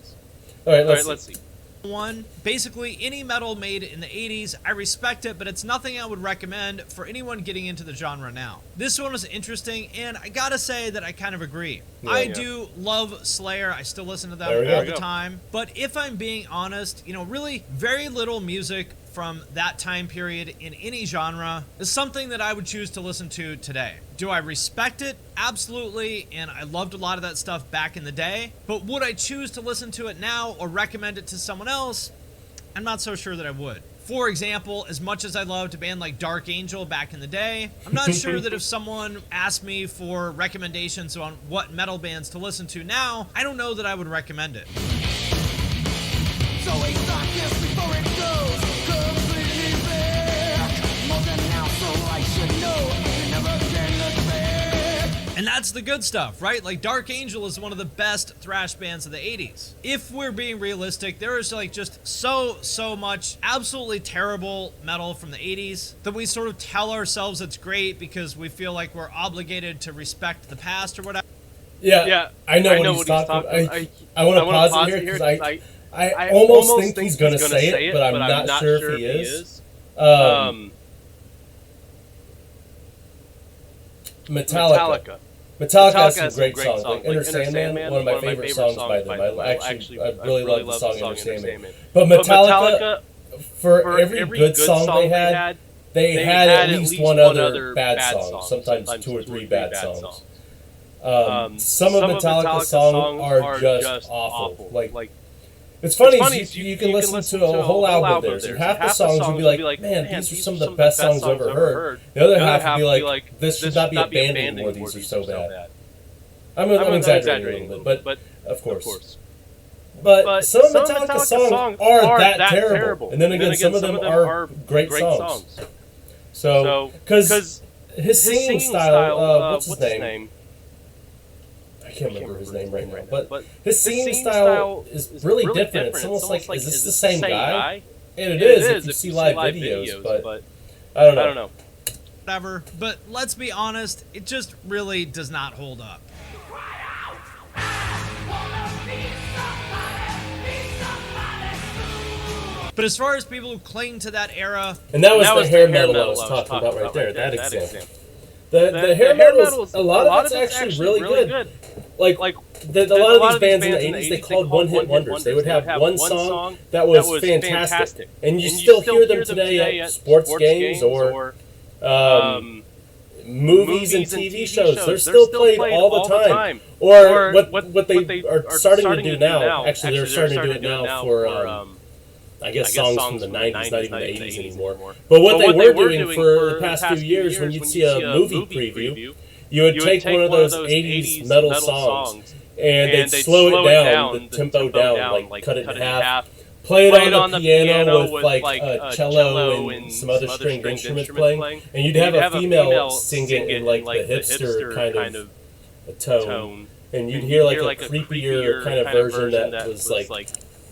All right, let's see. One, basically any metal made in the 80s, I respect it, but it's nothing I would recommend for anyone getting into the genre now. This one was interesting, and I gotta say that I kind of agree. I do love Slayer. I still listen to them all the time. But if I'm being honest, really very little music from that time period in any genre is something that I would choose to listen to today. Do I respect it? Absolutely, and I loved a lot of that stuff back in the day. But would I choose to listen to it now or recommend it to someone else? I'm not so sure that I would. For example, as much as I loved a band like Dark Angel back in the day, I'm not sure that if someone asked me for recommendations on what metal bands to listen to now, I don't know that I would recommend it. So we start this before it goes completely back. More than now, so I should know. You never can look back. And that's the good stuff, right? Like Dark Angel is one of the best thrash bands of the 80s. If we're being realistic, there is just so much absolutely terrible metal from the 80s that we sort of tell ourselves it's great because we feel like we're obligated to respect the past or whatever. Yeah, I know what he's talking about. I want to pause it here because I almost think he's going to say it, but I'm not sure if he is. Metallica. Metallica has some great songs. Like Enter Sandman, one of my favorite songs by them. I really love the song Enter Sandman. But Metallica, for every good song they had at least one other bad song, sometimes 2 or 3 bad songs. Some of Metallica's songs are just awful. Like it's funny, you can listen to a whole album of theirs, and half the songs will be like, man, these are some of the best songs I've ever heard. The other half will be like, this should not be abandoned anymore, these are so bad. I'm exaggerating a little bit, but of course. But some of Metallica's songs are that terrible. And then again, some of them are great songs. So, because his singing style, what's his name? I can't remember his name right now, but his singing style is really different. It's almost like, is this the same guy? And it is if you see live videos, but I don't know. Whatever, but let's be honest, it just really does not hold up. But as far as people who cling to that era... And that was the hair metal I was talking about right there, that example. The hair metal, a lot of it's actually really good. Like a lot of these bands in the 80s, they called one-hit wonders. They would have one song that was fantastic. And you still hear them today at sports games or movies and TV shows. They're still played all the time. Or what they are starting to do now, actually they're starting to do it now for... I guess songs from the 90s, not even the 80s anymore. But what they were doing for the past few years, when you'd see a movie preview, you would take one of those 80s metal songs, and they'd slow it down, the tempo down, like cut it in half, play it on the piano with like a cello and some other stringed instruments playing, and you'd have a female singing in like the hipster kind of a tone, and you'd hear like a creepier kind of version that was like...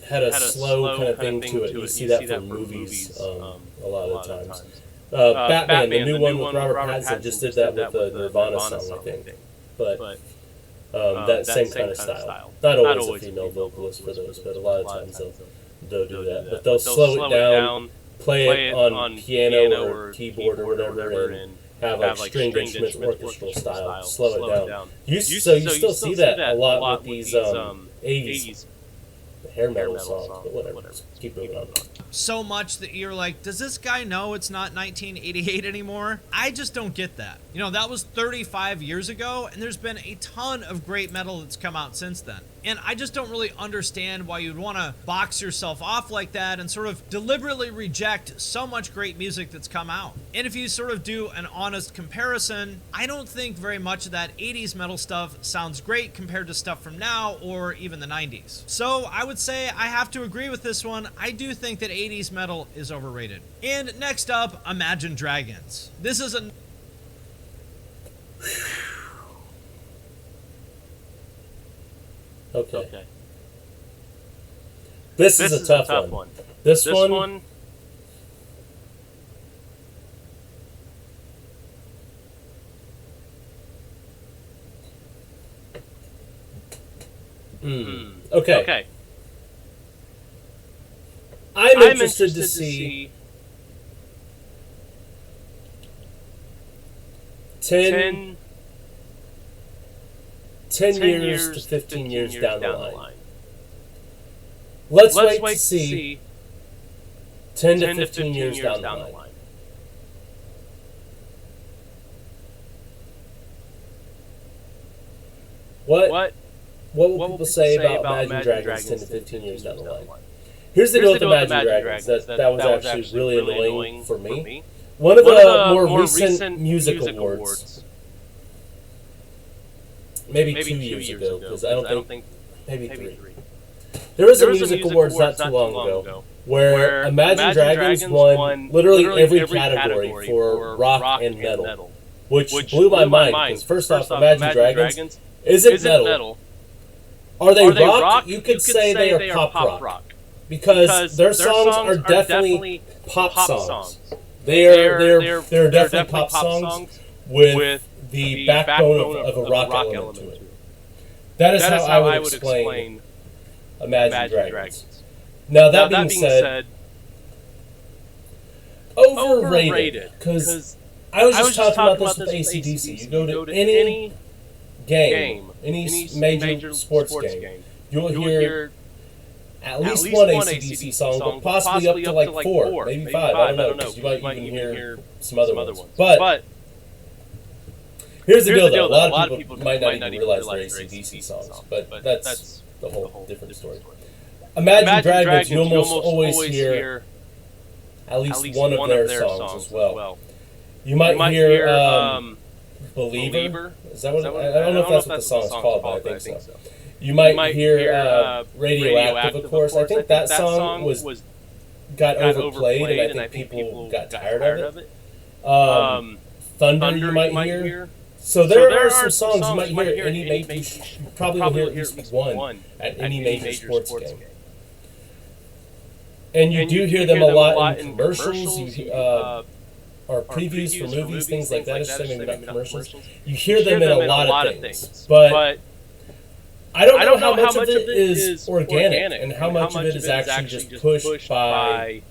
had a slow kind of thing to it. You see that from movies a lot of times. Batman, the new one with Robert Pattinson, just did that with the Nirvana song, I think. But that same kind of style. Not always a female vocalist for those, but a lot of times they'll do that. But they'll slow it down, play it on piano or keyboard or whatever, and have like stringed instruments, orchestral style, slow it down. So you still see that a lot with these 80s hair metal songs, but whatever. Just keep moving on. So much that you're like, does this guy know it's not 1988 anymore? I just don't get that. You know, that was 35 years ago, and there's been a ton of great metal that's come out since then. And I just don't really understand why you'd want to box yourself off like that and sort of deliberately reject so much great music that's come out. And if you sort of do an honest comparison, I don't think very much of that 80s metal stuff sounds great compared to stuff from now or even the 90s. So I would say I have to agree with this one. I do think that 80s metal is overrated. And next up, Imagine Dragons. This is a... Okay. This is a tough one. This one... Okay. I'm interested to see 10 years to 15 years down the line. Let's wait to see 10 to 15 years down the line. What will people say about Imagine Dragons 10 to 15 years down the line? Here's the deal with Imagine Dragons. That was actually really annoying for me. One of the more recent music awards, maybe 2 years ago, because I don't think, maybe 3. There was a music awards not too long ago where Imagine Dragons won literally every category for rock and metal, which blew my mind, because first off, Imagine Dragons isn't metal. Are they rock? You could say they are pop rock. Because their songs are definitely pop songs. They're definitely pop songs with the backbone of a rock element to it. That is how I would explain Imagine Dragons. Now that being said, overrated. Because I was just talking about this with AC/DC. You go to any game, any major sports game, you'll hear at least one AC/DC song, but possibly up to like 4, maybe 5. I don't know, because you might even hear some other ones. But here's the deal, though. A lot of people might not even realize they're AC/DC songs, but that's the whole different story. Imagine Dragons, you almost always hear at least one of their songs as well. You might hear Believer. Is that what? I don't know if that's what the song's called, but I think so. You might hear Radioactive, of course. I think that song got overplayed, and I think people got tired of it. Thunder, you might hear. So there are some songs you might hear at you probably will hear at least one at any major sports game. And you do hear them a lot in commercials, or previews for movies, things like that. I should say, maybe not commercials. You hear them in a lot of things, but I don't know how much of it is organic and how much of it is actually just pushed by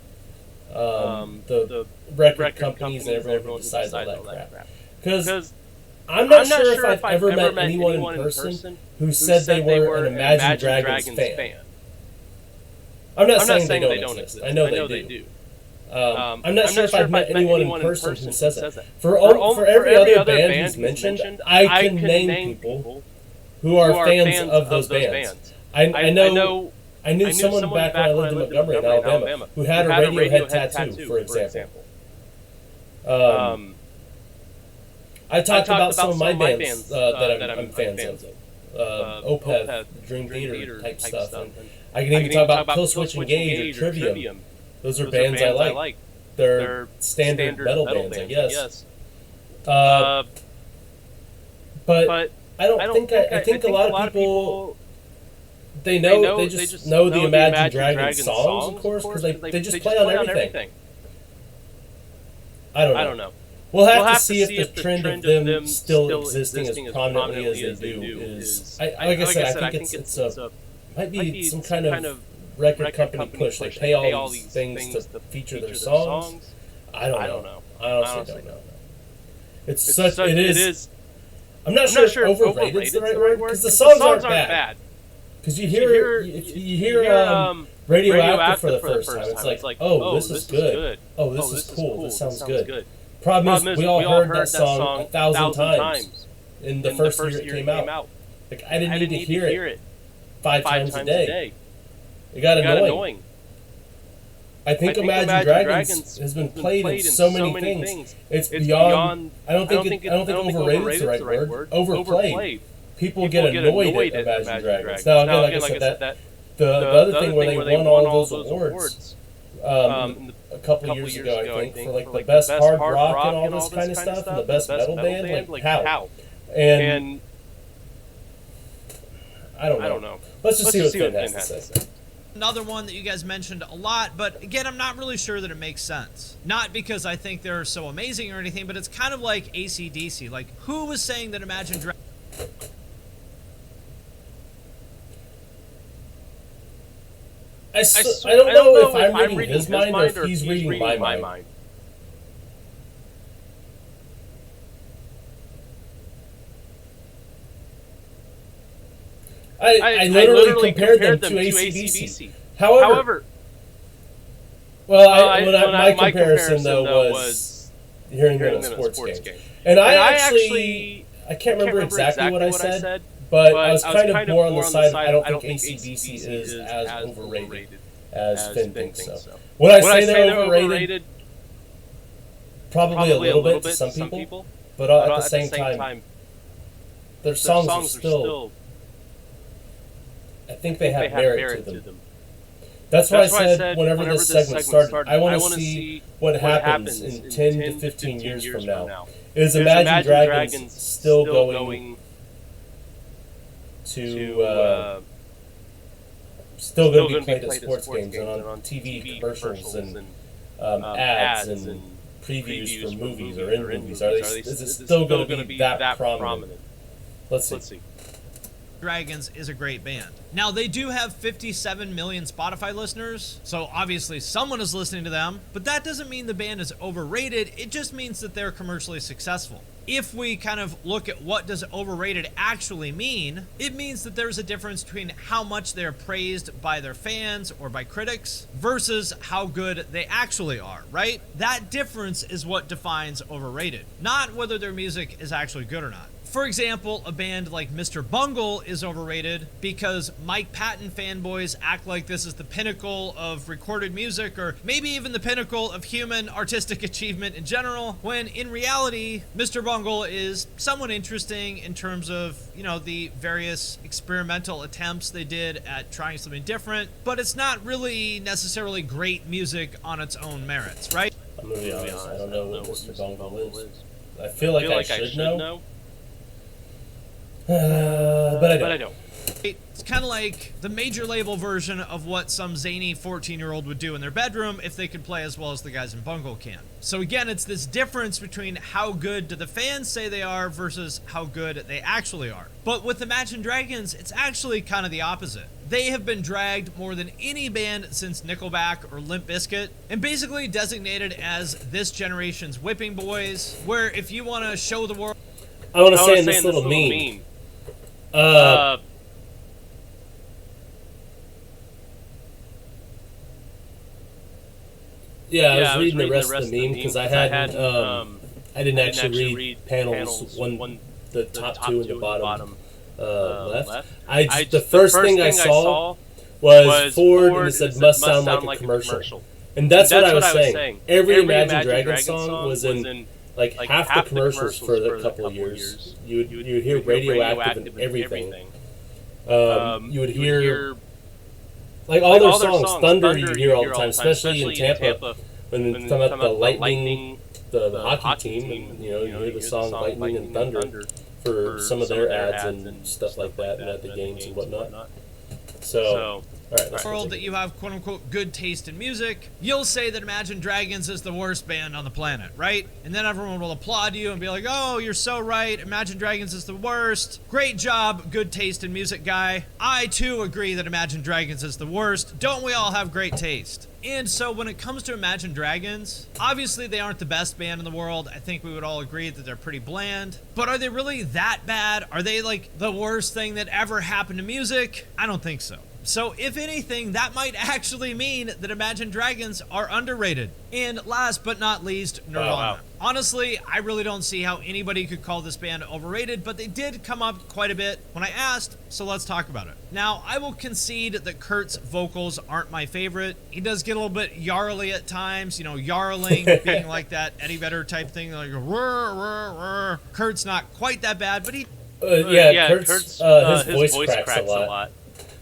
the record companies and everyone who decides all that crap. Because I'm not sure if I've ever met anyone in person who said they were an Imagine Dragons fan. I'm not saying they don't exist. I know they do. I'm not sure if I've met anyone in person who says that. For every other band he's mentioned, I can name people who are fans of those bands. I knew someone back when I lived in Montgomery, in Alabama, who had a Radiohead tattoo, for example. I talked about some of my bands that I'm fans of. Opeth, Dream Theater type stuff. And I can even talk about Killswitch Engage or Trivium. Those are bands I like. They're standard metal bands, I guess. But I think a lot of people they just know the Imagine Dragons songs, of course, because they just play on everything. I don't know. We'll have to see if the trend of them still existing as prominently as they do is. Like I said, I think it's might be some kind of record company push. They pay all these things to feature their songs. I don't know. I honestly don't know. It is. I'm not sure if overrated is the right word, because the songs aren't bad. Because you hear Radioactive for the first time, it's like, oh, this is good. Oh, this is cool. This sounds good. Problem is, we all heard that song 1,000 times in the first year it came out. Like, I didn't need to hear it 5 times a day. It got annoying. I think Imagine Dragons has been played in so many things. It's beyond. I don't think overrated is the right word. Overplayed. People get annoyed at Imagine Dragons. Now, again, like I said, the other thing where they won all those awards a couple years ago, I think, for like the best hard rock and all this kind of stuff, and the best metal band, like how? And I don't know. Let's just see what Finn has to say. Another one that you guys mentioned a lot, but again, I'm not really sure that it makes sense. Not because I think they're so amazing or anything, but it's kind of like AC/DC. Like, who was saying that Imagine Dragons? I don't know if I'm reading his mind or if he's reading my mind. I literally compared them to AC/DC. However, my comparison though was hearing them in a sports game. And I actually I can't remember exactly what I said, but I was kind of more on the side of I don't think AC/DC is as overrated as Finn thinks so. Would I say they're overrated? Probably a little bit to some people, but at the same time, their songs are still. I think they have merit to them. That's why I said whenever this segment started, I want to see what happens in 10 to 15 years from now. Is Imagine Dragons still going to still going to be played at sports games and on TV commercials and ads and previews for movies or in movies? Is it still going to be that prominent? Let's see. Dragons is a great band. Now, they do have 57 million Spotify listeners, so obviously someone is listening to them, but that doesn't mean the band is overrated. It just means that they're commercially successful. if we kind of look at what does overrated actually mean, it means that there's a difference between how much they're praised by their fans or by critics versus how good they actually are, right? That difference is what defines overrated, not whether their music is actually good or not. For example, a band like Mr. Bungle is overrated because Mike Patton fanboys act like this is the pinnacle of recorded music, or maybe even the pinnacle of human artistic achievement in general, when in reality, Mr. Bungle is somewhat interesting in terms of, you know, the various experimental attempts they did at trying something different, but it's not really necessarily great music on its own merits, right? I'm gonna be honest, I don't know what Mr. Bungle is. I feel like I should know. But I don't. It's kind of like the major label version of what some zany 14-year-old would do in their bedroom if they could play as well as the guys in Bungle can. So again, it's this difference between how good do the fans say they are versus how good they actually are. But with Imagine Dragons, it's actually kind of the opposite. They have been dragged more than any band since Nickelback or Limp Bizkit, and basically designated as this generation's whipping boys, where if you want to show the world... I want to say in this little meme. Yeah, I was reading the rest of the meme because I didn't actually read panels the top two and the bottom left. The first thing I saw was Ford, and it said "must sound like a commercial," and that's what I was saying. Every Imagine Dragons song was in like half the commercials for a couple of years. You would hear Radioactive and everything. You would hear like all their songs. Thunder you hear all the time, especially in Tampa when they talk about the Lightning, the hockey team. And, you know, you hear the song Lightning and Thunder for some of their ads and stuff like that, and at the games and whatnot. So. All right, world that you have quote-unquote good taste in music, you'll say that Imagine Dragons is the worst band on the planet, right? And then everyone will applaud you and be like, oh, you're so right, Imagine Dragons is the worst. Great job, good taste in music guy. I too agree that Imagine Dragons is the worst. Don't we all have great taste? And so when it comes to Imagine Dragons, obviously they aren't the best band in the world. I think we would all agree that they're pretty bland. But are they really that bad? Are they like the worst thing that ever happened to music? I don't think so. So if anything, that might actually mean that Imagine Dragons are underrated. And last but not least, Nirvana. Wow. Honestly, I really don't see how anybody could call this band overrated, but they did come up quite a bit when I asked, so let's talk about it. Now, I will concede that Kurt's vocals aren't my favorite. He does get a little bit yarly at times, you know, yarling, being like that Eddie Vedder type thing, like, rrr, rrr, rrr. Kurt's not quite that bad, but he... Kurt's his voice cracks a lot.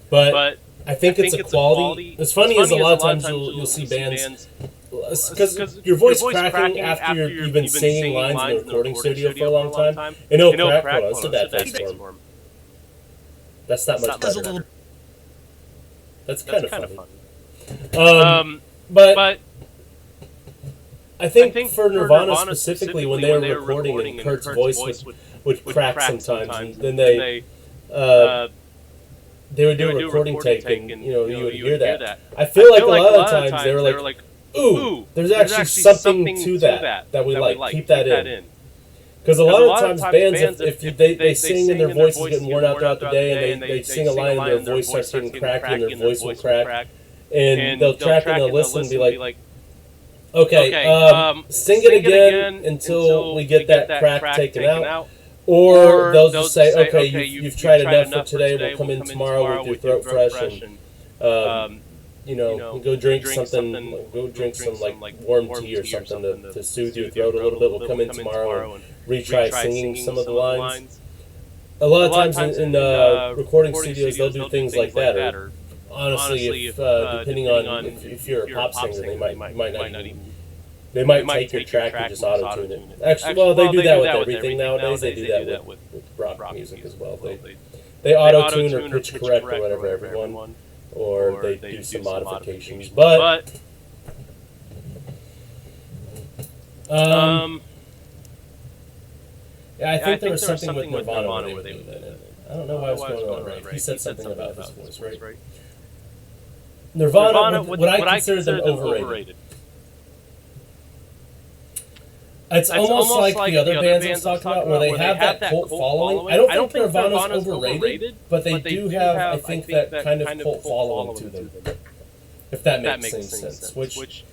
But I think it's a quality. What's funny is a lot of times you'll see bands, because your voice cracking after you've been singing lines in the recording studio for a long time, and it'll crack. Well, that's a bad thing for him. That's not much better. That's kind of funny. But I think for Nirvana specifically, when they were recording and Kurt's voice would crack sometimes, and then they would do a recording take, and you would hear that. I feel like a lot of the times they were like, "Ooh, there's actually something to that we like. Keep that in." Because a lot of times bands, if they sing and their voice is getting worn out throughout the day, and they sing a line and their voice starts getting cracked and their voice will crack, and they'll track and they'll listen and be like, "Okay, sing it again until we get that crack taken out." Or they'll just say, okay, you've tried enough for today, we'll come in tomorrow with your throat fresh, and, go drink some, like, warm tea or something to soothe your throat a little bit. We'll come in tomorrow and retry singing some of the lines. A lot of times in recording studios, they'll do things like that. Or, honestly, depending on if you're a pop singer, they might not even... They might take your track and just auto-tune it. Actually, well, they do that with everything nowadays. They do that with rock music as well. They auto-tune or pitch correct or whatever everyone, or they do some modifications. But yeah, I think there was something with Nirvana where they would do that. I don't know why I was going on right. He said something about his voice, right? Nirvana, would I consider them overrated? It's almost like the other bands I'm talking about, where they have that cult following. I don't think Nirvana's overrated, but they do have, I think, that kind of cult following to them. If that makes any sense. Which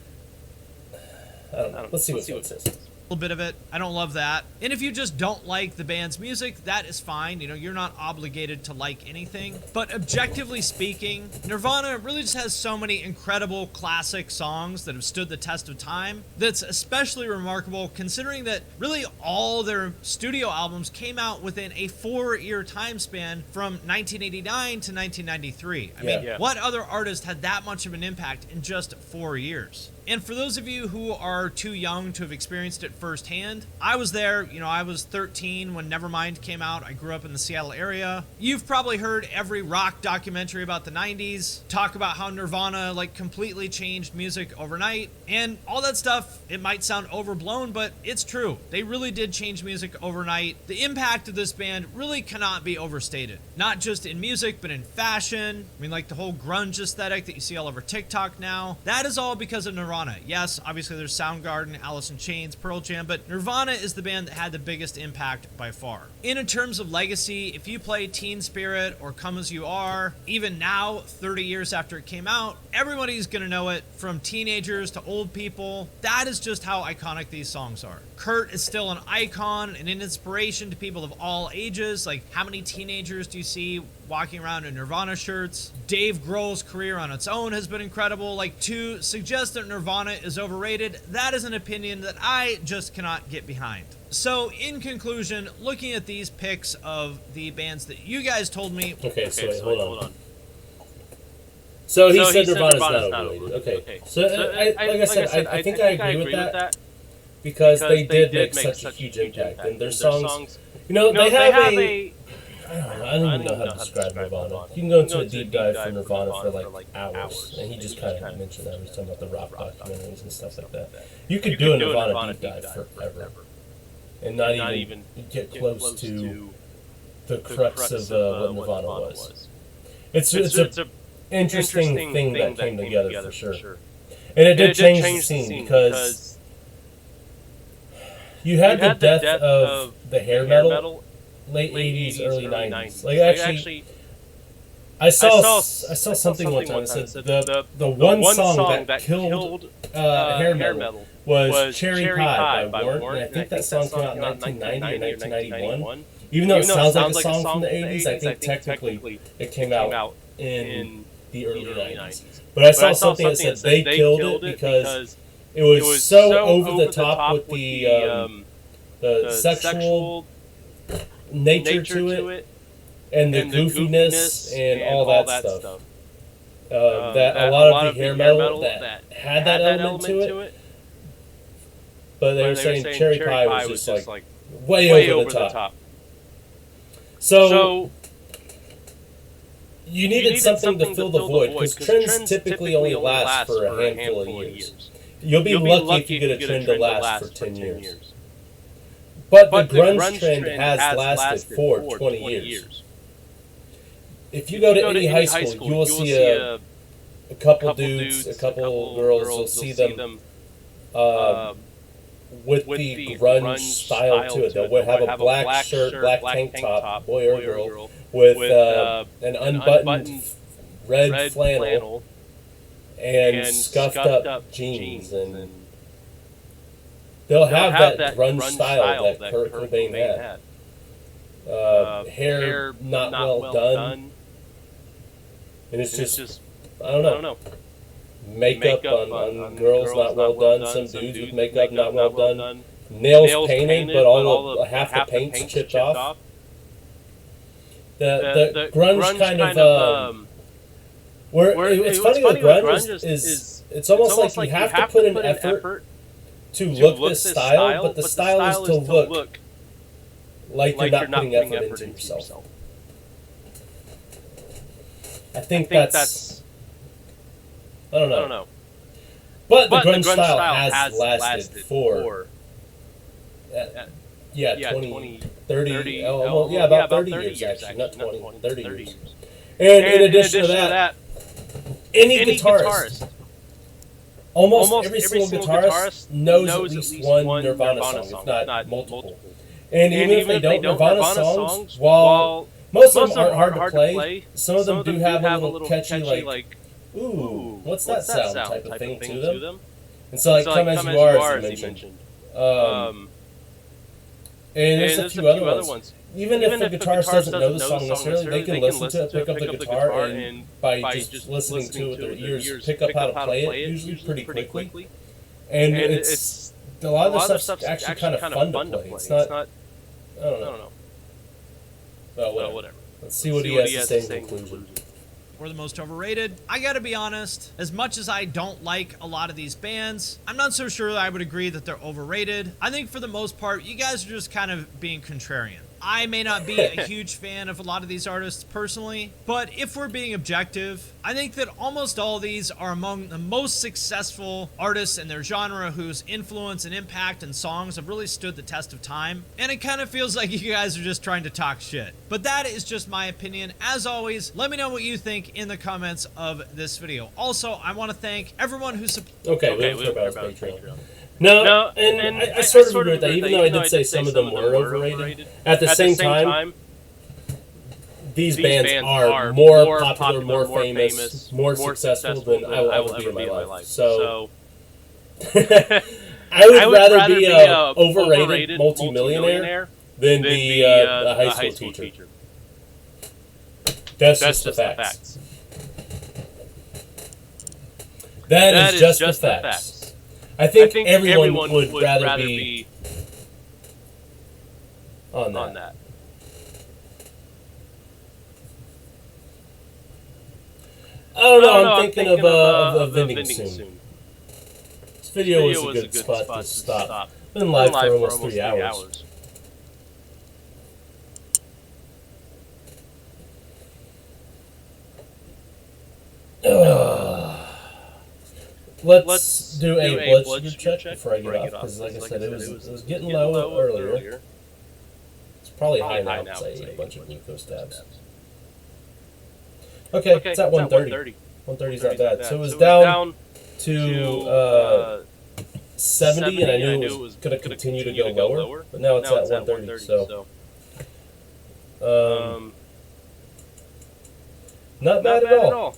I don't know. Let's see what it says. Bit of it. I don't love that. And if you just don't like the band's music, that is fine. You know, you're not obligated to like anything. But objectively speaking, Nirvana really just has so many incredible classic songs that have stood the test of time. That's especially remarkable considering that really all their studio albums came out within a 4-year time span from 1989 to 1993. I mean, what other artist had that much of an impact in just 4 years? And for those of you who are too young to have experienced it firsthand, I was there. You know, I was 13 when Nevermind came out. I grew up in the Seattle area. You've probably heard every rock documentary about the 90s talk about how Nirvana like completely changed music overnight. And all that stuff, it might sound overblown, but it's true. They really did change music overnight. The impact of this band really cannot be overstated. Not just in music, but in fashion. I mean, like the whole grunge aesthetic that you see all over TikTok now. That is all because of Nirvana. Yes, obviously there's Soundgarden, Alice in Chains, Pearl Jam, but Nirvana is the band that had the biggest impact by far. And in terms of legacy, if you play Teen Spirit or Come As You Are, even now, 30 years after it came out, everybody's gonna know it, from teenagers to old people. That is just how iconic these songs are. Kurt is still an icon and an inspiration to people of all ages. Like, how many teenagers do you see walking around in Nirvana shirts? Dave Grohl's career on its own has been incredible. Like, to suggest that Nirvana is overrated, that is an opinion that I just cannot get behind. So, in conclusion, looking at these picks of the bands that you guys told me... Okay, so wait, hold on. So he said Nirvana's not overrated. Okay. So, like I said, I think I agree with that. Because they did make such a huge impact. And their songs, you know, they have a... I don't even know how to describe Nirvana. You can go into a deep dive for Nirvana for like hours. And he just kind of mentioned that. He was talking about the rock documentaries and stuff like that. You could do a Nirvana deep dive forever. And not even get close to the crux of what Nirvana was. It's an interesting thing that came together for sure. And it did change the scene because... You had the death of the hair metal, late 80s, early 90s. Like, actually, I saw something one time that said the one song that killed hair metal was Cherry Pie by Warren, and I think that song came out in 1990 or 1991. Even though it sounds like a song from the 80s, I think technically it came out in the early 90s. But I saw something that said they killed it because... It was so over the top with the sexual nature to it, and the goofiness and all that stuff. That a lot of the hair metal that had that element to it, but they were saying Cherry Pie was just like way over the top. So you needed something to fill the void, because trends typically only last for a handful of years. You'll be lucky if you get a trend to last for 10 years. But the grunge trend has lasted for 20 years. If you go to any high school, you will see a couple dudes, a couple girls, you'll see them with the grunge style to it. They'll have a black shirt, black tank top, boy or girl, with an unbuttoned red flannel, and scuffed up jeans, and they'll have that grunge style that Kurt Cobain had. Hair not well done, and it's just I don't know. Makeup on girls not well done. Some dudes with makeup not well done. Nails painted, but half the paint's chipped off. The grunge kind of it's funny with grunge is it's almost like you have to put an effort to look this style, but the style is to look like you're not putting effort into yourself. I think that's I don't know. But the grunge style has lasted for 20, 30, about 30 years actually, not 20, 30 years. And in addition to that, any guitarist almost every single guitarist knows at least one Nirvana song, if not multiple. And even if they don't, Nirvana songs, while most of them aren't hard to play, some of them do have a little catchy, like, ooh, what's that sound type of thing to them. And so, like, Come As You Are, as you mentioned. And there's a few other ones. Even if a guitarist doesn't know the song necessarily, they can listen to it, pick up the guitar, and by just listening to it with their ears, pick up how to play it, usually pretty quickly. And it's a lot of this stuff's actually kind of fun to play. It's not, I don't know. Well, whatever. Let's see what he has to say in conclusion. Or the most overrated. I gotta be honest, as much as I don't like a lot of these bands, I'm not so sure that I would agree that they're overrated. I think for the most part, you guys are just kind of being contrarian. I may not be a huge fan of a lot of these artists personally, but if we're being objective, I think that almost all of these are among the most successful artists in their genre whose influence and impact and songs have really stood the test of time. And it kind of feels like you guys are just trying to talk shit. But that is just my opinion. As always, let me know what you think in the comments of this video. Also, I want to thank everyone who supported. Okay, we'll talk about Patreon. No, and I sort of agree with that, even though I did say some of them were overrated. At the same time, these bands are more popular, more famous, more successful than I will ever be in my life. So, I would rather be an overrated multimillionaire than be a high school teacher. That's just the facts. That is just the facts. I think everyone would rather be on that. I don't know, I'm thinking of ending soon. This video was a good spot to stop. Been live for almost 3 hours. Let's do a blood sugar check before I get off, because like I said, it was getting low earlier. It's probably high now because I ate a bunch of glucose tabs. Okay, it's at 130. 130 is not bad. So it was down to 70, and I knew it was going to continue to go lower, but now it's at 130, so not bad at all.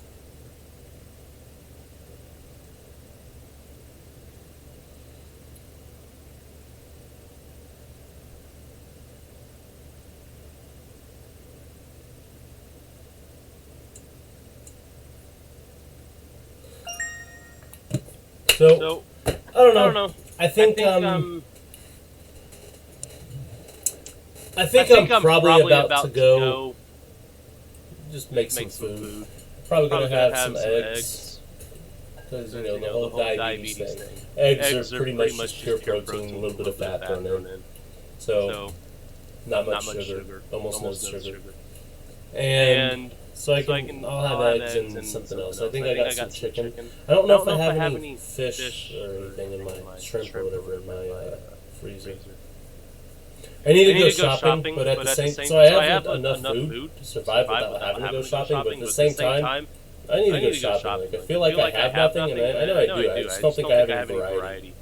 So I don't know. I think I'm probably about to go just make some food. Probably gonna have some eggs because the whole diabetes thing. Eggs are pretty much just pure protein, a little bit of fat thrown in. So not much sugar, almost no sugar. And so I'll have eggs and something else. I think I got some chicken. I don't know if I have any fish or anything in my shrimp or whatever in my freezer. I need to go shopping, but at the same time, so I have enough food to survive without having to go shopping. But at the same time, I need to go shopping. Like I feel like I have nothing, and I know I do. I just don't think I have any variety.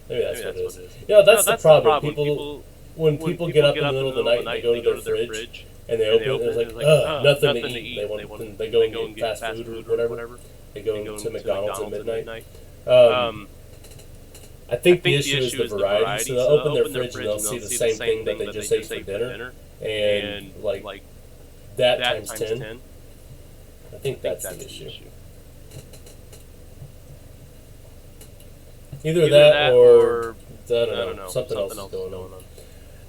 Maybe that's what it is. That's the problem. When people get up in the middle of the night and they go to their fridge. And they open it, and it's like, nothing to eat. They go and get fast food or whatever. They go to McDonald's at midnight. I think the issue is the variety. So they'll open their fridge and they'll see the same thing that they just ate for dinner. And, like, that times 10. I think that's the issue. Either that or, I don't know, something else is going on.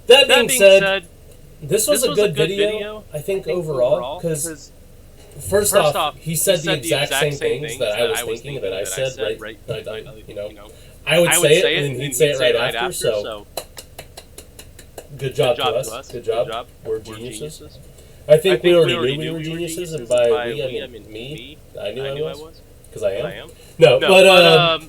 That being said, this was a good video, I think, overall, because first off, he said the exact same things that I was thinking that I said, right? I would say it, and then he'd say it right after, so good job to us. Good job. We're geniuses. I think we already knew we were geniuses, and by we, I mean me. I knew I was, because I am. No, but,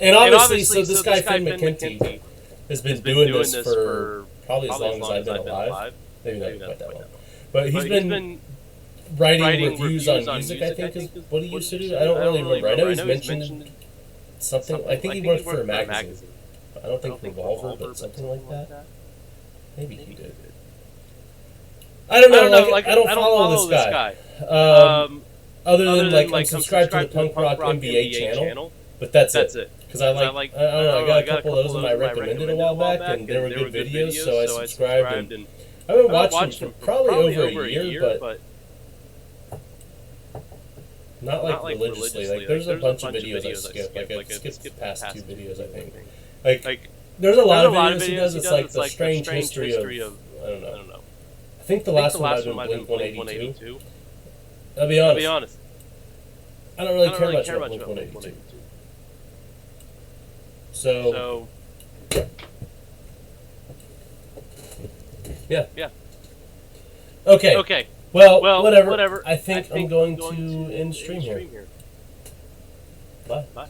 and obviously, so this guy, Finn McKenty, has been doing this for probably as long as I've been alive. Maybe not quite that long. But he's been writing reviews on music, I think, is what he used to do. I don't really remember. I know he's mentioned something. I think he worked for a magazine. I don't think Revolver, but something like that. Maybe he did. I don't know. Like, I don't follow this guy. Other than like I'm subscribed to the Punk Rock MBA channel, but that's it. Because I like I don't know. I got a couple of those that I recommended a while back, and they were good videos, so I subscribed. And I've been watching for probably over a year, but not like religiously. Like there's a bunch of videos I skipped. Like I skipped the past 2 videos, I think. Like there's a lot of videos he does. It's like the strange history of I don't know. I think the last one might have been Blink 182. I'll be honest. I don't really care much about Blink 182. So yeah. Okay. Well, whatever. I think I'm going to end stream here. Bye.